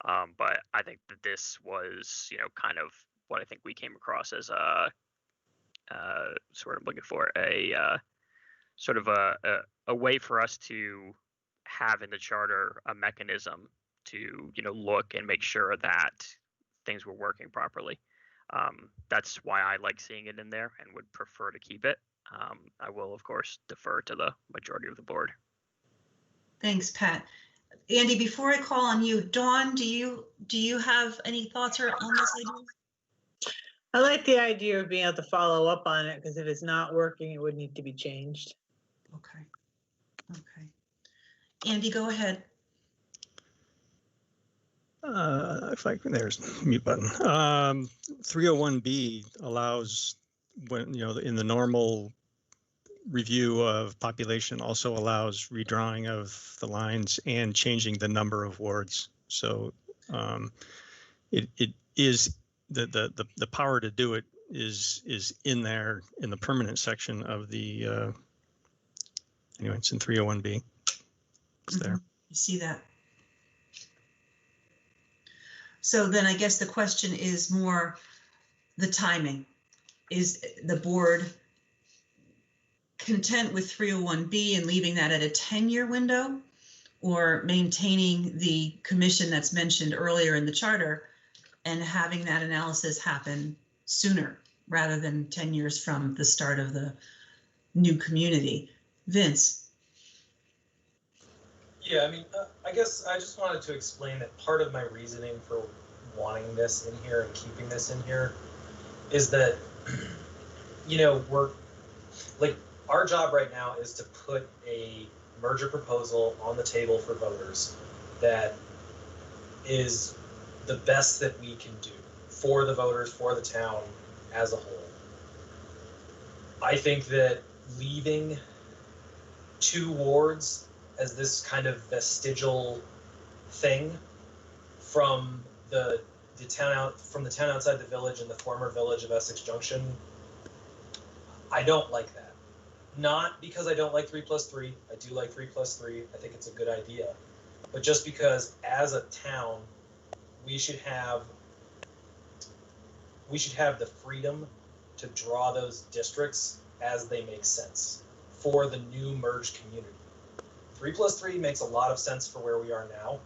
But I think that this was, kind of what I think we came across as a sort of looking for a sort of a way for us to have in the charter a mechanism to, look and make sure that things were working properly. That's why I like seeing it in there and would prefer to keep it. I will, of course, defer to the majority of the board. Thanks, Pat. Andy, before I call on you, Dawn, do you have any thoughts on this idea? I like the idea of being able to follow up on it, because if it's not working, it would need to be changed. Okay. Andy, go ahead. There's the mute button. 301B allows, when, in the normal review of population, also allows redrawing of the lines and changing the number of wards. So it is the power to do it is in there in the permanent section of the anyway, it's in 301B. It's there. You see that. So then I guess the question is more the timing. Is the board content with 301B and leaving that at a 10-year window, or maintaining the commission that's mentioned earlier in the charter and having that analysis happen sooner rather than 10 years from the start of the new community? Vince? Yeah, I guess I just wanted to explain that part of my reasoning for wanting this in here and keeping this in here is that, we're like, our job right now is to put a merger proposal on the table for voters that is the best that we can do for the voters, for the town as a whole. I think that leaving 2 wards as this kind of vestigial thing from the town outside the village and the former village of Essex Junction, I don't like that. Not because I don't like 3+3. I do like 3+3. I think it's a good idea, but just because as a town, we should have the freedom to draw those districts as they make sense for the new merged community. 3+3 makes a lot of sense for where we are now,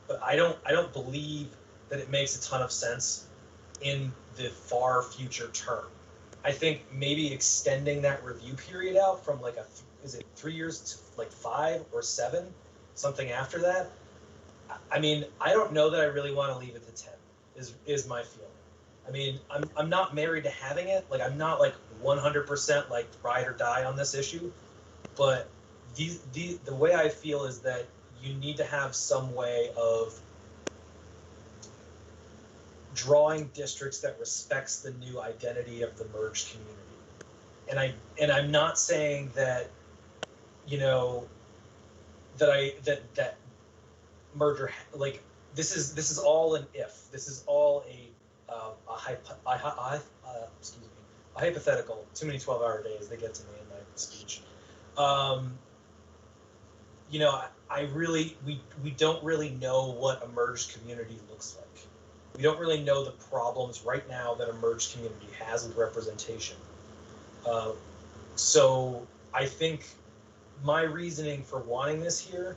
but I don't believe that it makes a ton of sense in the far future term. I think maybe extending that review period out from like is it 3 years to like 5 or 7, something after that. I don't know that I really want to leave it to 10 is my feeling. I'm not married to having it. Like, I'm not like 100% like ride or die on this issue, but the way I feel is that you need to have some way of drawing districts that respects the new identity of the merged community. And I'm not saying that, that merger, like, this is all an if. This is all a hypothetical. Too many 12-hour days. They get to me in my speech. You know, we don't really know what a merged community looks like. We don't really know the problems right now that a merged community has with representation. So I think my reasoning for wanting this here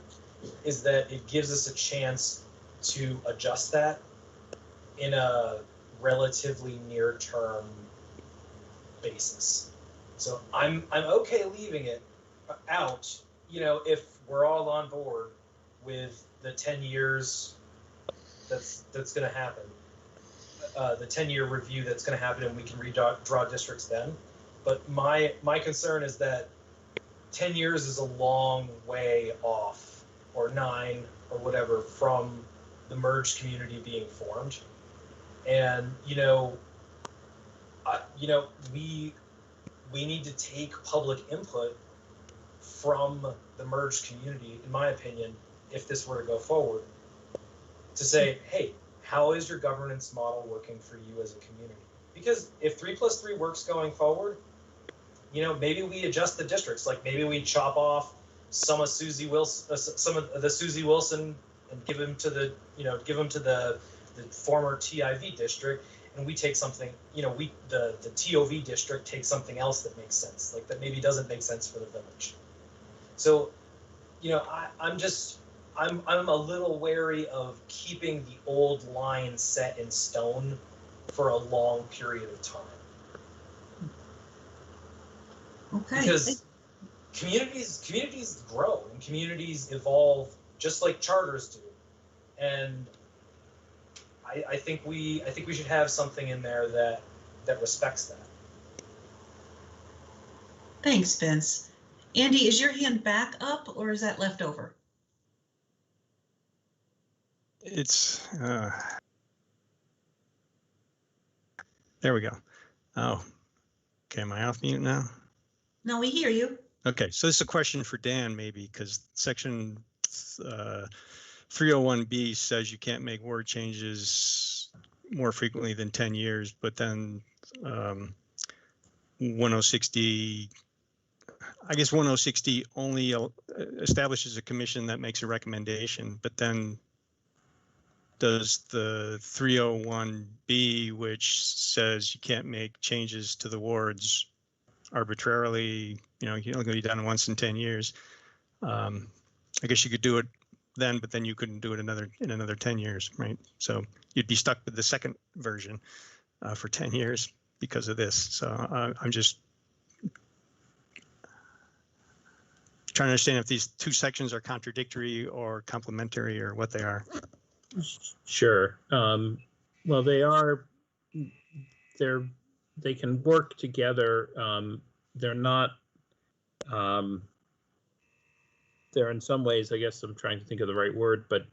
is that it gives us a chance to adjust that in a relatively near-term basis. So I'm okay leaving it out, you know, if we're all on board with the 10 years that's going to happen, the 10-year review that's going to happen, and we can redraw districts then. But my concern is that 10 years is a long way off, or 9 or whatever, from the merged community being formed. And we need to take public input from the merged community, in my opinion, if this were to go forward, to say, hey, how is your governance model working for you as a community? Because if 3+3 works going forward, you know, maybe we adjust the districts. Like maybe we chop off some of Susie Wilson, some of the Susie Wilson, and give them to the former TIV district, and we take something, you know, the TOV district takes something else that makes sense, like that maybe doesn't make sense for the village. So, you know, I'm a little wary of keeping the old line set in stone for a long period of time. Okay. Because communities grow and communities evolve just like charters do, and I think we should have something in there that respects that. Thanks, Vince. Andy, is your hand back up or is that left over? It's there we go. Oh, okay. Am I off mute now? No, we hear you. Okay, so this is a question for Dan, maybe, because section 301B says you can't make word changes more frequently than 10 years, but then 1060, I guess 1060 only establishes a commission that makes a recommendation, but then does the 301B, which says you can't make changes to the wards arbitrarily, you know, you're only going to be done once in 10 years. I guess you could do it then, but then you couldn't do it in another 10 years, right? So you'd be stuck with the second version for 10 years because of this. So I'm just trying to understand if these two sections are contradictory or complementary or what they are. Sure. Well, they can work together. They're not, they're in some ways, I guess I'm trying to think of the right word, but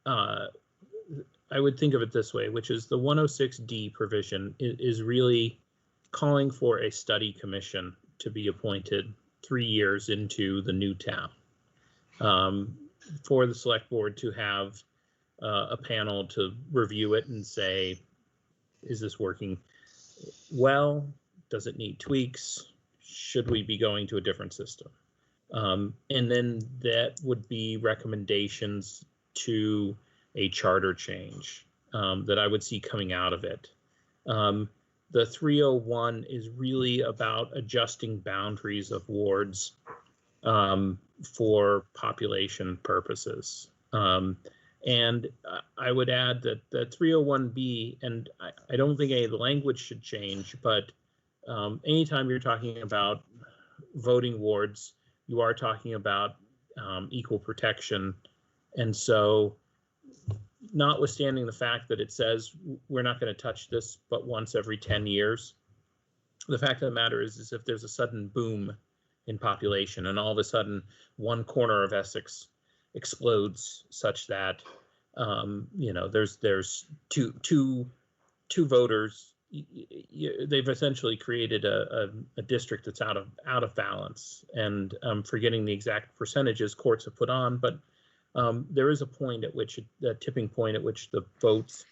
I would think of it this way, which is the 106D provision is really calling for a study commission to be appointed 3 years into the new town, for the select board to have a panel to review it and say, is this working well? Does it need tweaks? Should we be going to a different system? And then that would be recommendations to a charter change that I would see coming out of it. The 301 is really about adjusting boundaries of wards for population purposes. And I would add that the 301B, and I don't think any of the language should change, but anytime you're talking about voting wards, you are talking about equal protection. And so notwithstanding the fact that it says we're not going to touch this but once every 10 years, the fact of the matter is if there's a sudden boom in population and all of a sudden one corner of Essex explodes such that you know there's two voters they've essentially created a district that's out of balance. And forgetting the exact percentages courts have put on, but there is a point at which, the tipping point at which the votes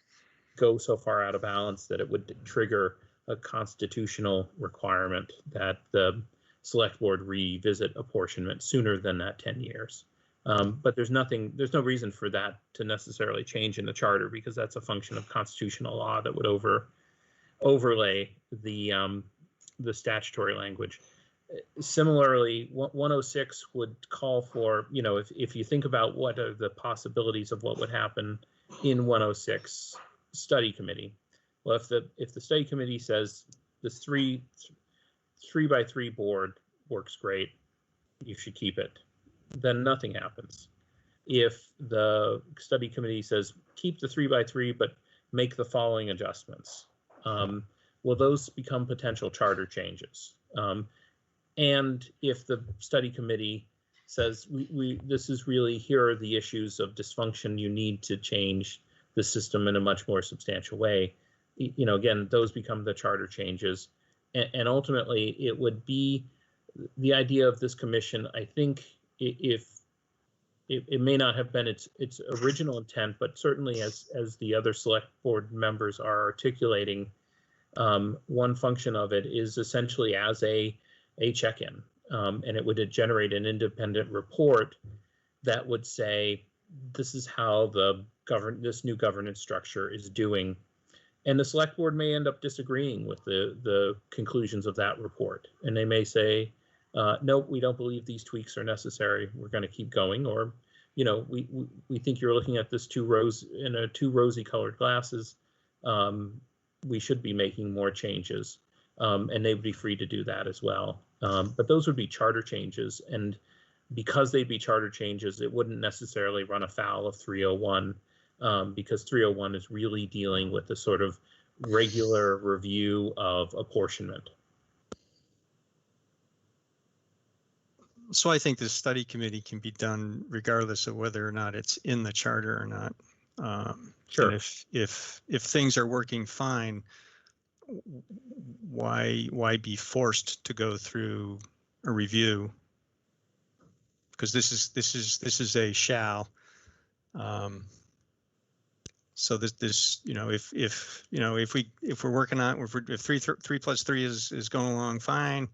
go so far out of balance that it would trigger a constitutional requirement that the select board revisit apportionment sooner than that 10 years. But there's no reason for that to necessarily change in the charter, because that's a function of constitutional law that would overlay the statutory language. Similarly, 106 would call for, if you think about what are the possibilities of what would happen in 106 study committee. Well, if the study committee says this 3x3 board works great, you should keep it, then nothing happens. If the study committee says keep the 3x3 but make the following adjustments, well, those become potential charter changes. And if the study committee says this is really, here are the issues of dysfunction, you need to change the system in a much more substantial way, again, those become the charter changes. And ultimately, it would be the idea of this commission, I think, if it may not have been its original intent, but certainly as the other select board members are articulating, one function of it is essentially as a check-in, and it would generate an independent report that would say, this is how this new governance structure is doing. And the select board may end up disagreeing with the conclusions of that report. And they may say, nope, we don't believe these tweaks are necessary. We're going to keep going. Or, we think you're looking at this too rosy colored glasses. We should be making more changes. And they would be free to do that as well. But those would be charter changes. And because they'd be charter changes, it wouldn't necessarily run afoul of 301. Because 301 is really dealing with the sort of regular review of apportionment. So I think the study committee can be done regardless of whether or not it's in the charter or not. Sure. And if things are working fine, why be forced to go through a review? Because this is a shall. So if we're working on, if 3+3 is going along fine,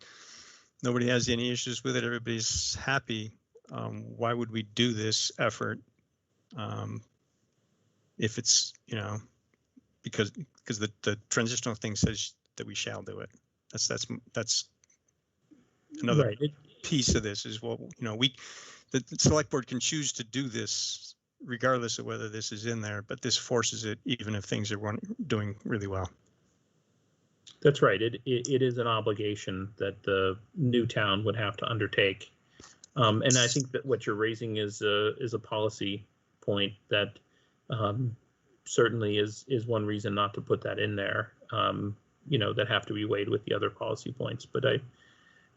nobody has any issues with it, everybody's happy, why would we do this effort? If it's, because the transitional thing says that we shall do it. That's another right. Piece of this is, well, the select board can choose to do this regardless of whether this is in there, but this forces it even if things are doing really well. That's right. It is an obligation that the new town would have to undertake. And I think that what you're raising is a policy point that certainly is one reason not to put that in there, that have to be weighed with the other policy points. But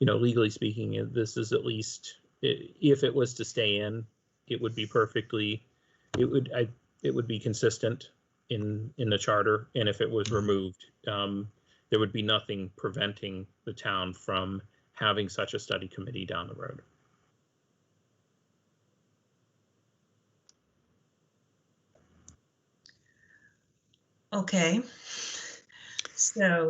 legally speaking, this is at least, if it was to stay in, it would be it would be consistent in the charter. And if it was removed, there would be nothing preventing the town from having such a study committee down the road. Okay. So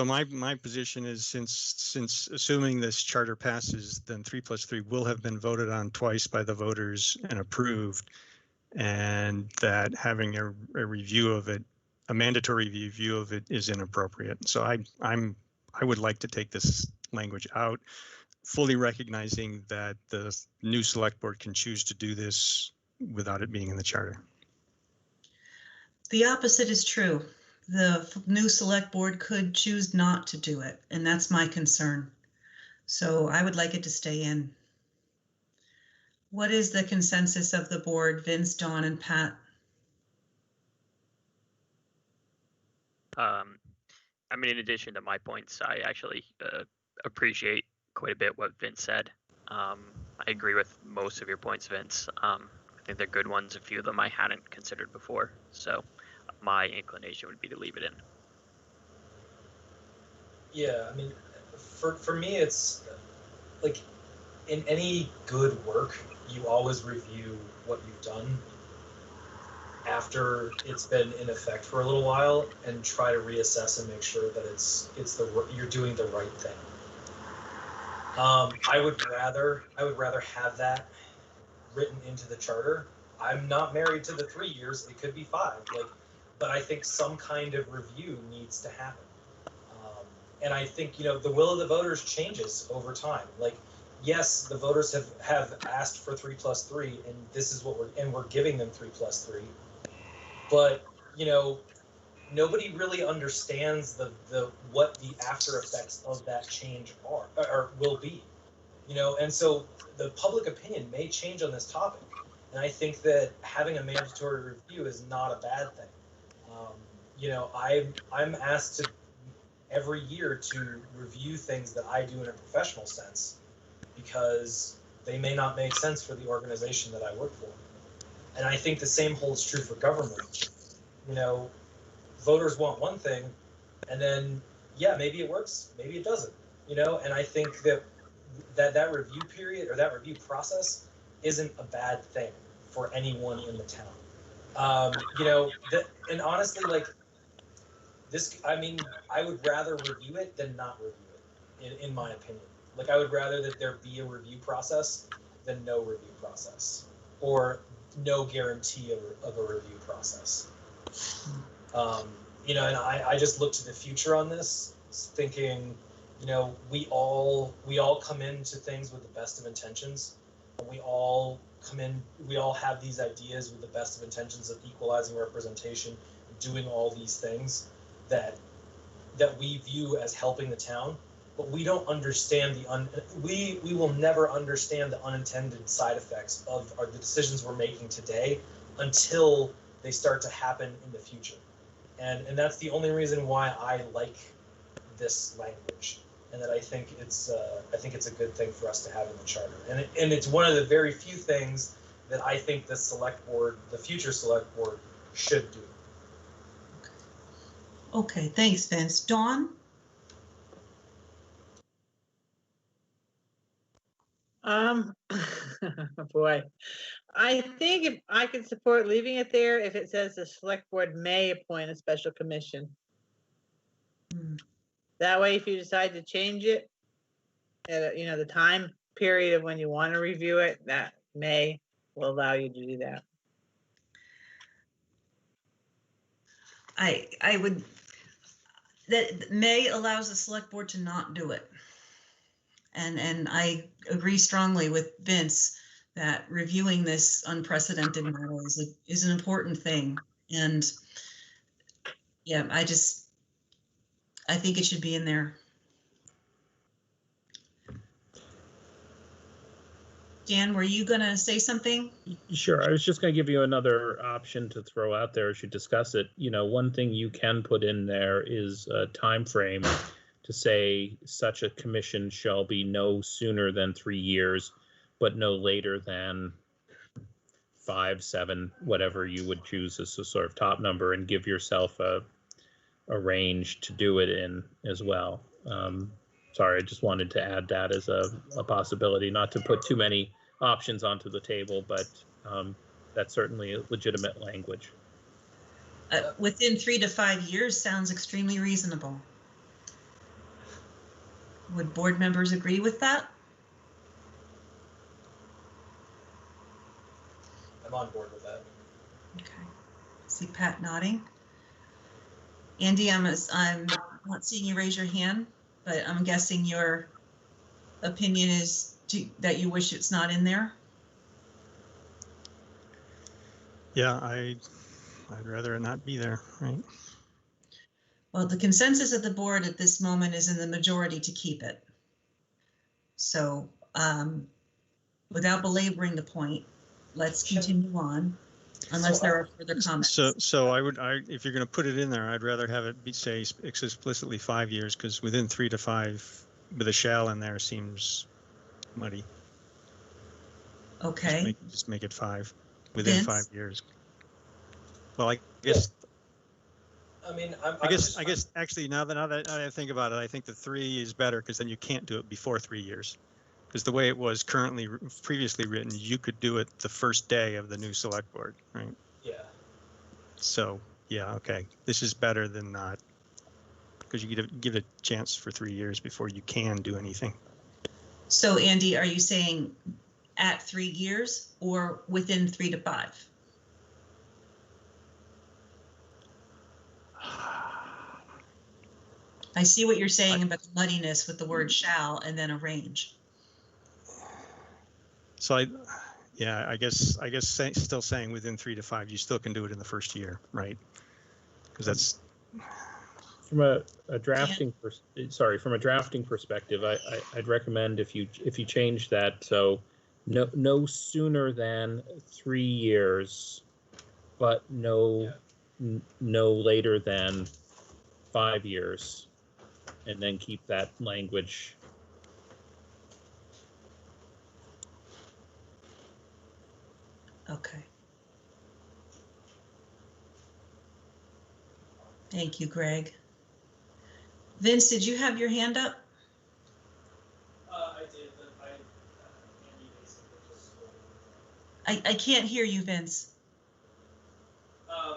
my position is, since assuming this charter passes, then 3+3 will have been voted on twice by the voters and approved, and that having a review of it, a mandatory review of it, is inappropriate. So I would like to take this language out, fully recognizing that the new select board can choose to do this without it being in the charter. The opposite is true. The new select board could choose not to do it, and that's my concern. So I would like it to stay in. What is the consensus of the board, Vince, Dawn, and Pat? In addition to my points, I actually appreciate quite a bit what Vince said. I agree with most of your points, Vince. I think they're good ones. A few of them I hadn't considered before. So my inclination would be to leave it in. Yeah, I mean, for me, it's like in any good work, you always review what you've done after it's been in effect for a little while and try to reassess and make sure that you're doing the right thing. I would rather have that written into the charter. I'm not married to the 3 years; it could be 5. But I think some kind of review needs to happen. And I think the will of the voters changes over time. Yes, the voters have asked for 3+3, and this is what we're giving them 3+3. But nobody really understands what the after effects of that change are or will be. And so the public opinion may change on this topic, and I think that having a mandatory review is not a bad thing. I'm asked to every year to review things that I do in a professional sense because they may not make sense for the organization that I work for. And I think the same holds true for government. Voters want one thing, and then, maybe it works, maybe it doesn't, and I think that review period or that review process isn't a bad thing for anyone in the town. And honestly, I would rather review it than not review it, in my opinion. I would rather that there be a review process than no review process, or no guarantee of a review process. And I just look to the future on this, thinking, we all come into things with the best of intentions, and we all have these ideas with the best of intentions of equalizing representation, doing all these things that we view as helping the town, but we don't understand we will never understand the unintended side effects of the decisions we're making today until they start to happen in the future. And that's the only reason why I like this language, and that I think it's a good thing for us to have in the charter. And it's one of the very few things that I think the future select board should do. Okay, thanks, Vince. Dawn? Boy, I think if I could support leaving it there if it says the select board may appoint a special commission. That way, if you decide to change it, the time period of when you want to review it, that may will allow you to do that. I would, that may allows the select board to not do it. And I agree strongly with Vince that reviewing this unprecedented model is an important thing. And yeah, I think it should be in there. Dan, were you going to say something? Sure. I was just going to give you another option to throw out there as you discuss it. One thing you can put in there is a time frame to say such a commission shall be no sooner than 3 years, but no later than 5, 7, whatever you would choose as a sort of top number, and give yourself a range to do it in as well. Sorry, I just wanted to add that as a possibility, not to put too many options onto the table, but that's certainly a legitimate language. Within 3 to 5 years sounds extremely reasonable. Would board members agree with that? I'm on board with that. Okay. See Pat nodding. Andy, I'm not seeing you raise your hand, but I'm guessing your opinion is that you wish it's not in there. Yeah, I'd rather it not be there, right? Well, the consensus of the board at this moment is in the majority to keep it. So without belaboring the point, let's continue on, unless there are further comments. So if you're going to put it in there, I'd rather have it say explicitly 5 years, because within 3 to 5 with a shall in there seems muddy. Okay. Just make it 5 within Vince? 5 years. Well, I guess I mean, I guess actually now that I think about it, I think the 3 is better because then you can't do it before 3 years. Because the way it was previously written, you could do it the first day of the new select board, right? Yeah. So, yeah, okay. This is better than not. Because you give it a chance for 3 years before you can do anything. So Andy, are you saying at 3 years or within 3 to 5? I see what you're saying about the muddiness with the word shall and then a range. So I guess still saying within 3 to 5, you still can do it in the first year, right? Because that's from a drafting from a drafting perspective, I'd recommend if you change that so no sooner than 3 years, but no later than 5 years, and then keep that language. Okay. Thank you, Greg. Vince, did you have your hand up? I did, but Andy basically just. I can't hear you, Vince.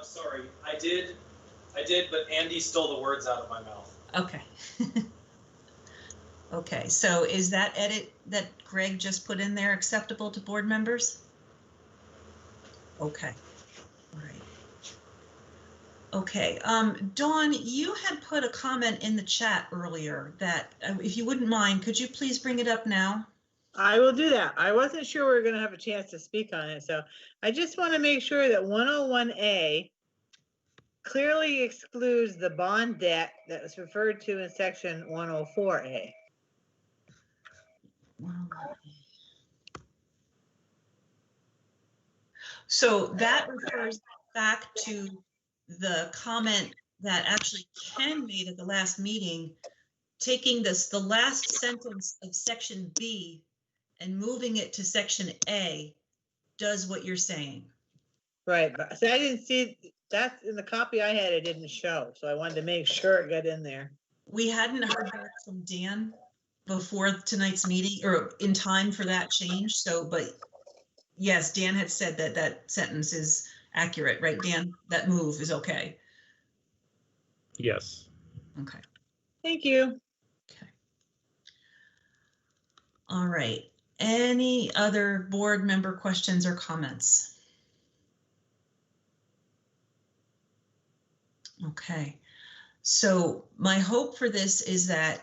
Sorry, I did, but Andy stole the words out of my mouth. Okay. Okay, so is that edit that Greg just put in there acceptable to board members? Okay, all right. Okay, Dawn, you had put a comment in the chat earlier that if you wouldn't mind, could you please bring it up now? I will do that. I wasn't sure we were going to have a chance to speak on it, so I just want to make sure that 101A clearly excludes the bond debt that was referred to in section 104A. So that refers back to the comment that actually Ken made at the last meeting, taking the last sentence of section B and moving it to section A does what you're saying. Right, but see, I didn't see that in the copy I had. It didn't show, so I wanted to make sure it got in there. We hadn't heard back from Dan before tonight's meeting or in time for that change. So, but yes, Dan had said that that sentence is accurate, right, Dan? That move is okay. Yes. Okay. Thank you. Okay. All right. Any other board member questions or comments? Okay. So my hope for this is that,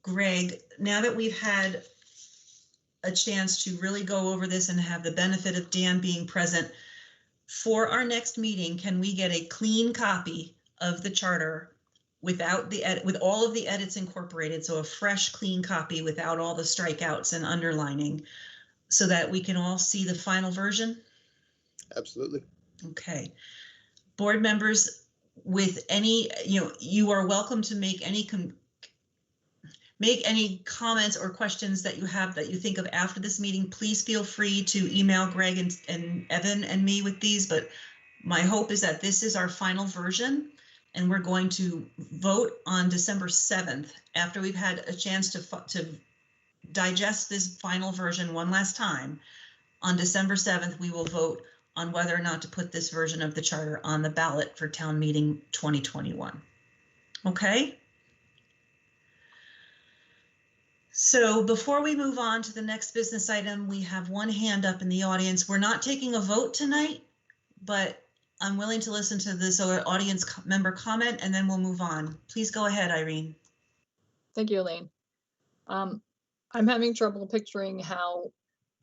Greg, now that we've had a chance to really go over this and have the benefit of Dan being present, for our next meeting, can we get a clean copy of the charter without the edit, with all of the edits incorporated, so a fresh, clean copy without all the strikeouts and underlining, so that we can all see the final version? Absolutely. Okay. Board members, with any, you are welcome to make any comments or questions that you have that you think of after this meeting. Please feel free to email Greg and Evan and me with these, but my hope is that this is our final version and we're going to vote on December 7th after we've had a chance to digest this final version one last time. On December 7th, we will vote on whether or not to put this version of the charter on the ballot for town meeting 2021. Okay? So before we move on to the next business item, we have one hand up in the audience. We're not taking a vote tonight, but I'm willing to listen to this audience member comment and then we'll move on. Please go ahead, Irene. Thank you, Elaine. I'm having trouble picturing how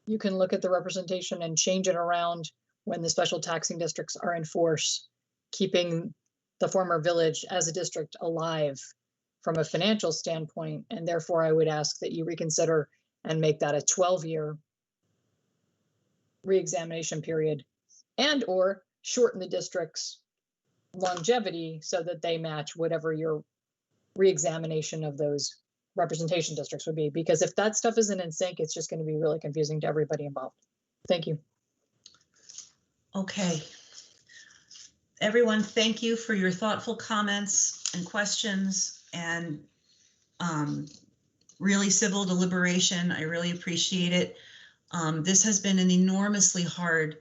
you can look at the representation and change it around when the special taxing districts are in force, keeping the former village as a district alive from a financial standpoint. And therefore, I would ask that you reconsider and make that a 12-year reexamination period, and or shorten the district's longevity so that they match whatever your reexamination of those representation districts would be. Because if that stuff isn't in sync, it's just going to be really confusing to everybody involved. Thank you. Okay. everyone, thank you for your thoughtful comments and questions and really civil deliberation. I really appreciate it. This has been an enormously hard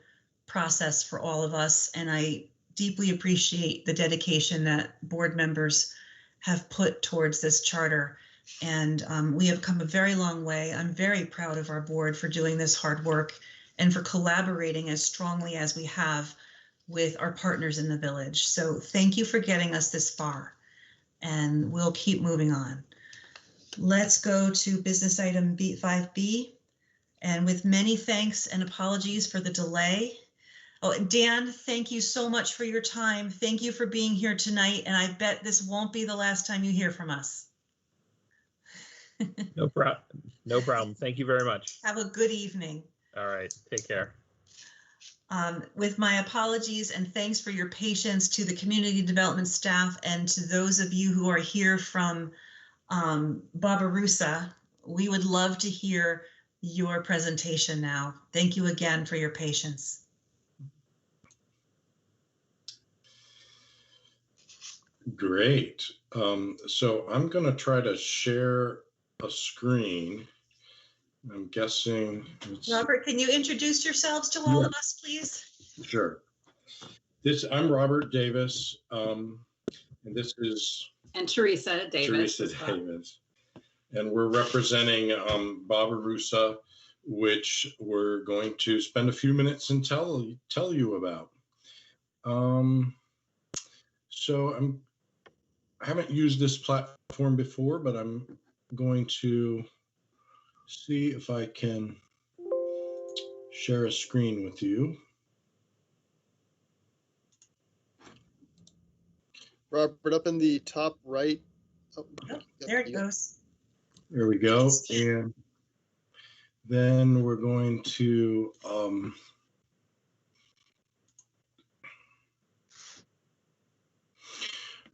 process for all of us, and I deeply appreciate the dedication that board members have put towards this charter. And we have come a very long way. I'm very proud of our board for doing this hard work and for collaborating as strongly as we have with our partners in the village. So thank you for getting us this far, and we'll keep moving on. Let's go to business item B5B. And with many thanks and apologies for the delay. Oh, Dan, thank you so much for your time. Thank you for being here tonight. And I bet this won't be the last time you hear from us. No problem. No problem. Thank you very much. Have a good evening. All right. Take care. With my apologies and thanks for your patience to the community development staff and to those of you who are here from Barbarossa, we would love to hear your presentation now. Thank you again for your patience. Great. So I'm going to try to share a screen. I'm guessing. Robert, can you introduce yourselves to all of us, please? Sure. I'm Robert Davis, and this is. And Teresa Davis. Teresa Davis. And we're representing Barbarossa, which we're going to spend a few minutes and tell you about. So I haven't used this platform before, but I'm going to see if I can share a screen with you. Robert, up in the top right. Oh, there it goes. There we go. And then we're going to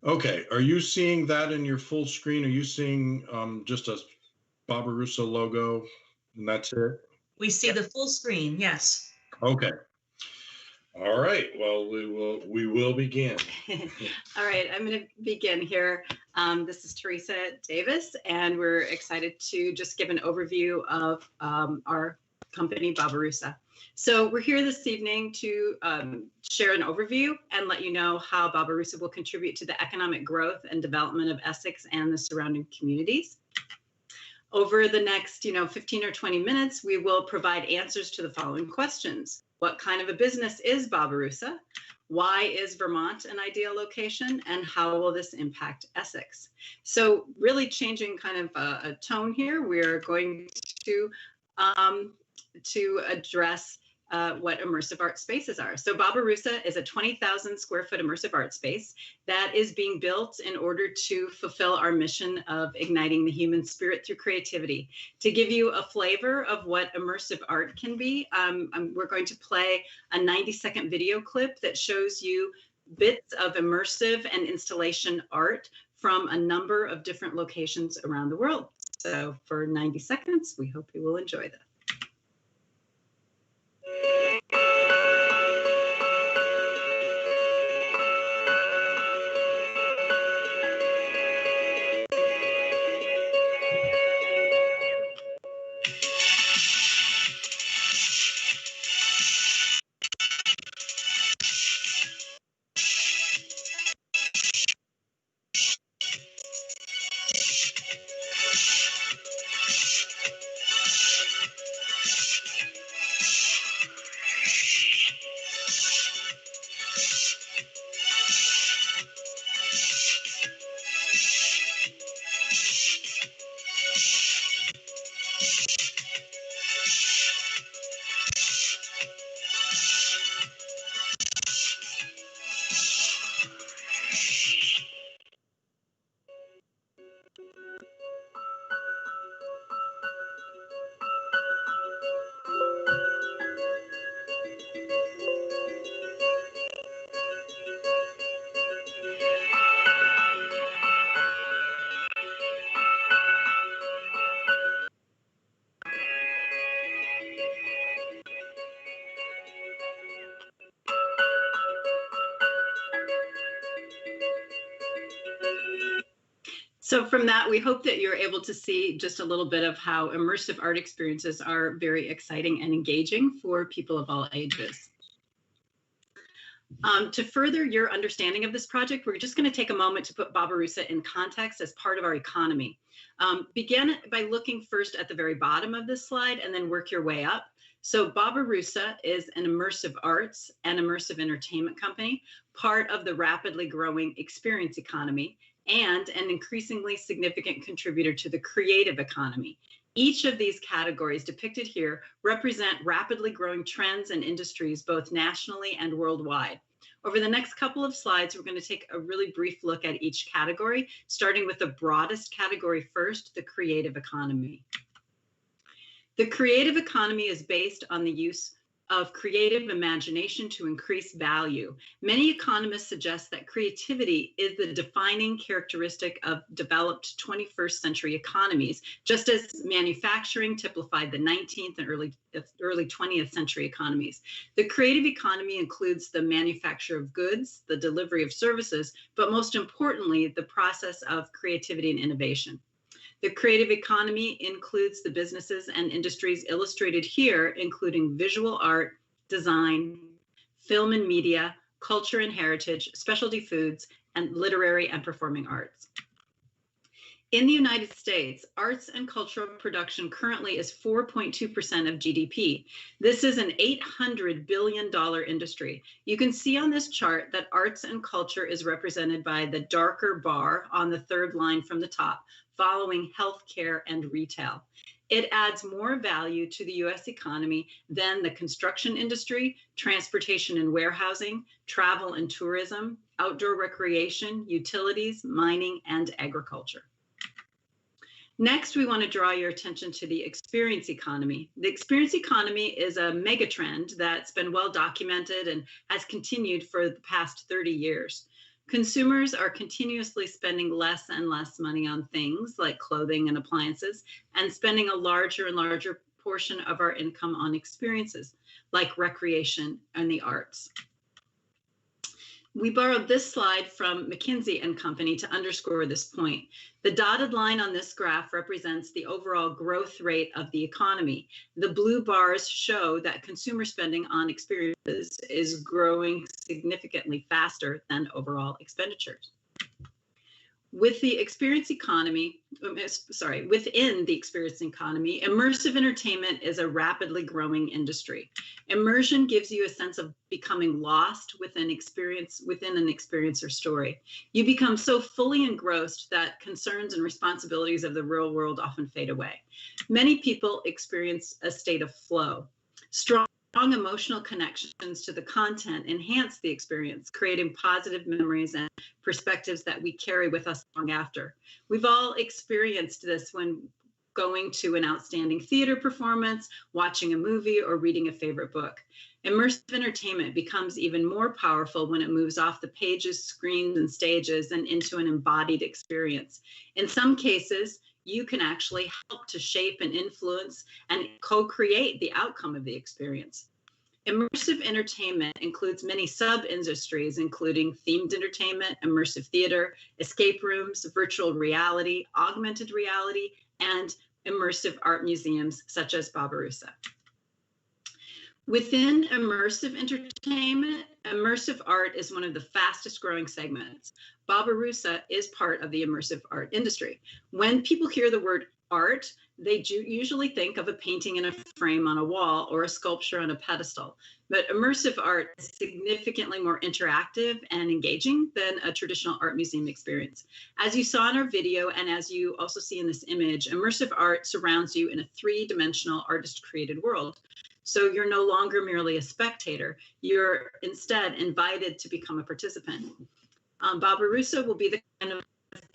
okay, are you seeing that in your full screen? Are you seeing just a Barbarossa logo and that's it? We see the full screen, yes. Okay. All right, well, we will begin. All right, I'm going to begin here. This is Teresa Davis, and we're excited to just give an overview of our company, Barbarossa. So we're here this evening to share an overview and let you know how Barbarossa will contribute to the economic growth and development of Essex and the surrounding communities. Over the next 15 or 20 minutes, we will provide answers to the following questions. What kind of a business is Barbarossa? Why is Vermont an ideal location? And how will this impact Essex? So really changing kind of a tone here, we're going to address what immersive art spaces are. So Barbarossa is a 20,000 square foot immersive art space that is being built in order to fulfill our mission of igniting the human spirit through creativity. To give you a flavor of what immersive art can be, we're going to play a 90-second video clip that shows you bits of immersive and installation art from a number of different locations around the world. So for 90 seconds, we hope you will enjoy that. So from that, we hope that you're able to see just a little bit of how immersive art experiences are very exciting and engaging for people of all ages. To further your understanding of this project, we're just going to take a moment to put Barbarossa in context as part of our economy. Begin by looking first at the very bottom of this slide and then work your way up. So Barbarossa is an immersive arts and immersive entertainment company, part of the rapidly growing experience economy, and an increasingly significant contributor to the creative economy. Each of these categories depicted here represent rapidly growing trends and industries, both nationally and worldwide. Over the next couple of slides, we're going to take a really brief look at each category, starting with the broadest category first, the creative economy. The creative economy is based on the use of creative imagination to increase value. Many economists suggest that creativity is the defining characteristic of developed 21st century economies, just as manufacturing typified the 19th and early 20th century economies. The creative economy includes the manufacture of goods, the delivery of services, but most importantly, the process of creativity and innovation. The creative economy includes the businesses and industries illustrated here, including visual art, design, film and media, culture and heritage, specialty foods, and literary and performing arts. In the United States, arts and cultural production currently is 4.2% of GDP. This is an $800 billion industry. You can see on this chart that arts and culture is represented by the darker bar on the third line from the top, following healthcare and retail. It adds more value to the US economy than the construction industry, transportation and warehousing, travel and tourism, outdoor recreation, utilities, mining, and agriculture. Next, we want to draw your attention to the experience economy. The experience economy is a mega trend that's been well documented and has continued for the past 30 years. Consumers are continuously spending less and less money on things like clothing and appliances, and spending a larger and larger portion of our income on experiences like recreation and the arts. We borrowed this slide from McKinsey & Company to underscore this point. The dotted line on this graph represents the overall growth rate of the economy. The blue bars show that consumer spending on experiences is growing significantly faster than overall expenditures. With the experience economy, within the experience economy, immersive entertainment is a rapidly growing industry. Immersion gives you a sense of becoming lost within an experience or story. You become so fully engrossed that concerns and responsibilities of the real world often fade away. Many people experience a state of flow. Strong emotional connections to the content enhance the experience, creating positive memories and perspectives that we carry with us long after. We've all experienced this when going to an outstanding theater performance, watching a movie, or reading a favorite book. Immersive entertainment becomes even more powerful when it moves off the pages, screens, and stages and into an embodied experience. In some cases, you can actually help to shape and influence and co-create the outcome of the experience. Immersive entertainment includes many sub-industries, including themed entertainment, immersive theater, escape rooms, virtual reality, augmented reality, and immersive art museums such as Barbarossa. Within immersive entertainment, immersive art is one of the fastest growing segments. Barbarossa is part of the immersive art industry. When people hear the word art, they usually think of a painting in a frame on a wall or a sculpture on a pedestal. But immersive art is significantly more interactive and engaging than a traditional art museum experience. As you saw in our video, and as you also see in this image, immersive art surrounds you in a three-dimensional artist-created world. So you're no longer merely a spectator, you're instead invited to become a participant. Barbarossa will be the kind of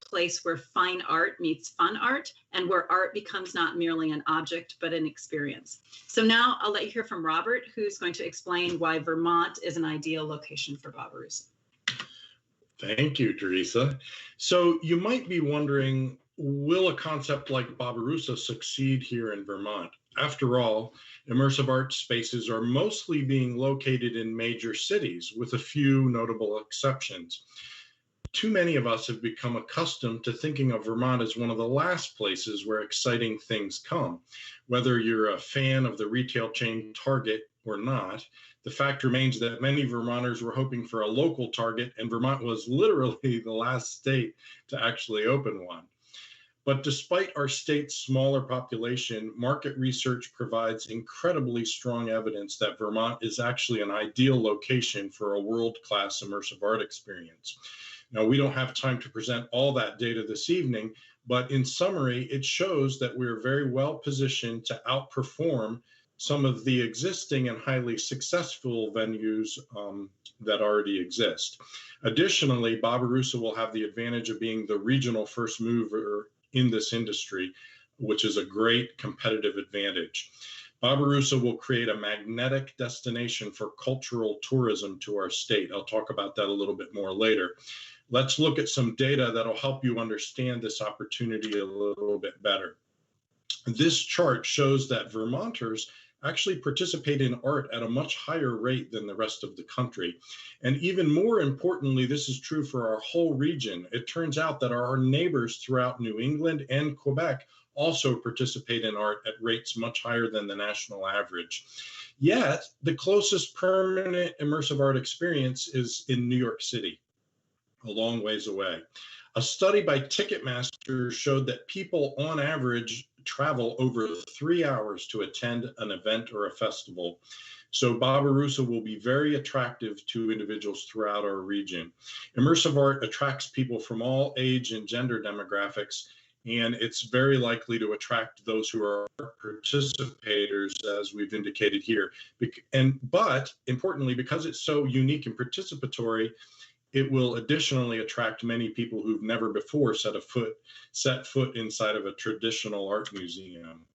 place where fine art meets fun art, and where art becomes not merely an object, but an experience. So now I'll let you hear from Robert, who's going to explain why Vermont is an ideal location for Barbarossa. Thank you, Teresa. So you might be wondering, will a concept like Barbarossa succeed here in Vermont? After all, immersive art spaces are mostly being located in major cities, with a few notable exceptions. too many of us have become accustomed to thinking of Vermont as one of the last places where exciting things come. Whether you're a fan of the retail chain Target or not, the fact remains that many Vermonters were hoping for a local Target, and Vermont was literally the last state to actually open one. But despite our state's smaller population, market research provides incredibly strong evidence that Vermont is actually an ideal location for a world-class immersive art experience. Now, we don't have time to present all that data this evening, but in summary, it shows that we're very well positioned to outperform some of the existing and highly successful venues that already exist. Additionally, Barbarossa will have the advantage of being the regional first mover in this industry, which is a great competitive advantage. Barbarossa will create a magnetic destination for cultural tourism to our state. I'll talk about that a little bit more later. Let's look at some data that'll help you understand this opportunity a little bit better. This chart shows that Vermonters actually participate in art at a much higher rate than the rest of the country. And even more importantly, this is true for our whole region. It turns out that our neighbors throughout New England and Quebec also participate in art at rates much higher than the national average. Yet, the closest permanent immersive art experience is in New York City, a long ways away. A study by Ticketmaster showed that people on average travel over 3 hours to attend an event or a festival. So Barbarossa will be very attractive to individuals throughout our region. Immersive art attracts people from all age and gender demographics, and it's very likely to attract those who are participators, as we've indicated here. But importantly, because it's so unique and participatory, it will additionally attract many people who've never before set foot inside of a traditional art museum.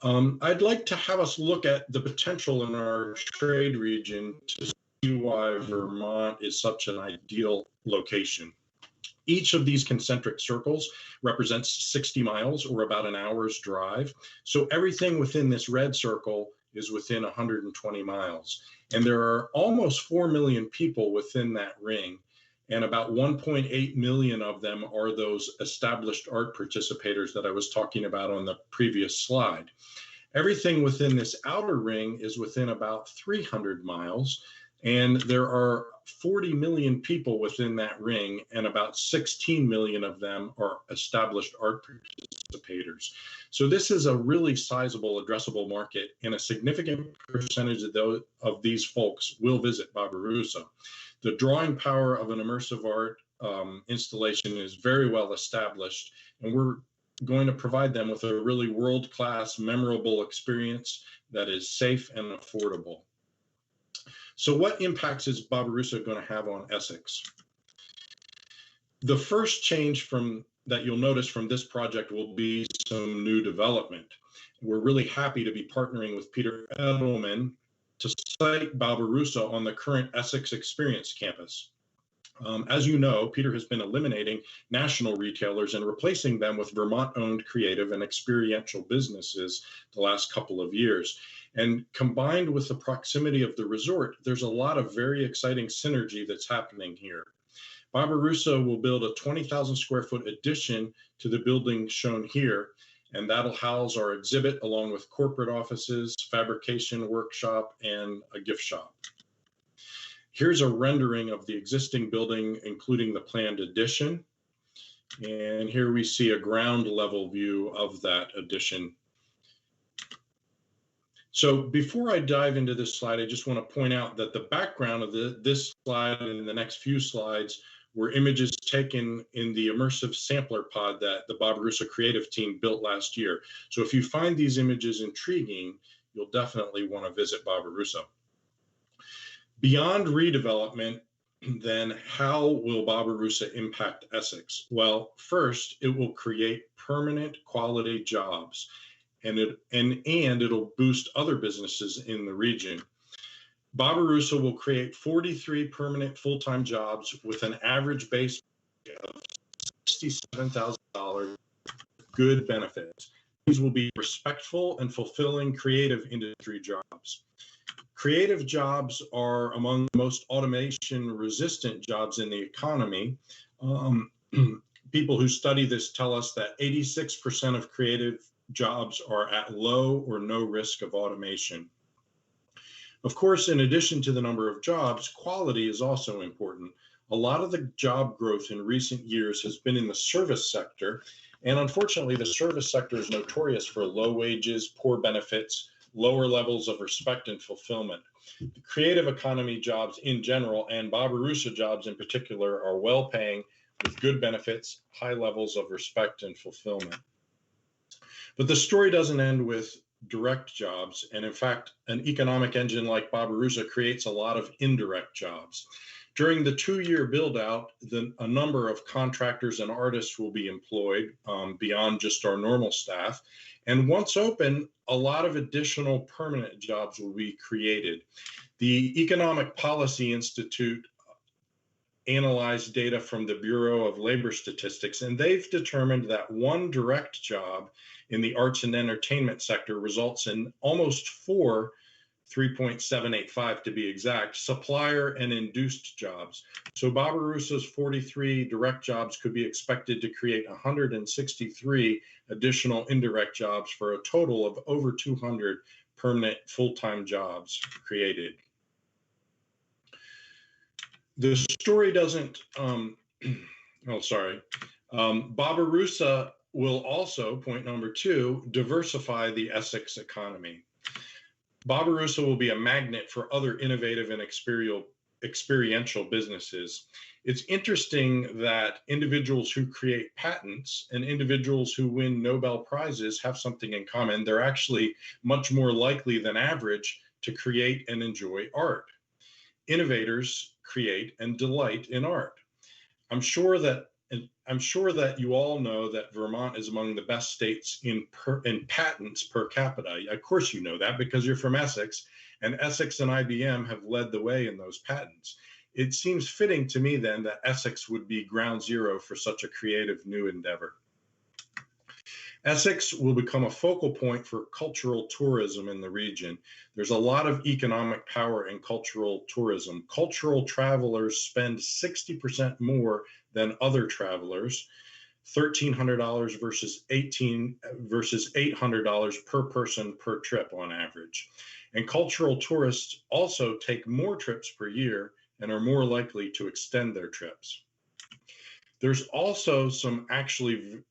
I'd like to have us look at the potential in our trade region to see why Vermont is such an ideal location. Each of these concentric circles represents 60 miles or about an hour's drive. So everything within this red circle is within 120 miles. And there are almost 4 million people within that ring, and about 1.8 million of them are those established art participators that I was talking about on the previous slide. Everything within this outer ring is within about 300 miles, and there are 40 million people within that ring, and about 16 million of them are established art participators. So this is a really sizable addressable market, and a significant percentage of these folks will visit Barbarossa. The drawing power of an immersive art installation is very well established, and we're going to provide them with a really world-class, memorable experience that is safe and affordable. So what impacts is Barbarossa going to have on Essex? The first change that you'll notice from this project will be some new development. We're really happy to be partnering with Peter Edelman to site Barbarossa on the current Essex Experience campus. As you know, Peter has been eliminating national retailers and replacing them with Vermont-owned creative and experiential businesses the last couple of years. And combined with the proximity of the resort, there's a lot of very exciting synergy that's happening here. Barbarossa will build a 20,000 square foot addition to the building shown here, and that'll house our exhibit along with corporate offices, fabrication workshop, and a gift shop. Here's a rendering of the existing building, including the planned addition. And here we see a ground level view of that addition. So before I dive into this slide, I just want to point out that the background of this slide and the next few slides were images taken in the immersive sampler pod that the Barbarossa creative team built last year. So if you find these images intriguing, you'll definitely want to visit Barbarossa. Beyond redevelopment, then how will Barbarossa impact Essex? Well, first, it will create permanent quality jobs, and it'll boost other businesses in the region. Barbarossa will create 43 permanent full-time jobs with an average base of $67,000, good benefits. These will be respectful and fulfilling creative industry jobs. Creative jobs are among the most automation-resistant jobs in the economy. People who study this tell us that 86% of creative jobs are at low or no risk of automation. Of course, in addition to the number of jobs, quality is also important. A lot of the job growth in recent years has been in the service sector, and unfortunately, the service sector is notorious for low wages, poor benefits, lower levels of respect and fulfillment. The creative economy jobs in general, and Barbarossa jobs in particular, are well-paying with good benefits, high levels of respect and fulfillment. But the story doesn't end with direct jobs. And in fact, an economic engine like Barbarossa creates a lot of indirect jobs. During the 2-year build out, a number of contractors and artists will be employed beyond just our normal staff. And once open, a lot of additional permanent jobs will be created. The Economic Policy Institute analyzed data from the Bureau of Labor Statistics, and they've determined that one direct job in the arts and entertainment sector results in almost 3.785 to be exact, supplier and induced jobs. So Barbarossa's 43 direct jobs could be expected to create 163 additional indirect jobs for a total of over 200 permanent full-time jobs created. The story doesn't, Barbarossa will also, point number 2, diversify the Essex economy. Barbarossa will be a magnet for other innovative and experiential businesses. It's interesting that individuals who create patents and individuals who win Nobel Prizes have something in common. They're actually much more likely than average to create and enjoy art. Innovators create and delight in art. I'm sure that you all know that Vermont is among the best states in patents per capita. Of course you know that because you're from Essex, and Essex and IBM have led the way in those patents. It seems fitting to me then that Essex would be ground zero for such a creative new endeavor. Essex will become a focal point for cultural tourism in the region. There's a lot of economic power in cultural tourism. Cultural travelers spend 60% more than other travelers, $1,300 versus $800 per person per trip on average. And cultural tourists also take more trips per year and are more likely to extend their trips. There's also some actually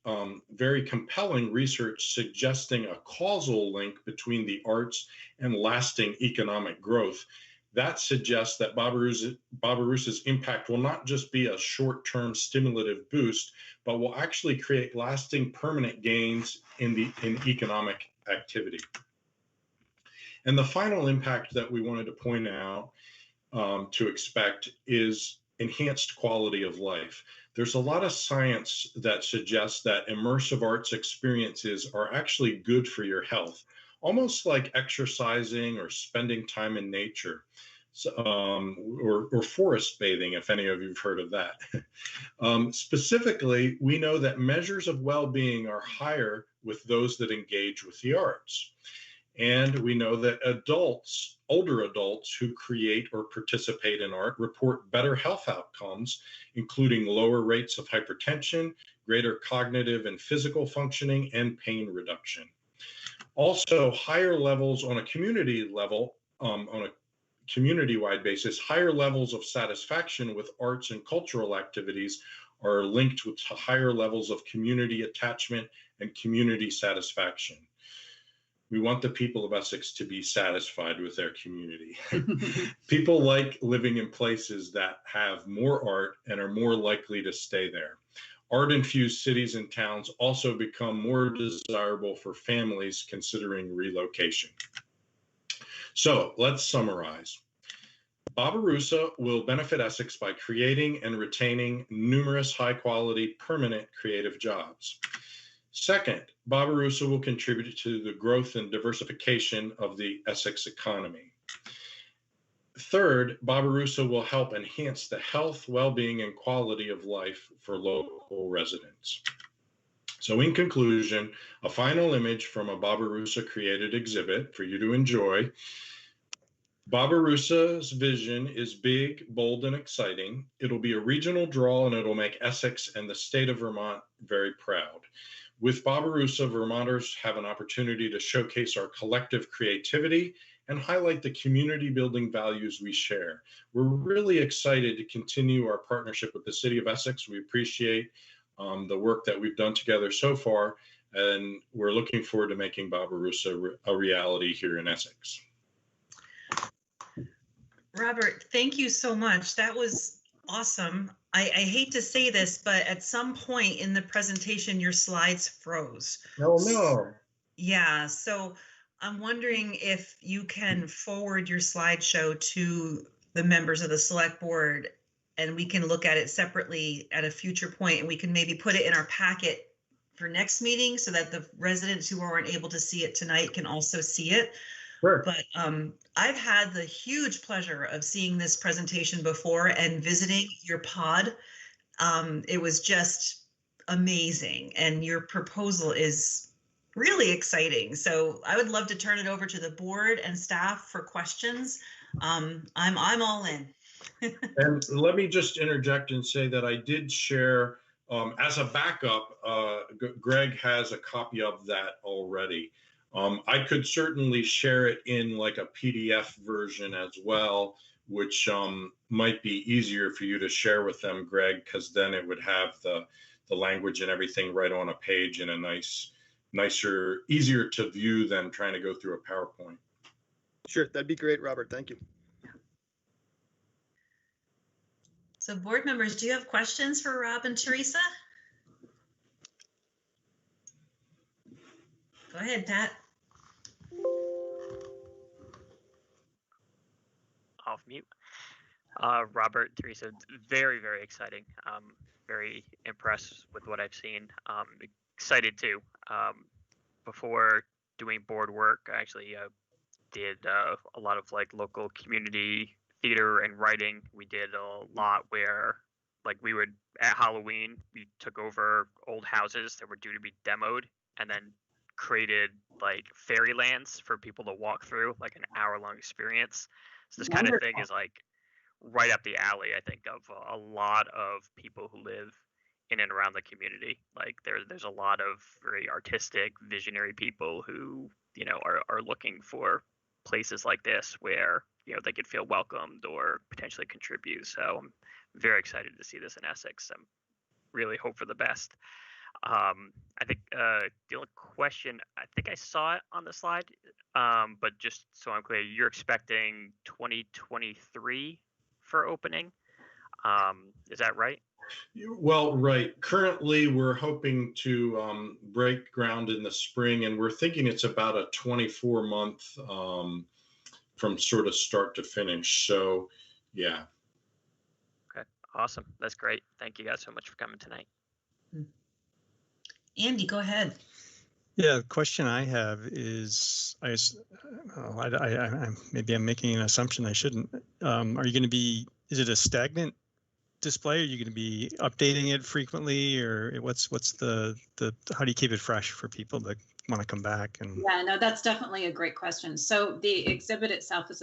very compelling research suggesting a causal link between the arts and lasting economic growth. That suggests that Barbarossa's impact will not just be a short-term stimulative boost, but will actually create lasting permanent gains in economic activity. And the final impact that we wanted to point out to expect is enhanced quality of life. There's a lot of science that suggests that immersive arts experiences are actually good for your health, almost like exercising or spending time in nature, or forest bathing, if any of you have heard of that. Specifically, we know that measures of well-being are higher with those that engage with the arts. And we know that older adults who create or participate in art report better health outcomes, including lower rates of hypertension, greater cognitive and physical functioning, and pain reduction. Also, higher levels on a community level, on a community-wide basis, higher levels of satisfaction with arts and cultural activities are linked with higher levels of community attachment and community satisfaction. We want the people of Essex to be satisfied with their community. People like living in places that have more art and are more likely to stay there. Art-infused cities and towns also become more desirable for families considering relocation. So let's summarize. Barbarossa will benefit Essex by creating and retaining numerous high-quality permanent creative jobs. Second, Barbarossa will contribute to the growth and diversification of the Essex economy. Third, Barbarossa will help enhance the health, well-being, and quality of life for local residents. So in conclusion, a final image from a Barbarossa created exhibit for you to enjoy. Barbarossa's vision is big, bold, and exciting. It'll be a regional draw, and it'll make Essex and the state of Vermont very proud. With Barbarossa, Vermonters have an opportunity to showcase our collective creativity and highlight the community building values we share. We're really excited to continue our partnership with the city of Essex. We appreciate the work that we've done together so far, and we're looking forward to making Barbarossa a reality here in Essex. Robert, thank you so much. That was awesome. I hate to say this, but at some point in the presentation, your slides froze. Oh, no. Yeah, so I'm wondering if you can forward your slideshow to the members of the select board, and we can look at it separately at a future point, and we can maybe put it in our packet for next meeting so that the residents who aren't able to see it tonight can also see it. Sure. But I've had the huge pleasure of seeing this presentation before and visiting your pod. It was just amazing, and your proposal is really exciting. So I would love to turn it over to the board and staff for questions. I'm all in. And let me just interject and say that I did share, as a backup, Greg has a copy of that already. I could certainly share it in like a PDF version as well, which might be easier for you to share with them, Greg, because then it would have the language and everything right on a page in a nicer, easier to view than trying to go through a PowerPoint. Sure, that'd be great, Robert. Thank you. So board members, do you have questions for Rob and Teresa? Go ahead, Pat. Off mute. Robert, Teresa, very, very exciting. Very impressed with what I've seen. Excited too. Before doing board work, I actually did a lot of like local community theater and writing. We did a lot where like we would, at Halloween, we took over old houses that were due to be demoed and then created like fairylands for people to walk through, like an hour-long experience. So this kind of thing is like right up the alley, I think, of a lot of people who live in and around the community. Like there's a lot of very artistic, visionary people who, you know, are looking for places like this where, you know, they could feel welcomed or potentially contribute. So I'm very excited to see this in Essex. I'm really hope for the best. I think the only question, I think I saw it on the slide, but just so I'm clear, you're expecting 2023 for opening. Is that right? Well, right. Currently, we're hoping to break ground in the spring, and we're thinking it's about a 24-month from sort of start to finish. So, yeah. Okay, awesome. That's great. Thank you guys so much for coming tonight. Andy, go ahead. Yeah, the question I have is, maybe I'm making an assumption I shouldn't. Are you going to be? Is it a stagnant display? Are you going to be updating it frequently, or what's the how do you keep it fresh for people that want to come back? And yeah, no, that's definitely a great question. So the exhibit itself is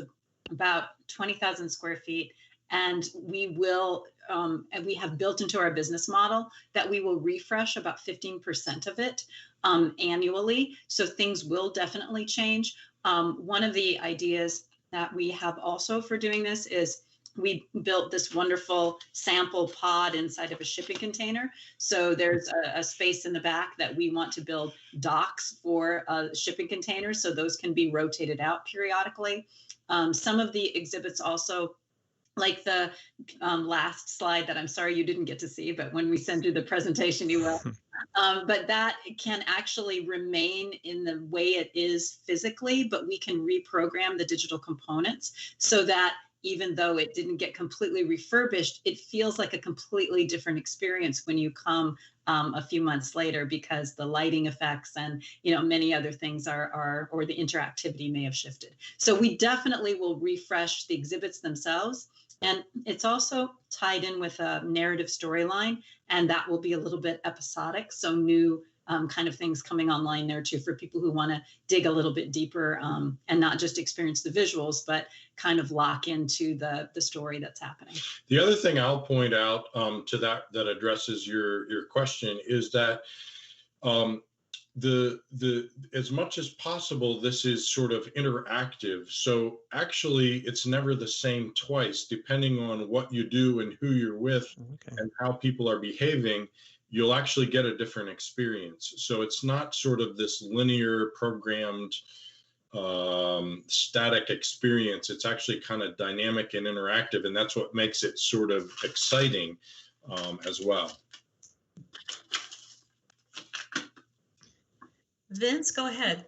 about 20,000 square feet. And we will, and we have built into our business model that we will refresh about 15% of it annually. So things will definitely change. One of the ideas that we have also for doing this is we built this wonderful sample pod inside of a shipping container. So there's a space in the back that we want to build docks for shipping containers. So those can be rotated out periodically. Some of the exhibits also, like the last slide that I'm sorry you didn't get to see, but when we send you the presentation, you will. But that can actually remain in the way it is physically, but we can reprogram the digital components so that even though it didn't get completely refurbished, it feels like a completely different experience when you come a few months later, because the lighting effects and, you know, many other things are or the interactivity may have shifted. So we definitely will refresh the exhibits themselves. And it's also tied in with a narrative storyline, and that will be a little bit episodic. So new kind of things coming online there too for people who want to dig a little bit deeper and not just experience the visuals, but kind of lock into the story that's happening. The other thing I'll point out to that addresses your question is that as much as possible, this is sort of interactive. So actually, it's never the same twice, depending on what you do and who you're with and how people are behaving. You'll actually get a different experience. So it's not sort of this linear programmed static experience. It's actually kind of dynamic and interactive, and that's what makes it sort of exciting as well. Vince, go ahead.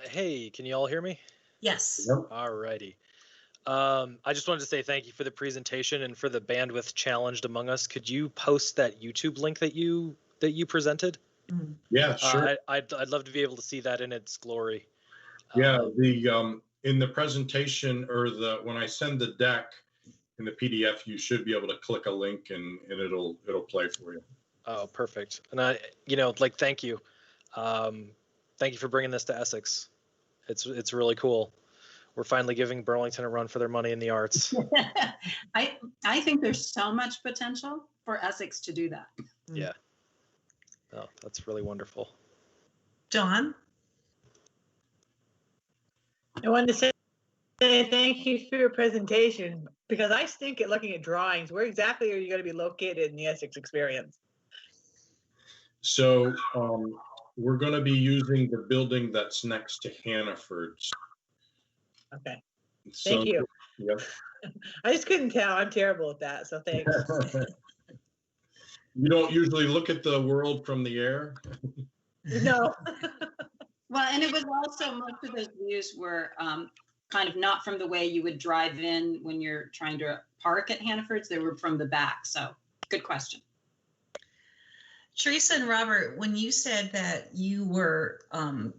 Hey, can you all hear me? Yes. All righty. I just wanted to say thank you for the presentation and for the bandwidth challenged among us. Could you post that YouTube link that you presented? Yeah, sure. I'd love to be able to see that in its glory. Yeah, in the presentation or when I send the deck in the PDF, you should be able to click a link and it'll play for you. Oh, perfect. And thank you. Thank you for bringing this to Essex. It's really cool. We're finally giving Burlington a run for their money in the arts. I think there's so much potential for Essex to do that. Yeah. Oh, that's really wonderful. Dawn? I wanted to say thank you for your presentation, because I stink at looking at drawings. Where exactly are you going to be located in the Essex experience? So we're going to be using the building that's next to Hannaford's. Okay. So, thank you. Yep. I just couldn't tell. I'm terrible at that. So thanks. You don't usually look at the world from the air? No. Well, and it was also, most of those views were kind of not from the way you would drive in when you're trying to park at Hannaford's. They were from the back. So good question. Teresa and Robert, when you said that you were going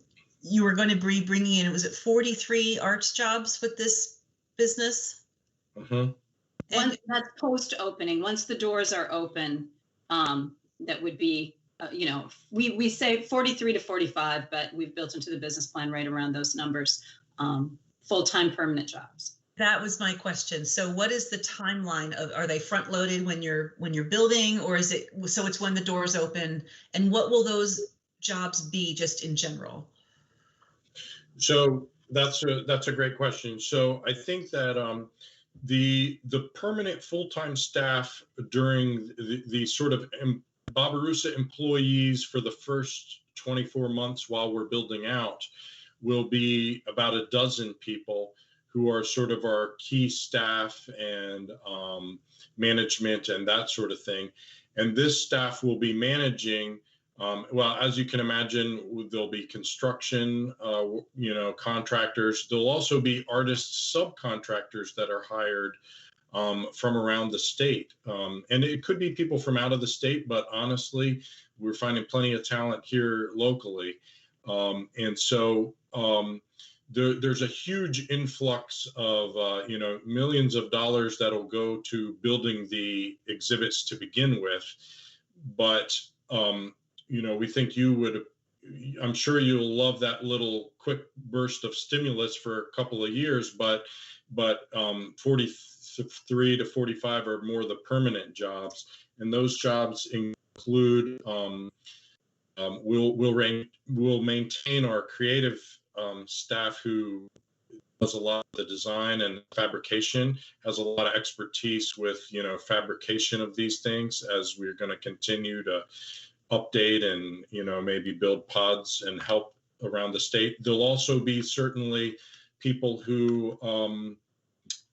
to be bringing in, was it 43 arts jobs with this business? Mm-hmm. Once that's post opening, once the doors are open, that would be, we say 43 to 45, but we've built into the business plan right around those numbers, full-time permanent jobs. That was my question. So what is the timeline of, are they front loaded when you're building, or is it, so it's when the doors open, and what will those jobs be just in general? So that's a great question. So I think that the permanent full-time staff during the sort of Barbarossa employees for the first 24 months while we're building out will be about a dozen people who are sort of our key staff and management and that sort of thing. And this staff will be managing, well, as you can imagine, there'll be construction, contractors. There'll also be artist subcontractors that are hired from around the state. And it could be people from out of the state, but honestly, we're finding plenty of talent here locally. And so there's a huge influx of, millions of dollars that'll go to building the exhibits to begin with. But, we think I'm sure you'll love that little quick burst of stimulus for a couple of years, but 43 to 45 are more the permanent jobs. And those jobs include, we'll maintain our creative staff who does a lot of the design and fabrication, has a lot of expertise with, fabrication of these things, as we're going to continue to update and, maybe build pods and help around the state. There'll also be certainly people who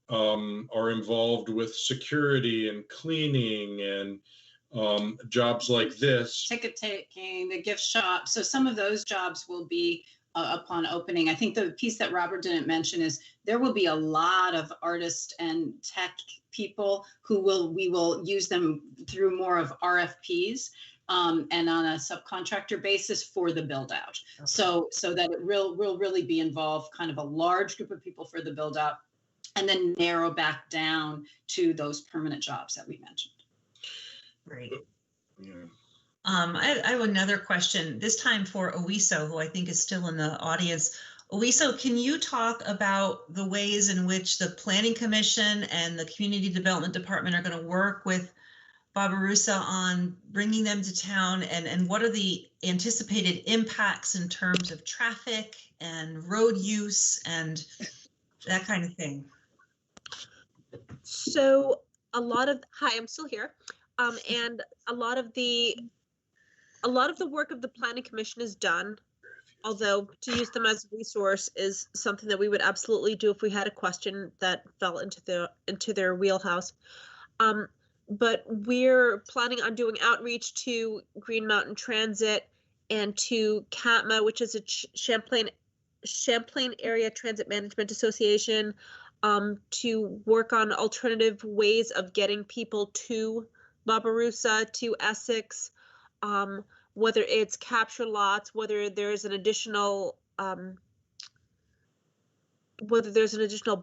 are involved with security and cleaning and jobs like this. Ticket taking, the gift shop. So some of those jobs will be upon opening. I think the piece that Robert didn't mention is there will be a lot of artists and tech people who we will use them through more of RFPs and on a subcontractor basis for the build out. Okay. So that it will really be involved, kind of a large group of people for the build out, and then narrow back down to those permanent jobs that we mentioned. Great. Yeah. I have another question, this time for Owiso, who I think is still in the audience. Owiso, can you talk about the ways in which the Planning Commission and the Community Development Department are going to work with Barbarossa on bringing them to town, and what are the anticipated impacts in terms of traffic and road use and that kind of thing? So hi, I'm still here. And a lot of the work of the Planning Commission is done, although to use them as a resource is something that we would absolutely do if we had a question that fell into their wheelhouse. But we're planning on doing outreach to Green Mountain Transit and to CATMA, which is a Champlain Area Transit Management Association, to work on alternative ways of getting people to Barbarossa, to Essex, whether it's capture lots, whether there's an additional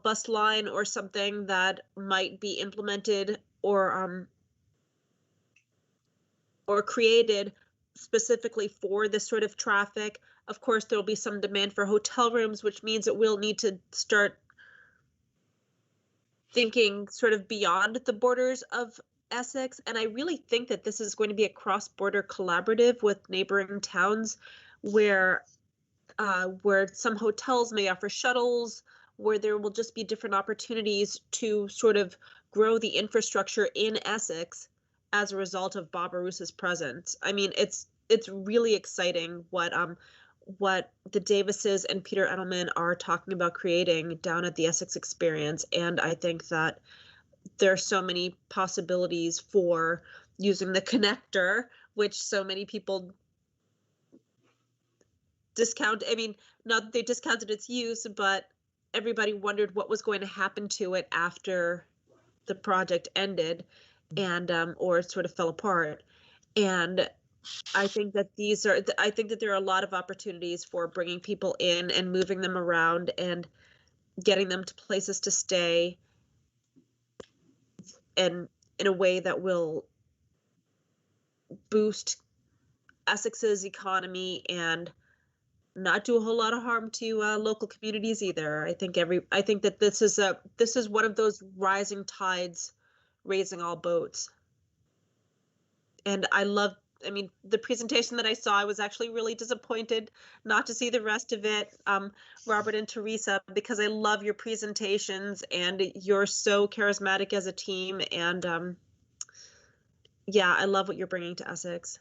bus line or something that might be implemented or created specifically for this sort of traffic. Of course, there will be some demand for hotel rooms, which means that we'll need to start thinking sort of beyond the borders of Essex. And I really think that this is going to be a cross-border collaborative with neighboring towns where some hotels may offer shuttles, where there will just be different opportunities to sort of grow the infrastructure in Essex as a result of Barbarossa's presence. I mean, it's really exciting what the Davises and Peter Edelman are talking about creating down at the Essex Experience. And I think that there are so many possibilities for using the connector, which so many people discount. I mean, not that they discounted its use, but everybody wondered what was going to happen to it after the project ended and or sort of fell apart. And I think that there are a lot of opportunities for bringing people in and moving them around and getting them to places to stay, and in a way that will boost Essex's economy and not do a whole lot of harm to local communities either. I think that this is one of those rising tides raising all boats. And I mean, the presentation that I saw, I was actually really disappointed not to see the rest of it, Robert and Teresa, because I love your presentations and you're so charismatic as a team. And yeah, I love what you're bringing to Essex.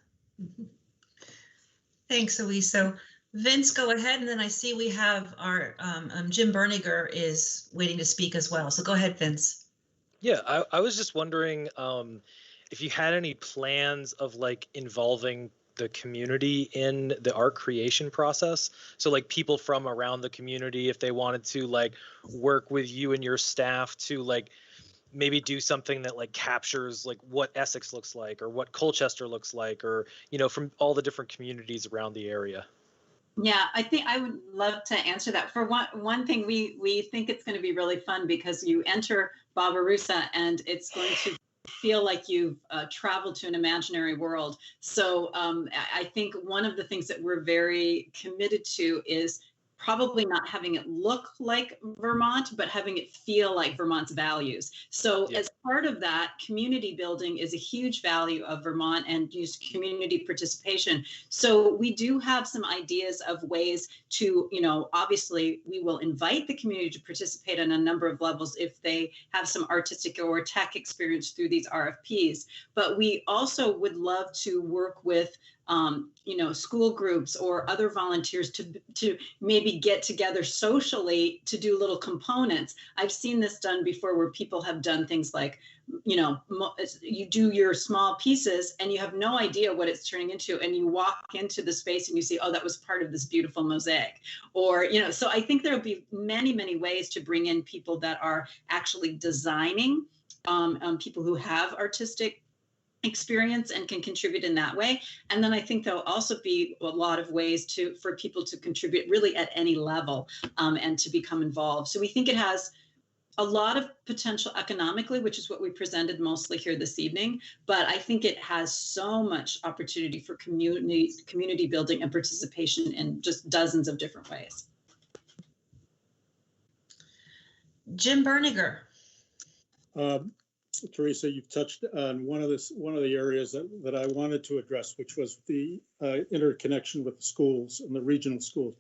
Thanks, Owiso. Vince, go ahead, and then I see we have our Jim Berniger is waiting to speak as well. So go ahead, Vince. Yeah, I was just wondering if you had any plans of like involving the community in the art creation process. So like people from around the community, if they wanted to like work with you and your staff to like maybe do something that like captures like what Essex looks like or what Colchester looks like, or, you know, from all the different communities around the area. Yeah, I think I would love to answer that. For one thing, we think it's going to be really fun because you enter Barbarossa and it's going to feel like you've traveled to an imaginary world. So I think one of the things that we're very committed to is probably not having it look like Vermont, but having it feel like Vermont's values. So as part of that, community building is a huge value of Vermont and use community participation. So we do have some ideas of ways to, you know, obviously we will invite the community to participate on a number of levels if they have some artistic or tech experience through these RFPs. But we also would love to work with you know, school groups or other volunteers to maybe get together socially to do little components. I've seen this done before where people have done things like, you know, you do your small pieces and you have no idea what it's turning into, and you walk into the space and you see, oh, that was part of this beautiful mosaic. Or, you know, so I think there'll be many, many ways to bring in people that are actually designing, people who have artistic experience and can contribute in that way. And then I think there'll also be a lot of ways for people to contribute really at any level and to become involved. So we think it has a lot of potential economically, which is what we presented mostly here this evening, but I think it has so much opportunity for community building and participation in just dozens of different ways. Jim Berniger. Teresa, you've touched on one of the areas that I wanted to address, which was the interconnection with the schools and the regional schools,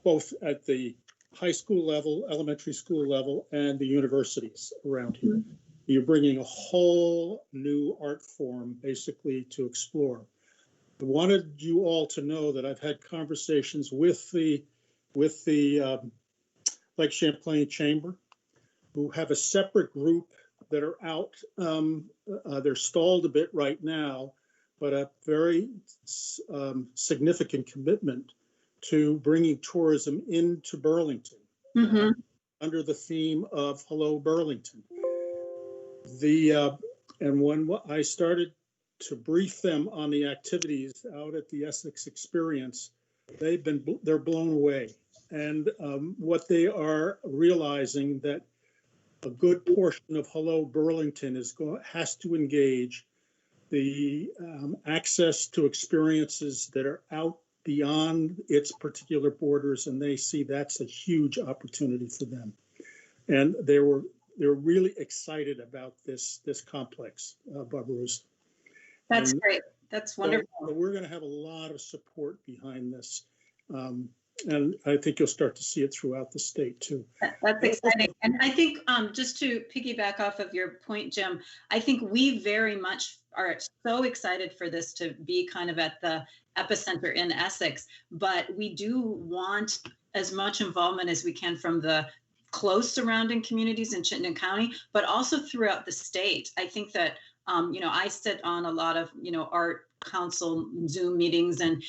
both at the high school level, elementary school level, and the universities around here. Mm-hmm. You're bringing a whole new art form basically to explore. I wanted you all to know that I've had conversations with the Lake Champlain Chamber, who have a separate group that are out. They're stalled a bit right now, but a very significant commitment to bringing tourism into Burlington, mm-hmm. Under the theme of Hello Burlington. And when I started to brief them on the activities out at the Essex Experience, they're blown away. And what they are realizing that a good portion of Hello Burlington has to engage the access to experiences that are out beyond its particular borders, and they see that's a huge opportunity for them. And they're really excited about this complex, Barbarossa. That's great. That's wonderful. So we're going to have a lot of support behind this. And I think you'll start to see it throughout the state too. That's exciting. And I think just to piggyback off of your point, Jim, I think we very much are so excited for this to be kind of at the epicenter in Essex, but we do want as much involvement as we can from the close surrounding communities in Chittenden County, but also throughout the state. I think that, I sit on a lot of, art council Zoom meetings and,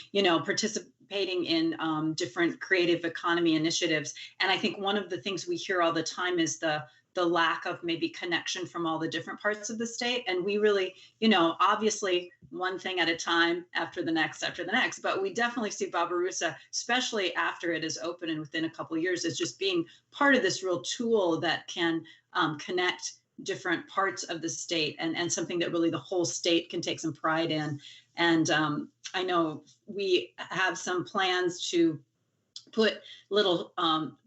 participating in different creative economy initiatives. And I think one of the things we hear all the time is the lack of maybe connection from all the different parts of the state. And we really, obviously one thing at a time after the next, but we definitely see Barbarossa, especially after it is open and within a couple of years, as just being part of this real tool that can connect different parts of the state and something that really the whole state can take some pride in. And I know we have some plans to put little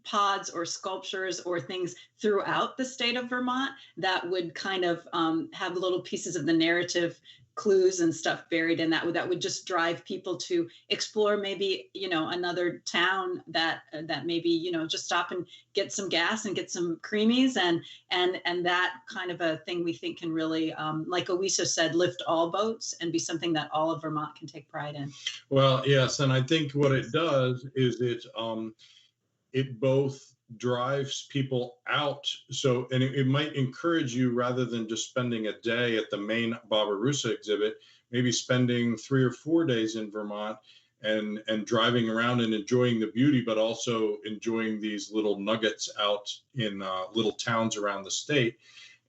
pods or sculptures or things throughout the state of Vermont that would kind of have little pieces of the narrative clues and stuff buried in that would just drive people to explore maybe another town that maybe just stop and get some gas and get some creamies and that kind of a thing we think can really like Owisa said, lift all boats and be something that all of Vermont can take pride in. Well, yes, and I think what it does is it both drives people out. So, and it might encourage you, rather than just spending a day at the main Barbarossa exhibit, maybe spending 3 or 4 days in Vermont and driving around and enjoying the beauty, but also enjoying these little nuggets out in little towns around the state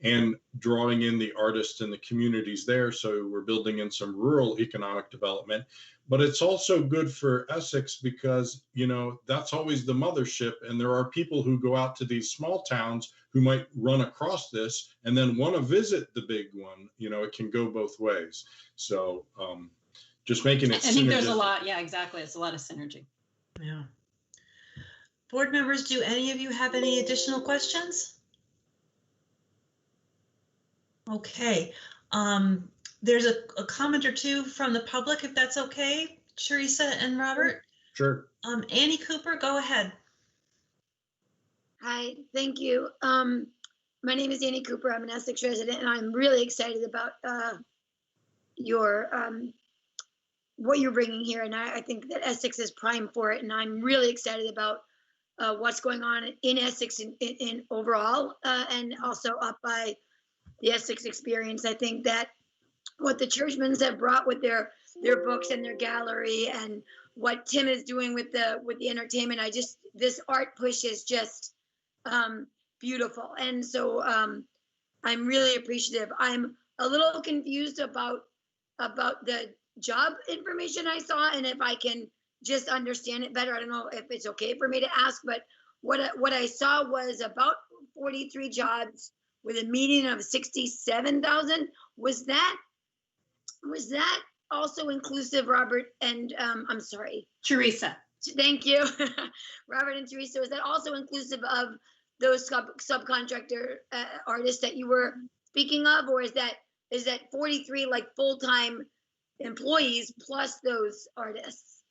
and drawing in the artists and the communities there. So we're building in some rural economic development. But it's also good for Essex because, that's always the mothership. And there are people who go out to these small towns who might run across this and then want to visit the big one. It can go both ways. So just making it. I think there's a lot. Yeah, exactly. It's a lot of synergy. Yeah. Board members, do any of you have any additional questions? Okay. There's a comment or two from the public, if that's okay, Teresa and Robert. Sure. Annie Cooper, go ahead. Hi, thank you. My name is Annie Cooper. I'm an Essex resident, and I'm really excited about your what you're bringing here. And I think that Essex is prime for it. And I'm really excited about what's going on in Essex in overall, and also up by the Essex Experience. I think that what the Churchmans have brought with their books and their gallery, and what Tim is doing with the entertainment, this art push is just beautiful. And so I'm really appreciative. I'm a little confused about the job information I saw, and if I can just understand it better. I don't know if it's okay for me to ask, but what I saw was about 43 jobs with a median of 67,000. Was that also inclusive, Robert? And I'm sorry, Teresa. Thank you, Robert and Teresa. Was that also inclusive of those subcontractor artists that you were speaking of, or is that 43 like full-time employees plus those artists?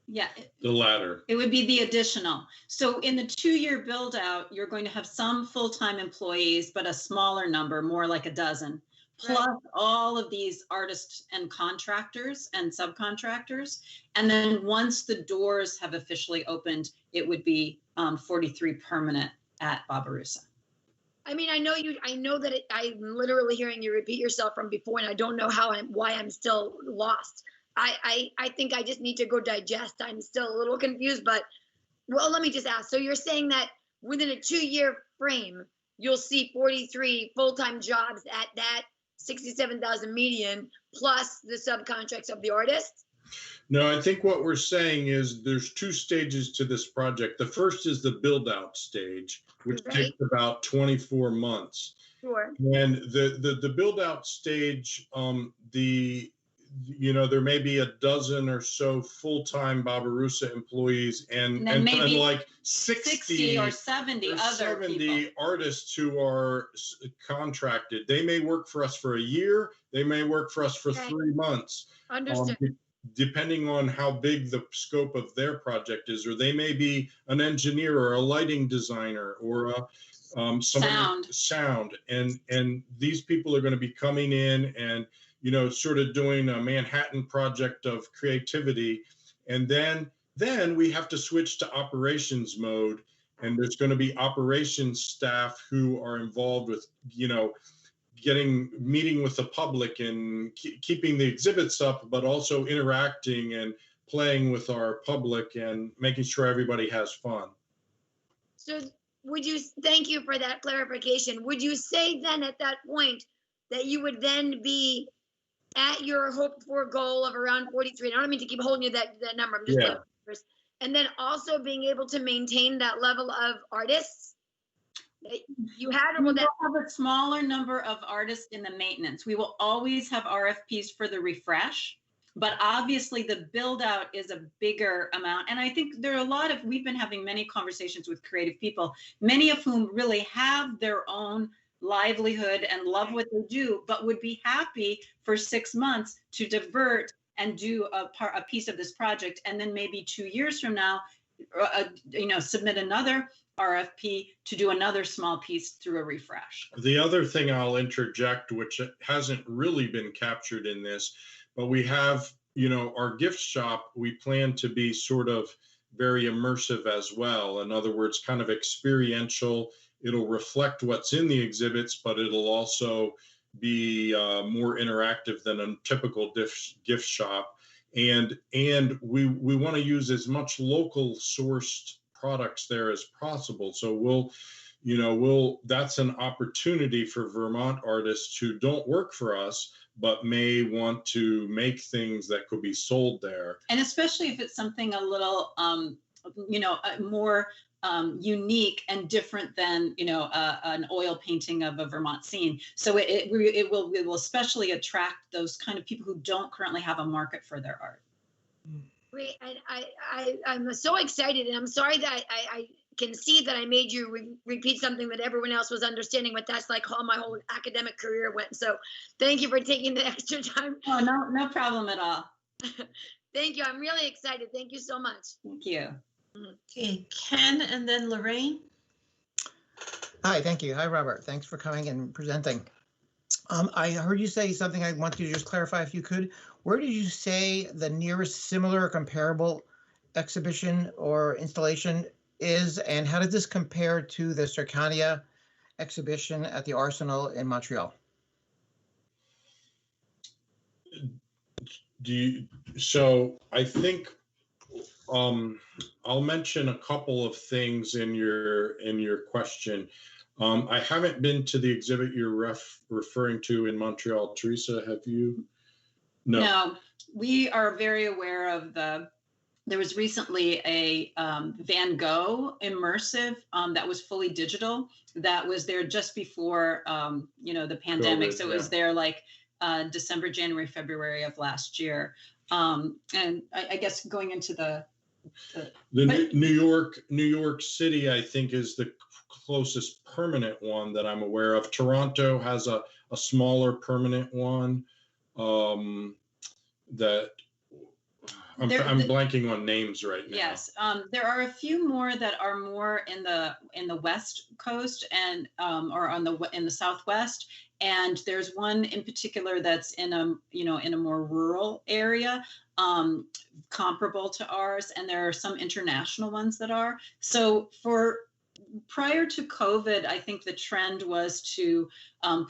Yeah. The latter. It would be the additional. So in the 2-year build out, you're going to have some full-time employees, but a smaller number, more like a dozen, plus all of these artists and contractors and subcontractors. And then once the doors have officially opened, it would be 43 permanent at Barbarossa. I mean, I know that I'm literally hearing you repeat yourself from before, and I don't know why I'm still lost. I think I just need to go digest. I'm still a little confused, but well, let me just ask. So you're saying that within a 2-year frame, you'll see 43 full-time jobs at that 67,000 median plus the subcontracts of the artists? No, I think what we're saying is there's 2 stages to this project. The first is the build out stage, which takes about 24 months. Sure. And the build out stage, there may be a dozen or so full-time Barbarossa employees and maybe like 60 or 70 other people. Artists who are contracted. They may work for us for a year. They may work for us for 3 months. Understood. Depending on how big the scope of their project is, or they may be an engineer or a lighting designer or sound. And these people are going to be coming in and sort of doing a Manhattan project of creativity. And then we have to switch to operations mode. And there's going to be operations staff who are involved with, meeting with the public and keeping the exhibits up, but also interacting and playing with our public and making sure everybody has fun. So thank you for that clarification. Would you say then at that point that you would then be at your hoped for goal of around 43? I don't mean to keep holding you that number. I'm just looking first. And then also being able to maintain that level of artists that you had. We will have a smaller number of artists in the maintenance. We will always have RFPs for the refresh, but obviously the build out is a bigger amount. And I think there are we've been having many conversations with creative people, many of whom really have their own livelihood and love what they do, but would be happy for 6 months to divert and do a piece of this project, and then maybe 2 years from now, submit another RFP to do another small piece through a refresh. The other thing I'll interject, which hasn't really been captured in this, but we have, our gift shop, we plan to be sort of very immersive as well. In other words, kind of experiential. It'll reflect what's in the exhibits, but it'll also be more interactive than a typical gift shop. And we want to use as much local sourced products there as possible. So that's an opportunity for Vermont artists who don't work for us, but may want to make things that could be sold there. And especially if it's something a little, more unique and different than an oil painting of a Vermont scene. So it will especially attract those kind of people who don't currently have a market for their art. Great, I'm so excited, and I'm sorry that I can see that I made you repeat something that everyone else was understanding, but that's like how my whole academic career went. So thank you for taking the extra time. Oh, no problem at all. Thank you. I'm really excited. Thank you so much. Thank you. Okay, Ken and then Lorraine. Hi, thank you. Hi, Robert. Thanks for coming and presenting. I heard you say something I want you to just clarify if you could. Where did you say the nearest similar or comparable exhibition or installation is, and how does this compare to the Circania exhibition at the Arsenal in Montreal? So I think I'll mention a couple of things in your question. I haven't been to the exhibit you're referring to in Montreal. Teresa, have you? No, we are very aware of the there was recently a Van Gogh immersive that was fully digital that was there just before, the pandemic. COVID, So it was there like December, January, February of last year. And I guess going into the New York City, I think, is the closest permanent one that I'm aware of. Toronto has a smaller permanent one that I'm blanking on names right now. Yes, there are a few more that are more in the West Coast and or in the Southwest. And there's one in particular that's in a more rural area, comparable to ours. And there are some international ones that are. So prior to COVID, I think the trend was to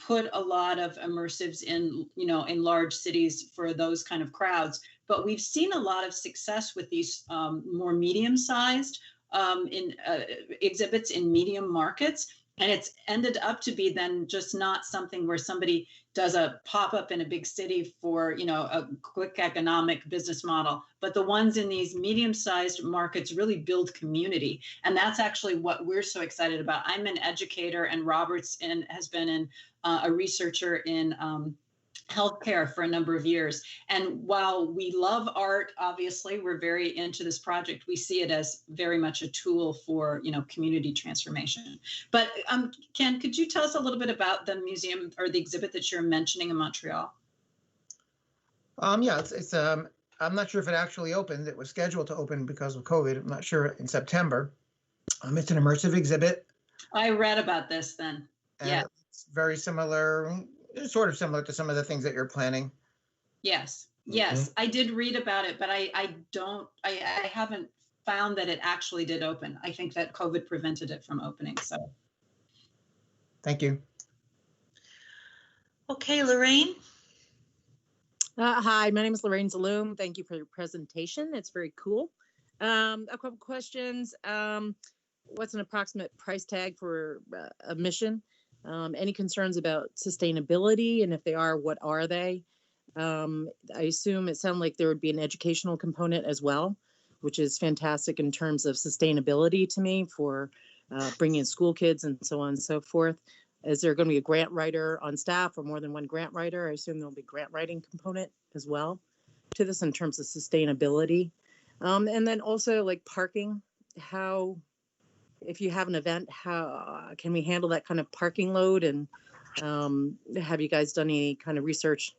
put a lot of immersives in large cities for those kind of crowds. But we've seen a lot of success with these more medium-sized exhibits in medium markets. And it's ended up to be then just not something where somebody does a pop-up in a big city for, a quick economic business model. But the ones in these medium-sized markets really build community. And that's actually what we're so excited about. I'm an educator, and Robert's has been a researcher in healthcare for a number of years. And while we love art, obviously, we're very into this project. We see it as very much a tool for, community transformation. But Ken, could you tell us a little bit about the museum or the exhibit that you're mentioning in Montreal? Yeah, it's I'm not sure if it actually opened. It was scheduled to open because of COVID. I'm not sure, in September. It's an immersive exhibit. I read about this then. Yeah. It's very similar. It's sort of similar to some of the things that you're planning. Yes, I did read about it, but I haven't found that it actually did open. I think that COVID prevented it from opening, so. Thank you. Okay, Lorraine. Hi, my name is Lorraine Zaloom. Thank you for your presentation. It's very cool. A couple questions. What's an approximate price tag for admission? Any concerns about sustainability? And if they are, what are they? I assume it sounded like there would be an educational component as well, which is fantastic in terms of sustainability to me for bringing in school kids and so on and so forth. Is there going to be a grant writer on staff or more than one grant writer? I assume there'll be a grant writing component as well to this in terms of sustainability. And then also like parking, if you have an event, how can we handle that kind of parking load? And have you guys done any kind of research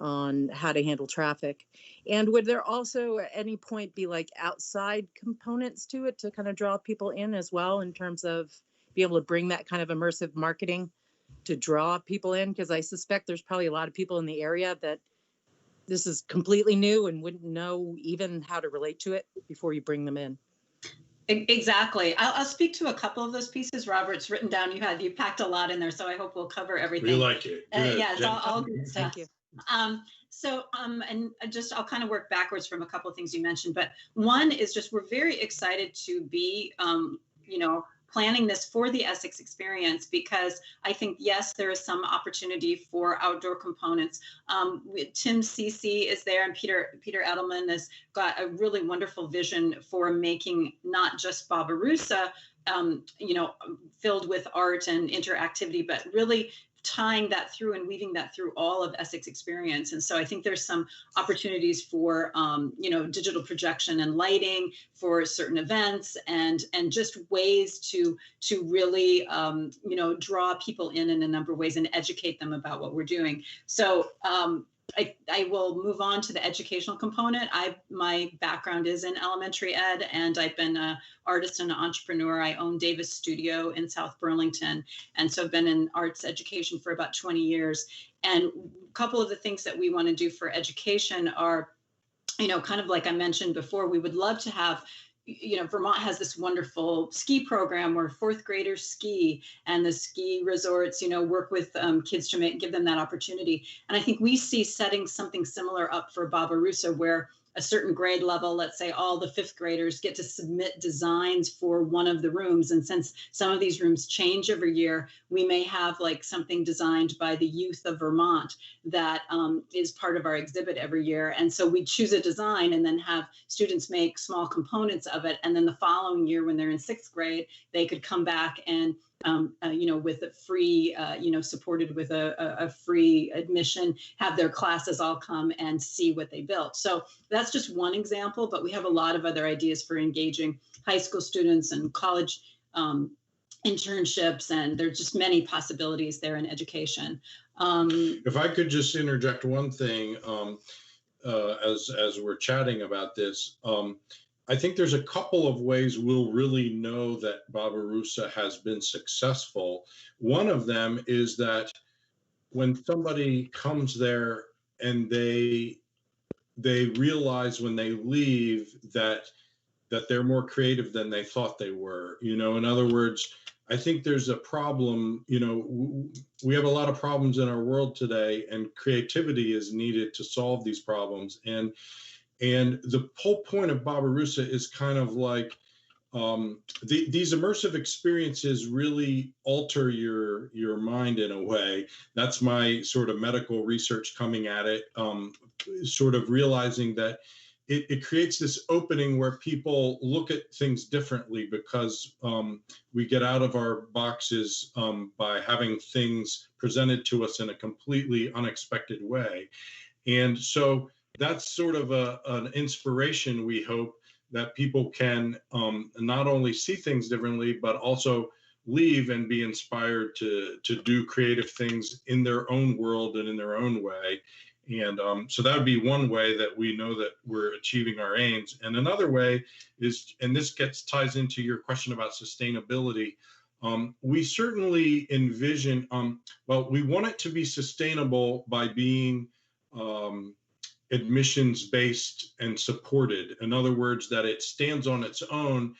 on how to handle traffic? And would there also at any point be like outside components to it to kind of draw people in as well in terms of be able to bring that kind of immersive marketing to draw people in? Because I suspect there's probably a lot of people in the area that this is completely new and wouldn't know even how to relate to it before you bring them in. Exactly. I'll speak to a couple of those pieces. Robert's written down. You packed a lot in there, so I hope we'll cover everything. We like it. Yeah, it's all good stuff. Thank you. And I'll kind of work backwards from a couple of things you mentioned, but one is just we're very excited to be, planning this for the Essex experience, because I think, yes, there is some opportunity for outdoor components. Tim Cece is there, and Peter Edelman has got a really wonderful vision for making not just Barbarossa, filled with art and interactivity, but really tying that through and weaving that through all of Essex experience. And so I think there's some opportunities for, digital projection and lighting for certain events, and just ways to really, draw people in a number of ways and educate them about what we're doing. So I will move on to the educational component. My background is in elementary ed, and I've been an artist and an entrepreneur. I own Davis Studio in South Burlington, and so I've been in arts education for about 20 years. And a couple of the things that we want to do for education are, kind of like I mentioned before, we would love to have, Vermont has this wonderful ski program where fourth graders ski, and the ski resorts, work with kids to give them that opportunity. And I think we see setting something similar up for Barbarossa, where a certain grade level, let's say all the fifth graders get to submit designs for one of the rooms. And since some of these rooms change every year, we may have like something designed by the youth of Vermont that is part of our exhibit every year. And so we choose a design and then have students make small components of it. And then the following year, when they're in sixth grade, they could come back and with a free, supported with a free admission, have their classes all come and see what they built. So that's just one example, but we have a lot of other ideas for engaging high school students and college internships, and there's just many possibilities there in education. If I could just interject one thing, as we're chatting about this, I think there's a couple of ways we'll really know that Barbarossa has been successful. One of them is that when somebody comes there and they realize when they leave that they're more creative than they thought they were. In other words, I think there's a problem. We have a lot of problems in our world today, and creativity is needed to solve these problems. And the whole point of Barbarossa is kind of like these immersive experiences really alter your mind in a way. That's my sort of medical research coming at it, sort of realizing that it creates this opening where people look at things differently because we get out of our boxes by having things presented to us in a completely unexpected way. And so that's sort of an inspiration, we hope, that people can not only see things differently, but also leave and be inspired to do creative things in their own world and in their own way. And so that would be one way that we know that we're achieving our aims. And another way is, and this ties into your question about sustainability, we certainly envision, we want it to be sustainable by being admissions-based and supported. In other words, that it stands on its own,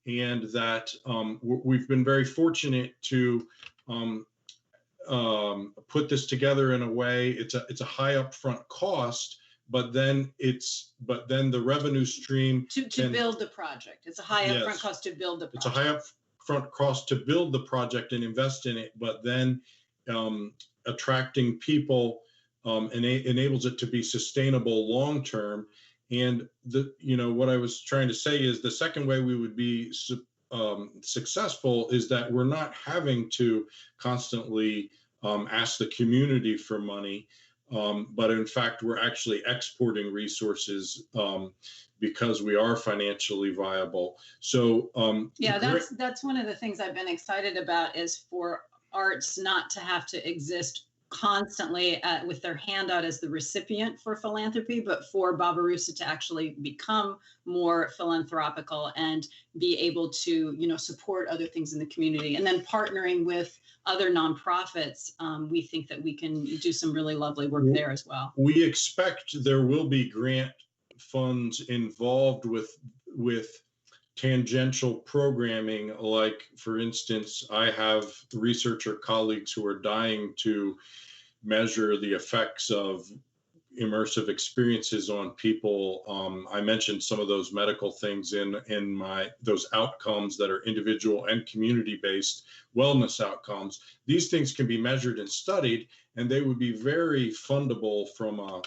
and that we've been very fortunate to put this together in a way. It's a high upfront cost, but then the revenue stream to build the project. It's a high upfront cost to build the project. It's a high upfront cost to build the project and invest in it, but then attracting people enables it to be sustainable long term. And what I was trying to say is the second way we would be successful is that we're not having to constantly ask the community for money, but in fact we're actually exporting resources because we are financially viable. So that's one of the things I've been excited about, is for arts not to have to exist constantly with their hand out as the recipient for philanthropy, but for Barbarossa to actually become more philanthropical and be able to, support other things in the community. And then partnering with other nonprofits, we think that we can do some really lovely work there as well. We expect there will be grant funds involved with tangential programming. Like, for instance, I have researcher colleagues who are dying to measure the effects of immersive experiences on people. I mentioned some of those medical things in those outcomes that are individual and community-based wellness outcomes. These things can be measured and studied, and they would be very fundable from a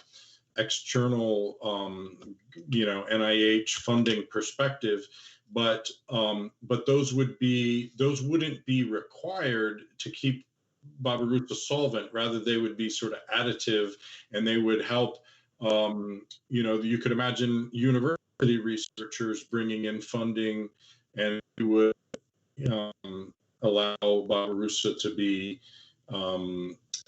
external, NIH funding perspective. But those wouldn't be required to keep Barbarossa solvent. Rather, they would be sort of additive, and they would help. You could imagine university researchers bringing in funding, and it would allow Barbarossa to be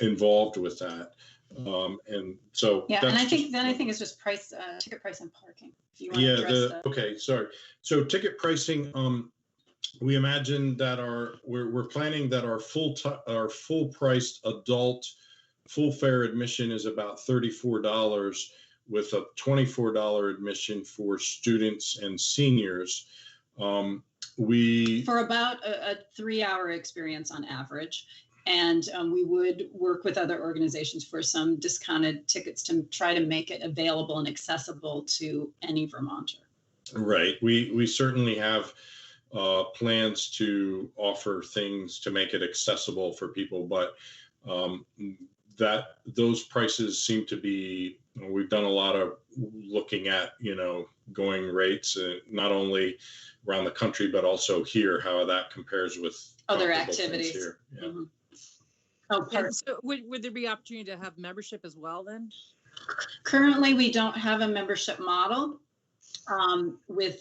involved with that. And so and I think it's just price, ticket price and parking. If you want to address that. Okay, sorry. So ticket pricing, we imagine that we're planning that our full priced adult full fare admission is about $34, with a $24 admission for students and seniors. For about a 3-hour experience on average. And we would work with other organizations for some discounted tickets to try to make it available and accessible to any Vermonter. Right. We certainly have plans to offer things to make it accessible for people, but that those prices seem to be, we've done a lot of looking at, going rates, not only around the country, but also here, how that compares with other comparable things activities. Here. Yeah. Mm-hmm. Oh, And so would there be opportunity to have membership as well then? Currently, we don't have a membership model with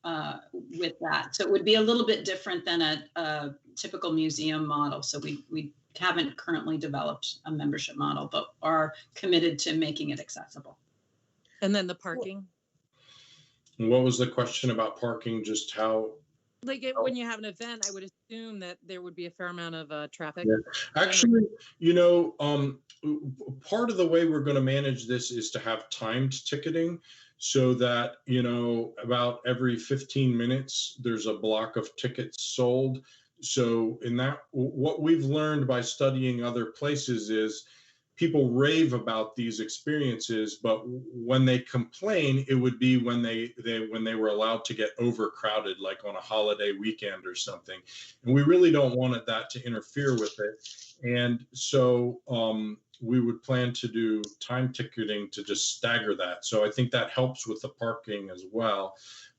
that. So it would be a little bit different than a typical museum model. So we haven't currently developed a membership model, but are committed to making it accessible. And then the parking? What was the question about parking? Just how? Like when you have an event, I would assume that there would be a fair amount of traffic. Yeah. Actually, part of the way we're going to manage this is to have timed ticketing, so that, about every 15 minutes, there's a block of tickets sold. So what we've learned by studying other places is people rave about these experiences, but when they complain, it would be when they were allowed to get overcrowded, like on a holiday weekend or something. And we really don't want that to interfere with it. And so we would plan to do time ticketing to just stagger that. So I think that helps with the parking as well.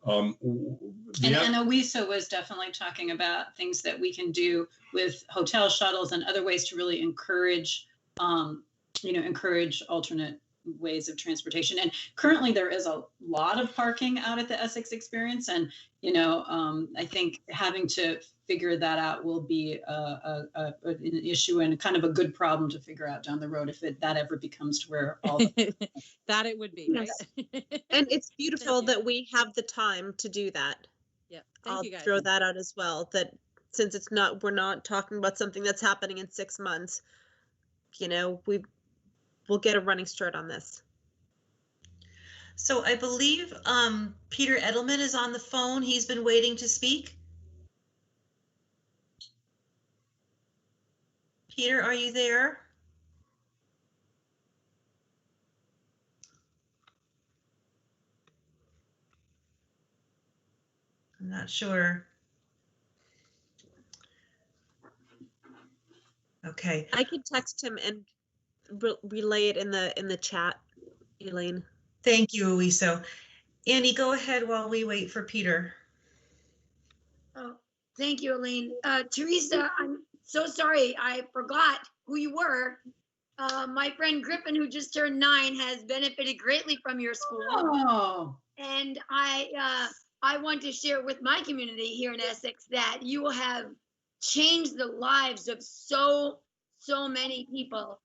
And OWISA was definitely talking about things that we can do with hotel shuttles and other ways to really encourage alternate ways of transportation. And currently there is a lot of parking out at the Essex Experience. And, I think having to figure that out will be an issue and kind of a good problem to figure out down the road if that ever becomes to where all that it would be, right? And it's beautiful that we have the time to do that. Yeah. I'll throw that out as well, that since we're not talking about something that's happening in 6 months, we'll get a running start on this. So I believe Peter Edelman is on the phone. He's been waiting to speak. Peter, are you there? I'm not sure. Okay. I could text him and relay it in the chat, Elaine. Thank you, Owiso. Annie, go ahead while we wait for Peter. Oh, thank you, Elaine. Teresa, I'm so sorry. I forgot who you were. My friend Griffin, who just turned 9, has benefited greatly from your school. Oh. And I want to share with my community here in Essex that you will have changed the lives of so many people.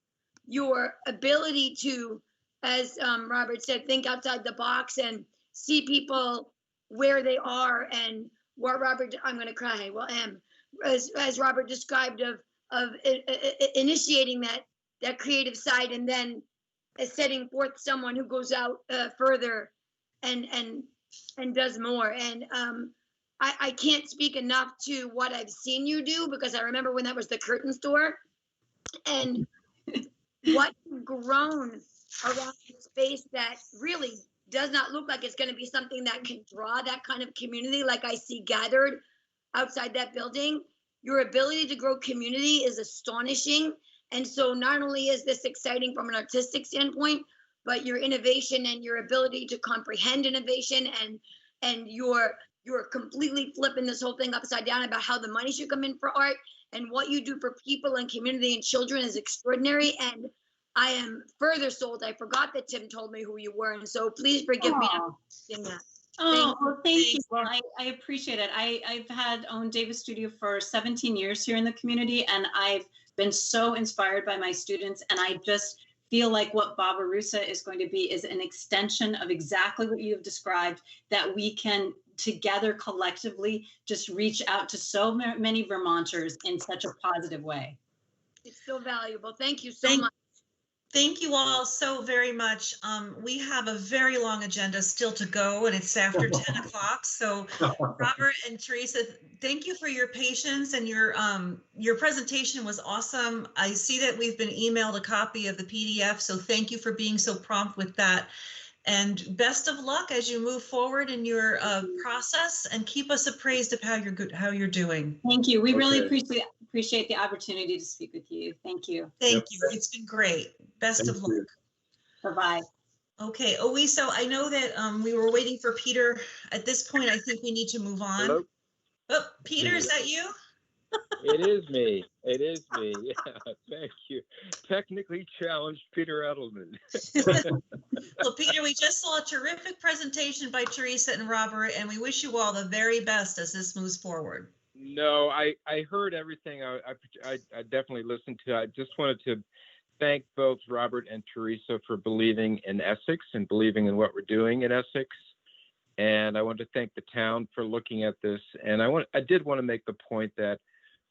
Your ability to, as Robert said, think outside the box and see people where they are, and what Robert, I'm going to cry, well, as Robert described of initiating that creative side, and then setting forth someone who goes out further and does more. And I can't speak enough to what I've seen you do, because I remember when that was the curtain store, and what you've grown around the space that really does not look like it's going to be something that can draw that kind of community like I see gathered outside that building. Your ability to grow community is astonishing. And so not only is this exciting from an artistic standpoint, but your innovation and your ability to comprehend innovation, and you're completely flipping this whole thing upside down about how the money should come in for art, and what you do for people and community and children is extraordinary. And I am further sold. I forgot that Tim told me who you were, and so please forgive me for saying that. Thank you. Well, I appreciate it. I've owned Davis Studio for 17 years here in the community, and I've been so inspired by my students, and I just feel like what Barbarossa is going to be is an extension of exactly what you have described, that we can together collectively just reach out to so many Vermonters in such a positive way. It's so valuable. Thank you so much. Thank you all so very much. We have a very long agenda still to go, and it's after 10 o'clock. So Robert and Teresa, thank you for your patience, and your presentation was awesome. I see that we've been emailed a copy of the PDF, so thank you for being so prompt with that. And best of luck as you move forward in your process, and keep us appraised of how you're doing. Thank you. We really Okay. appreciate the opportunity to speak with you. Thank you. Thank you. It's been great. Best of luck. Bye-bye. Okay, so I know that we were waiting for Peter. At this point, I think we need to move on. Hello? Oh, Peter, is that you? It is me. It is me. Yeah, thank you. Technically challenged Peter Edelman. Well, Peter, we just saw a terrific presentation by Teresa and Robert, and we wish you all the very best as this moves forward. No, I heard everything. I definitely listened to. I just wanted to thank both Robert and Teresa for believing in Essex and believing in what we're doing in Essex. And I want to thank the town for looking at this. And I did want to make the point that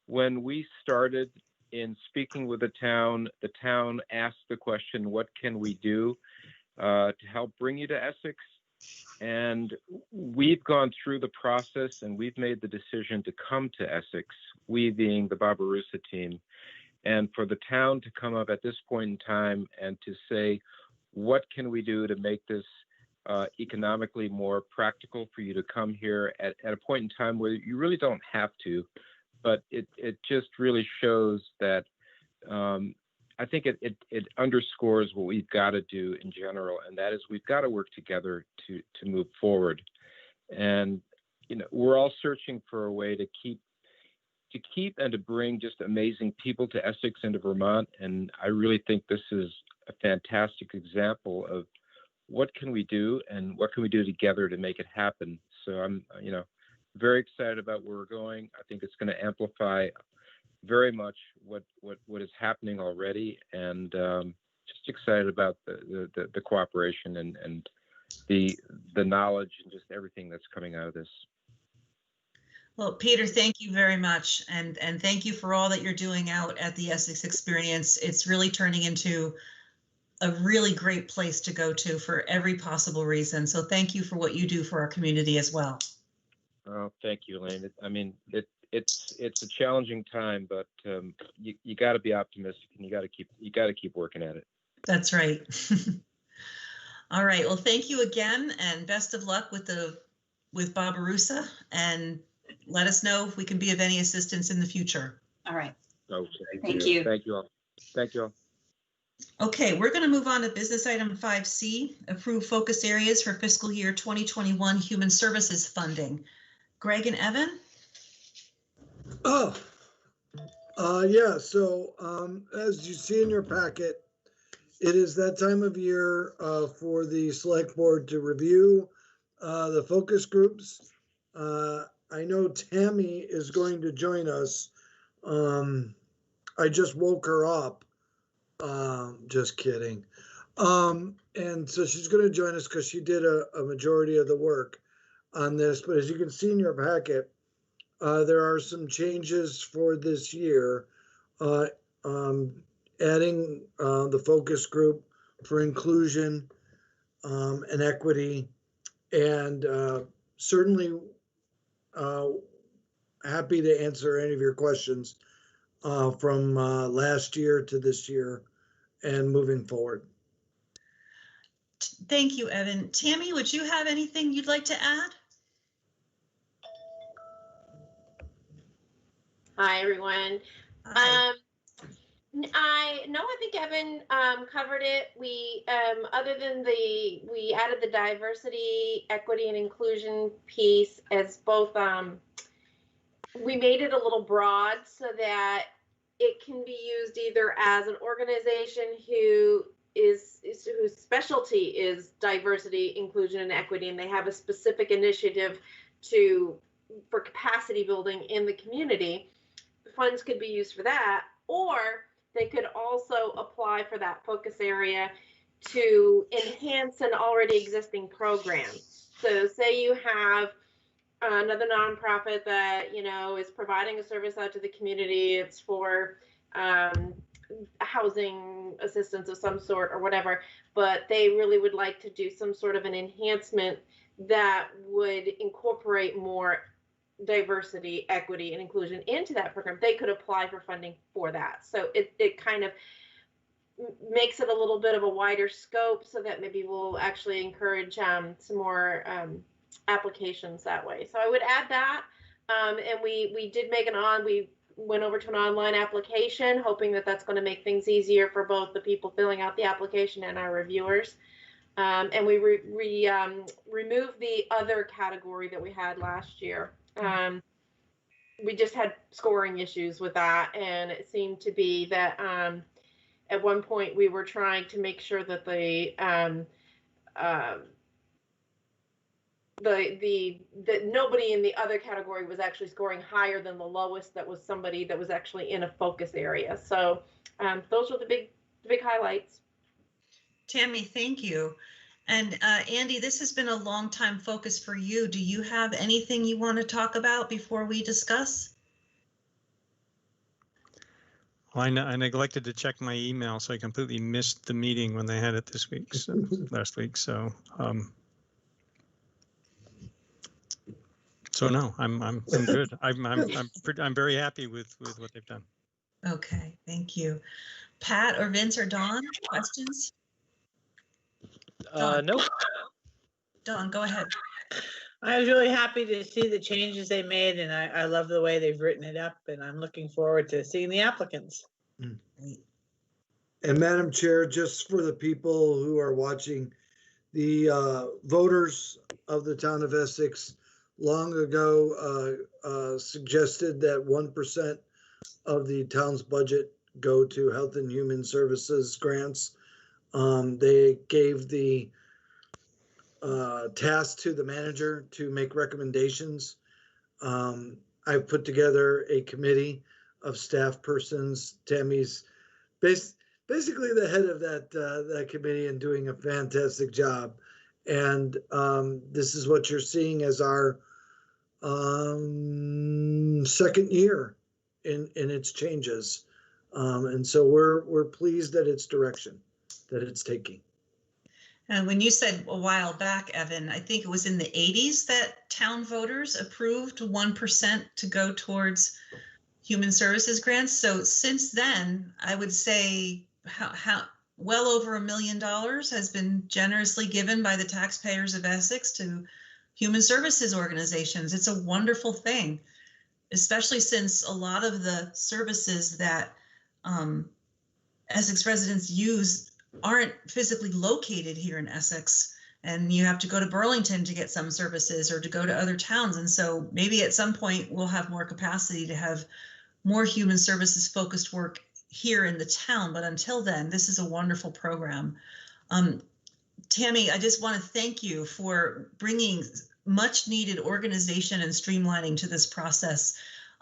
when we started in speaking with the town asked the question, what can we do to help bring you to Essex? And we've gone through the process and we've made the decision to come to Essex, we being the Barbarossa team. And for the town to come up at this point in time and to say, what can we do to make this economically more practical for you to come here at a point in time where you really don't have to, but it just really shows that I think it underscores what we've got to do in general, and that is we've got to work together to move forward. And we're all searching for a way to keep and to bring just amazing people to Essex and to Vermont. And I really think this is a fantastic example of what can we do and what can we do together to make it happen. So I'm, very excited about where we're going. I think it's going to amplify very much what is happening already, and just excited about the cooperation and the knowledge and just everything that's coming out of this. Well, Peter, thank you very much. And thank you for all that you're doing out at the Essex Experience. It's really turning into a really great place to go to for every possible reason. So thank you for what you do for our community as well. Oh, thank you, Elaine. It's a challenging time, but you got to be optimistic and you got to keep working at it. That's right. All right. Well, thank you again, and best of luck with Barbarossa, and let us know if we can be of any assistance in the future. All right. Okay. Thank you. Thank you all. Thank you all. Okay, we're going to move on to business item 5C, approve focus areas for fiscal year 2021 human services funding. Greg and Evan? Yeah, so as you see in your packet, it is that time of year for the select board to review the focus groups. I know Tammy is going to join us. I just woke her up. Just kidding. And so she's going to join us because she did a majority of the work on this. But as you can see in your packet, there are some changes for this year, adding the focus group for inclusion and equity, and certainly happy to answer any of your questions from last year to this year and moving forward. Thank you, Evan. Tammy, would you have anything you'd like to add? Hi, everyone. Hi. I think Evan covered it. We, other than we added the diversity, equity, and inclusion piece as both, we made it a little broad so that it can be used either as an organization whose specialty is diversity, inclusion, and equity, and they have a specific initiative for capacity building in the community. Funds could be used for that, or they could also apply for that focus area to enhance an already existing program. So say you have another nonprofit that, is providing a service out to the community. It's for housing assistance of some sort or whatever, but they really would like to do some sort of an enhancement that would incorporate more diversity, equity, and inclusion into that program. They could apply for funding for that. So it kind of makes it a little bit of a wider scope, so that maybe we'll actually encourage some more applications that way. So I would add that. And we did make we went over to an online application, hoping that that's going to make things easier for both the people filling out the application and our reviewers. And we removed the other category that we had last year. We just had scoring issues with that, and it seemed to be that at one point we were trying to make sure that that nobody in the other category was actually scoring higher than the lowest that was somebody that was actually in a focus area. So those were the big highlights. Tammy, thank you. And Andy, this has been a long time focus for you. Do you have anything you want to talk about before we discuss? Well, I neglected to check my email, so I completely missed the meeting when they had it this week, last week. So no, I'm good. I'm very happy with what they've done. Okay, thank you. Pat or Vince or Dawn, questions? No. Dawn, go ahead. I was really happy to see the changes they made, and I love the way they've written it up, and I'm looking forward to seeing the applicants. And Madam Chair, just for the people who are watching, the voters of the town of Essex long ago suggested that 1% of the town's budget go to Health and Human Services grants. They gave the task to the manager to make recommendations. I've put together a committee of staff persons. Tammy's basically the head of that committee and doing a fantastic job. And this is what you're seeing as our second year in its changes. And so we're pleased at its direction that it's taking. And when you said a while back, Evan, I think it was in the 80s that town voters approved 1% to go towards human services grants. So since then, I would say how well over $1 million has been generously given by the taxpayers of Essex to human services organizations. It's a wonderful thing, especially since a lot of the services that Essex residents use aren't physically located here in Essex, and you have to go to Burlington to get some services or to go to other towns. And so maybe at some point we'll have more capacity to have more human services focused work here in the town. But until then, this is a wonderful program. Tammy, I just want to thank you for bringing much needed organization and streamlining to this process.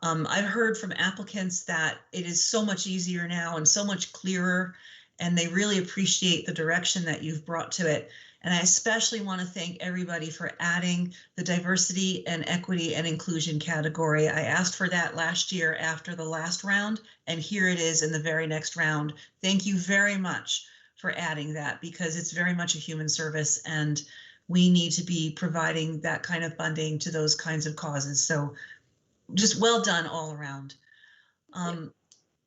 I've heard from applicants that it is so much easier now and so much clearer, and they really appreciate the direction that you've brought to it. And I especially want to thank everybody for adding the diversity and equity and inclusion category. I asked for that last year after the last round, and here it is in the very next round. Thank you very much for adding that, because it's very much a human service, and we need to be providing that kind of funding to those kinds of causes. So just well done all around.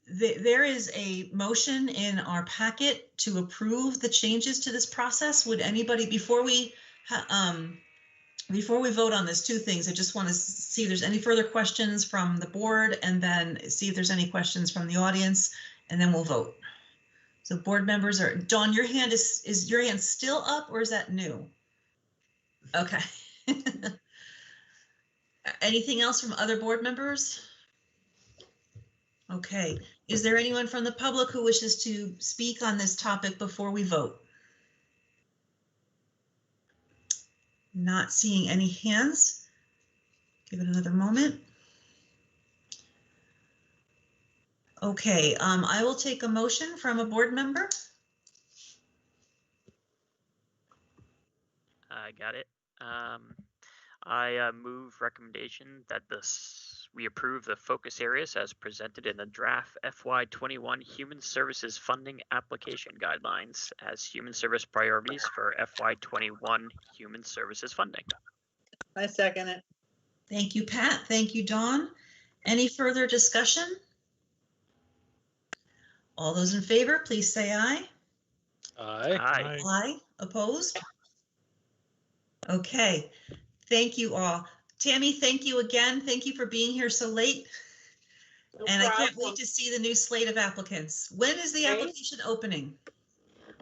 There is a motion in our packet to approve the changes to this process. Would anybody, before we vote on this, two things, I just want to see if there's any further questions from the board, and then see if there's any questions from the audience, and then we'll vote. So board members are, Dawn, your hand is your hand still up, or is that new? Okay. Anything else from other board members? Okay, is there anyone from the public who wishes to speak on this topic before we vote? Not seeing any hands. Give it another moment. Okay, I will take a motion from a board member. I got it. I move recommendation that the we approve the focus areas as presented in the draft FY21 Human Services Funding Application Guidelines as human service priorities for FY21 Human Services Funding. I second it. Thank you, Pat. Thank you, Dawn. Any further discussion? All those in favor, please say aye. Aye. Aye. Aye. Opposed? Okay. Thank you all. Tammy, thank you again. Thank you for being here so late. No And I can't problem. wait to see the new slate of applicants. When is the Right. application opening?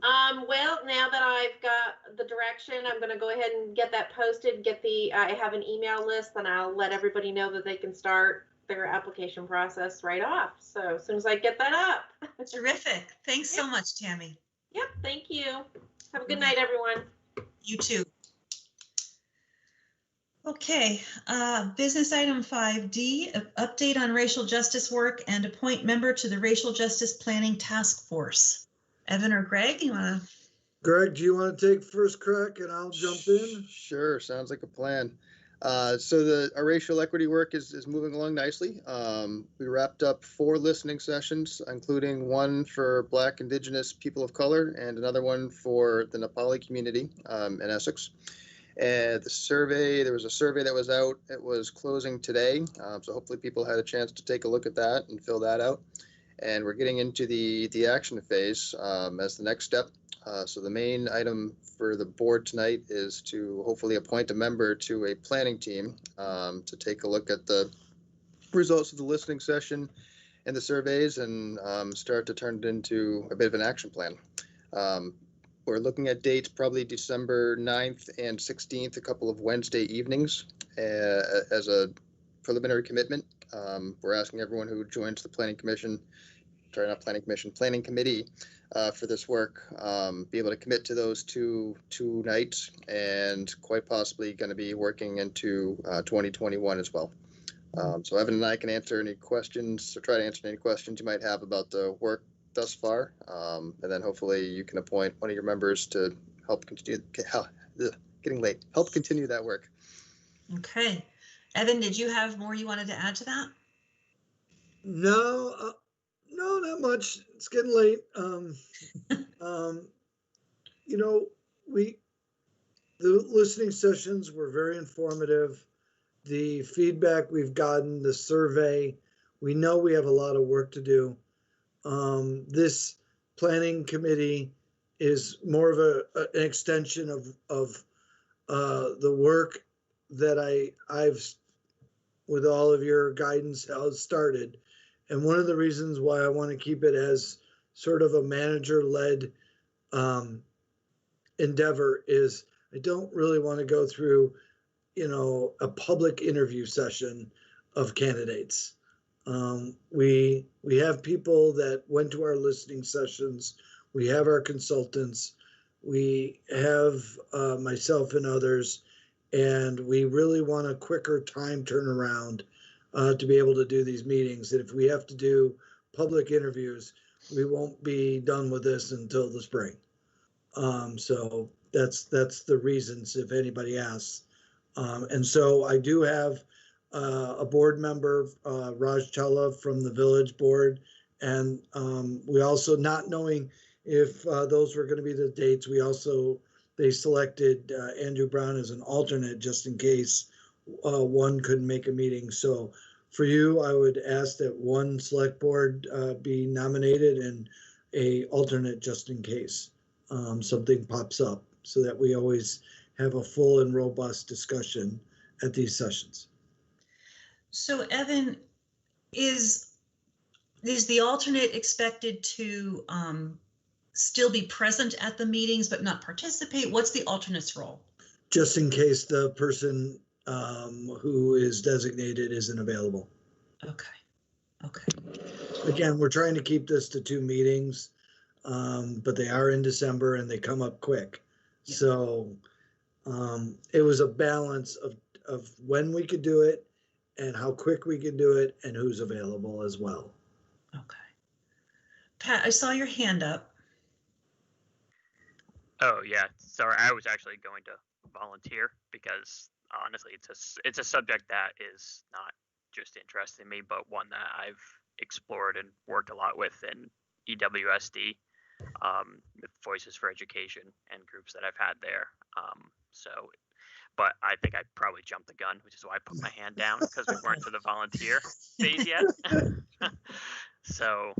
Well, now that I've got the direction, I'm gonna go ahead and get that posted, I have an email list, and I'll let everybody know that they can start their application process right off. So as soon as I get that up. Terrific. Thanks so much, Tammy. Yep, thank you. Have a good night, everyone. You too. Okay, business item 5D, update on racial justice work and appoint member to the Racial Justice Planning Task Force. Evan or Greg, you wanna? Greg, do you want to take first crack and I'll jump in? Sure, sounds like a plan. So our racial equity work is moving along nicely. We wrapped up 4 listening sessions, including one for Black, Indigenous, people of color, and another one for the Nepali community in Essex. And there was a survey that was out. It was closing today, so hopefully people had a chance to take a look at that and fill that out. And we're getting into the action phase as the next step. So the main item for the board tonight is to hopefully appoint a member to a planning team to take a look at the results of the listening session and the surveys and start to turn it into a bit of an action plan. We're looking at dates probably December 9th and 16th, a couple of Wednesday evenings as a preliminary commitment. We're asking everyone who joins the planning committee for this work, be able to commit to those two nights and quite possibly going to be working into 2021 as well. So Evan and I can answer any questions or try to answer any questions you might have about the work thus far, and then hopefully you can appoint one of your members to help continue. Help continue that work. Okay, Evan, did you have more you wanted to add to that? No, not much. It's getting late. The listening sessions were very informative. The feedback we've gotten, the survey, we know we have a lot of work to do. This planning committee is more of an extension of the work that I've, with all of your guidance, started. And one of the reasons why I want to keep it as sort of a manager-led endeavor is I don't really want to go through, a public interview session of candidates. We have people that went to our listening sessions. We have our consultants. We have myself and others, and we really want a quicker time turnaround to be able to do these meetings. And if we have to do public interviews, we won't be done with this until the spring. So that's the reasons if anybody asks. And so I do have a board member, Raj Challa from the village board. And we also, not knowing if those were going to be the dates, they selected Andrew Brown as an alternate just in case one couldn't make a meeting. So for you, I would ask that one select board be nominated and a alternate just in case something pops up, so that we always have a full and robust discussion at these sessions. So Evan, is the alternate expected to still be present at the meetings but not participate? What's the alternate's role? Just in case the person who is designated isn't available. Okay. Again, we're trying to keep this to 2 meetings, but they are in December and they come up quick. Yeah. So it was a balance of when we could do it and how quick we could do it and who's available as well. Okay. Pat, I saw your hand up. Oh yeah, sorry. I was actually going to volunteer because honestly, it's a subject that is not just interested me, but one that I've explored and worked a lot with in EWSD, with Voices for Education and groups that I've had there. But I think I probably jumped the gun, which is why I put my hand down, because we weren't to the volunteer phase yet. So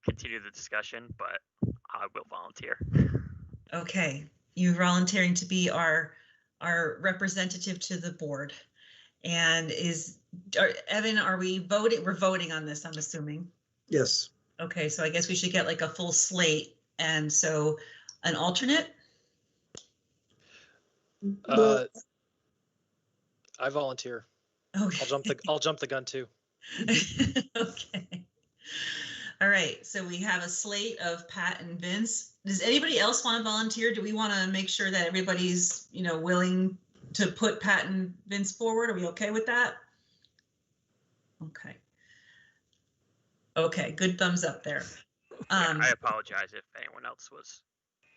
continue the discussion, but I will volunteer. Okay, you volunteering to be our representative to the board. And Evan, are we voting? We're voting on this, I'm assuming. Yes. Okay, so I guess we should get like a full slate. And so an alternate? I volunteer. Okay. I'll jump the gun too. Okay. All right, so we have a slate of Pat and Vince. Does anybody else want to volunteer? Do we want to make sure that everybody's, willing to put Pat and Vince forward? Are we okay with that? Okay. Okay, good thumbs up there. I apologize if anyone else was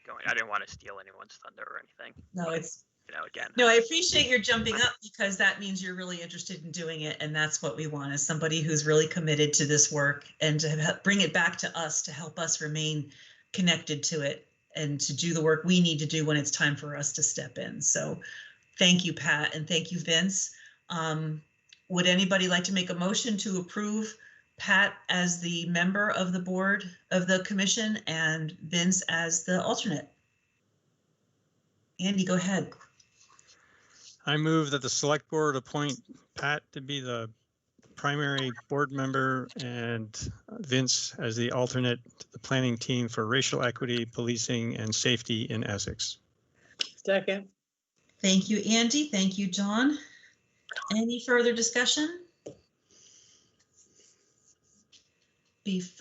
going. I didn't want to steal anyone's thunder or anything. No, it's again. No, I appreciate your jumping up, because that means you're really interested in doing it, and that's what we want, is somebody who's really committed to this work and to bring it back to us to help us remain connected to it and to do the work we need to do when it's time for us to step in. So thank you, Pat, and thank you, Vince. Would anybody like to make a motion to approve Pat as the member of the board of the commission and Vince as the alternate? Andy, go ahead. I move that the select board appoint Pat to be the primary board member and Vince as the alternate to the planning team for racial equity, policing, and safety in Essex. Second. Thank you, Andy. Thank you, John. Any further discussion?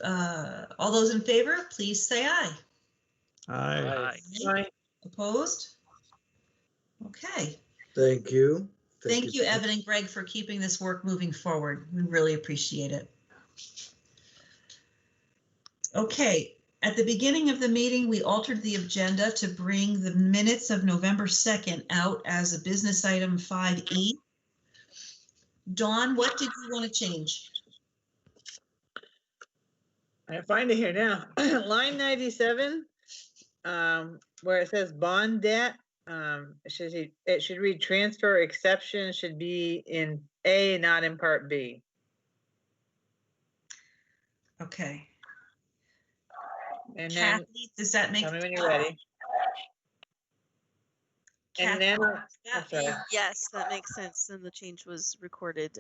All those in favor, please say aye. Aye. Aye. Opposed? Okay. Thank you. Thank you, Evan and Greg, for keeping this work moving forward. We really appreciate it. Okay, at the beginning of the meeting, we altered the agenda to bring the minutes of November 2nd out as a business item 5E. Dawn, what did you want to change? I find it here now. Line 97, where it says bond debt, it should read transfer exception should be in A, not in part B. Okay. And then, Kathy, does that make? tell me when you're ready. And then, I'm sorry. Yes, that makes sense. And the change was recorded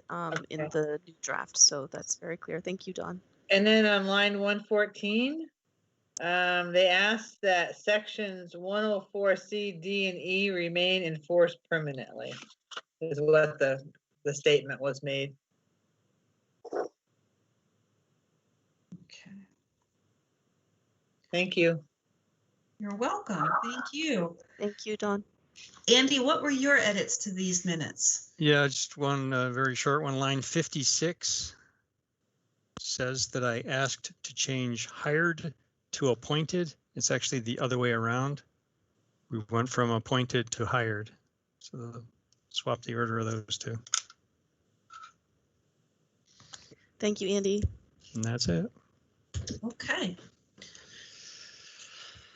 in the new draft. So that's very clear. Thank you, Dawn. And then on line 114, they asked that sections 104C, D, and E remain in force permanently, is what the statement was made. Okay. Thank you. You're welcome. Thank you. Thank you, Dawn. Andy, what were your edits to these minutes? Yeah, just one very short one. Line 56 says that I asked to change hired to appointed. It's actually the other way around. We went from appointed to hired. So swap the order of those two. Thank you, Andy. And that's it. Okay.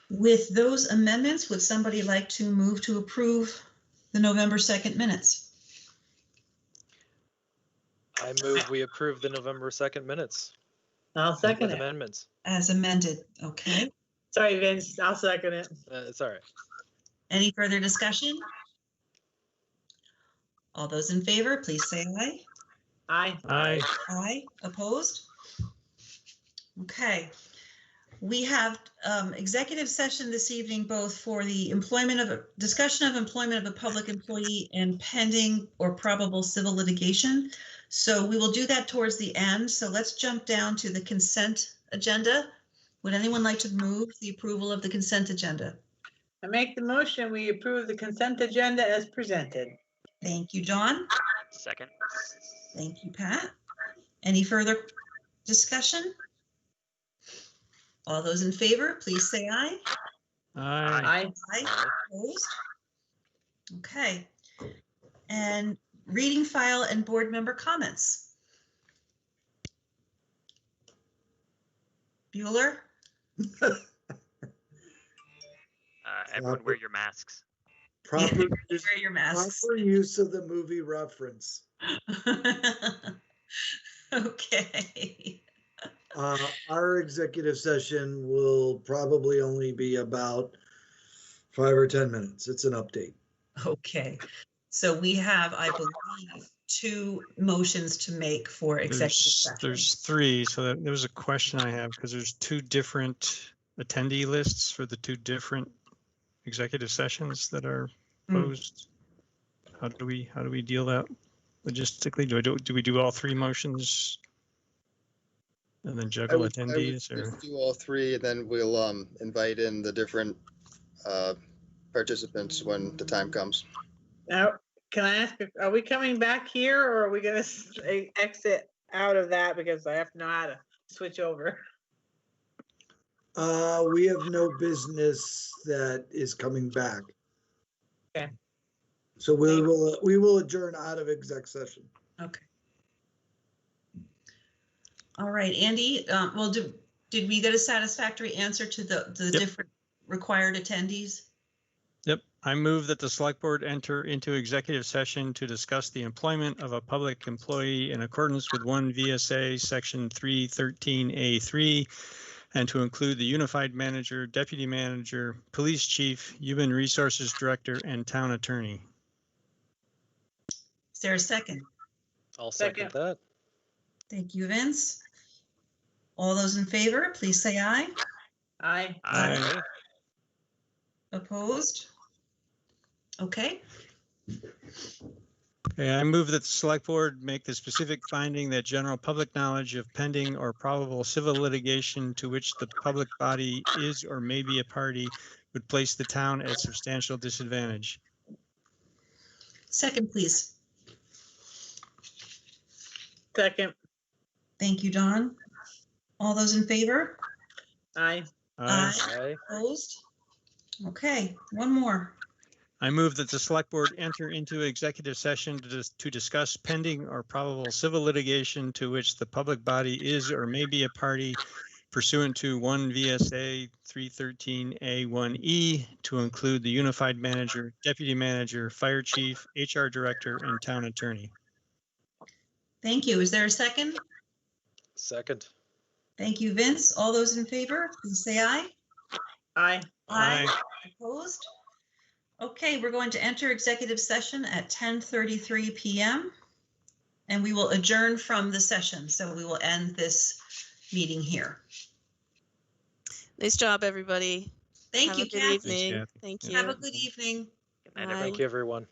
With those amendments, would somebody like to move to approve the November 2nd minutes? I move we approve the November 2nd minutes. I'll second with it. Amendments. As amended, okay. Sorry, Vince, I'll second it. It's all right. Any further discussion? All those in favor, please say aye. Aye. Aye. Aye. Opposed? Okay. We have executive session this evening, both for the discussion of employment of a public employee and pending or probable civil litigation. So we will do that towards the end. So let's jump down to the consent agenda. Would anyone like to move the approval of the consent agenda? I make the motion, we approve the consent agenda as presented. Thank you, John. Second. Thank you, Pat. Any further discussion? All those in favor, please say aye. Aye. Aye. Opposed? Okay. And reading file and board member comments. Bueller? Everyone wear your masks. Proper, Wear your masks. proper use of the movie reference. Okay. Our executive session will probably only be about 5 or 10 minutes. It's an update. Okay. So we have, I believe, 2 motions to make for executive session. There's 3. So there was a question I have because there's 2 different attendee lists for the 2 different executive sessions that are posed. How do we deal that logistically? Do we do all 3 motions and then juggle attendees, or just do all 3, and then we'll invite in the different participants when the time comes. Now, can I ask, are we coming back here or are we gonna exit out of that because I have to know how to switch over? We have no business that is coming back. Okay. So we will adjourn out of exec session. Okay. All right, Andy, well, did we get a satisfactory answer to the different required attendees? Yep. I move that the select board enter into executive session to discuss the employment of a public employee in accordance with 1 VSA section 313A3 and to include the unified manager, deputy manager, police chief, human resources director, and town attorney. Is there a second? I'll second that. Thank you, Vince. All those in favor, please say aye. Aye. Aye. Opposed? Okay. Okay, I move that the select board make the specific finding that general public knowledge of pending or probable civil litigation to which the public body is or may be a party would place the town at substantial disadvantage. Second, please. Second. Thank you, Don. All those in favor? Aye. Aye. Opposed? Okay, one more. I move that the select board enter into executive session to discuss pending or probable civil litigation to which the public body is or may be a party pursuant to 1 VSA 313A1E to include the unified manager, deputy manager, fire chief, HR director, and town attorney. Thank you. Is there a second? Second. Thank you, Vince. All those in favor, please say aye. Aye. Aye. Opposed? Okay, we're going to enter executive session at 10:33 p.m. and we will adjourn from the session. So we will end this meeting here. Nice job, everybody. Thank Have you, a good Kathy. evening. Thank you. Have a good evening. Good night, Bye. everyone. Thank you, everyone.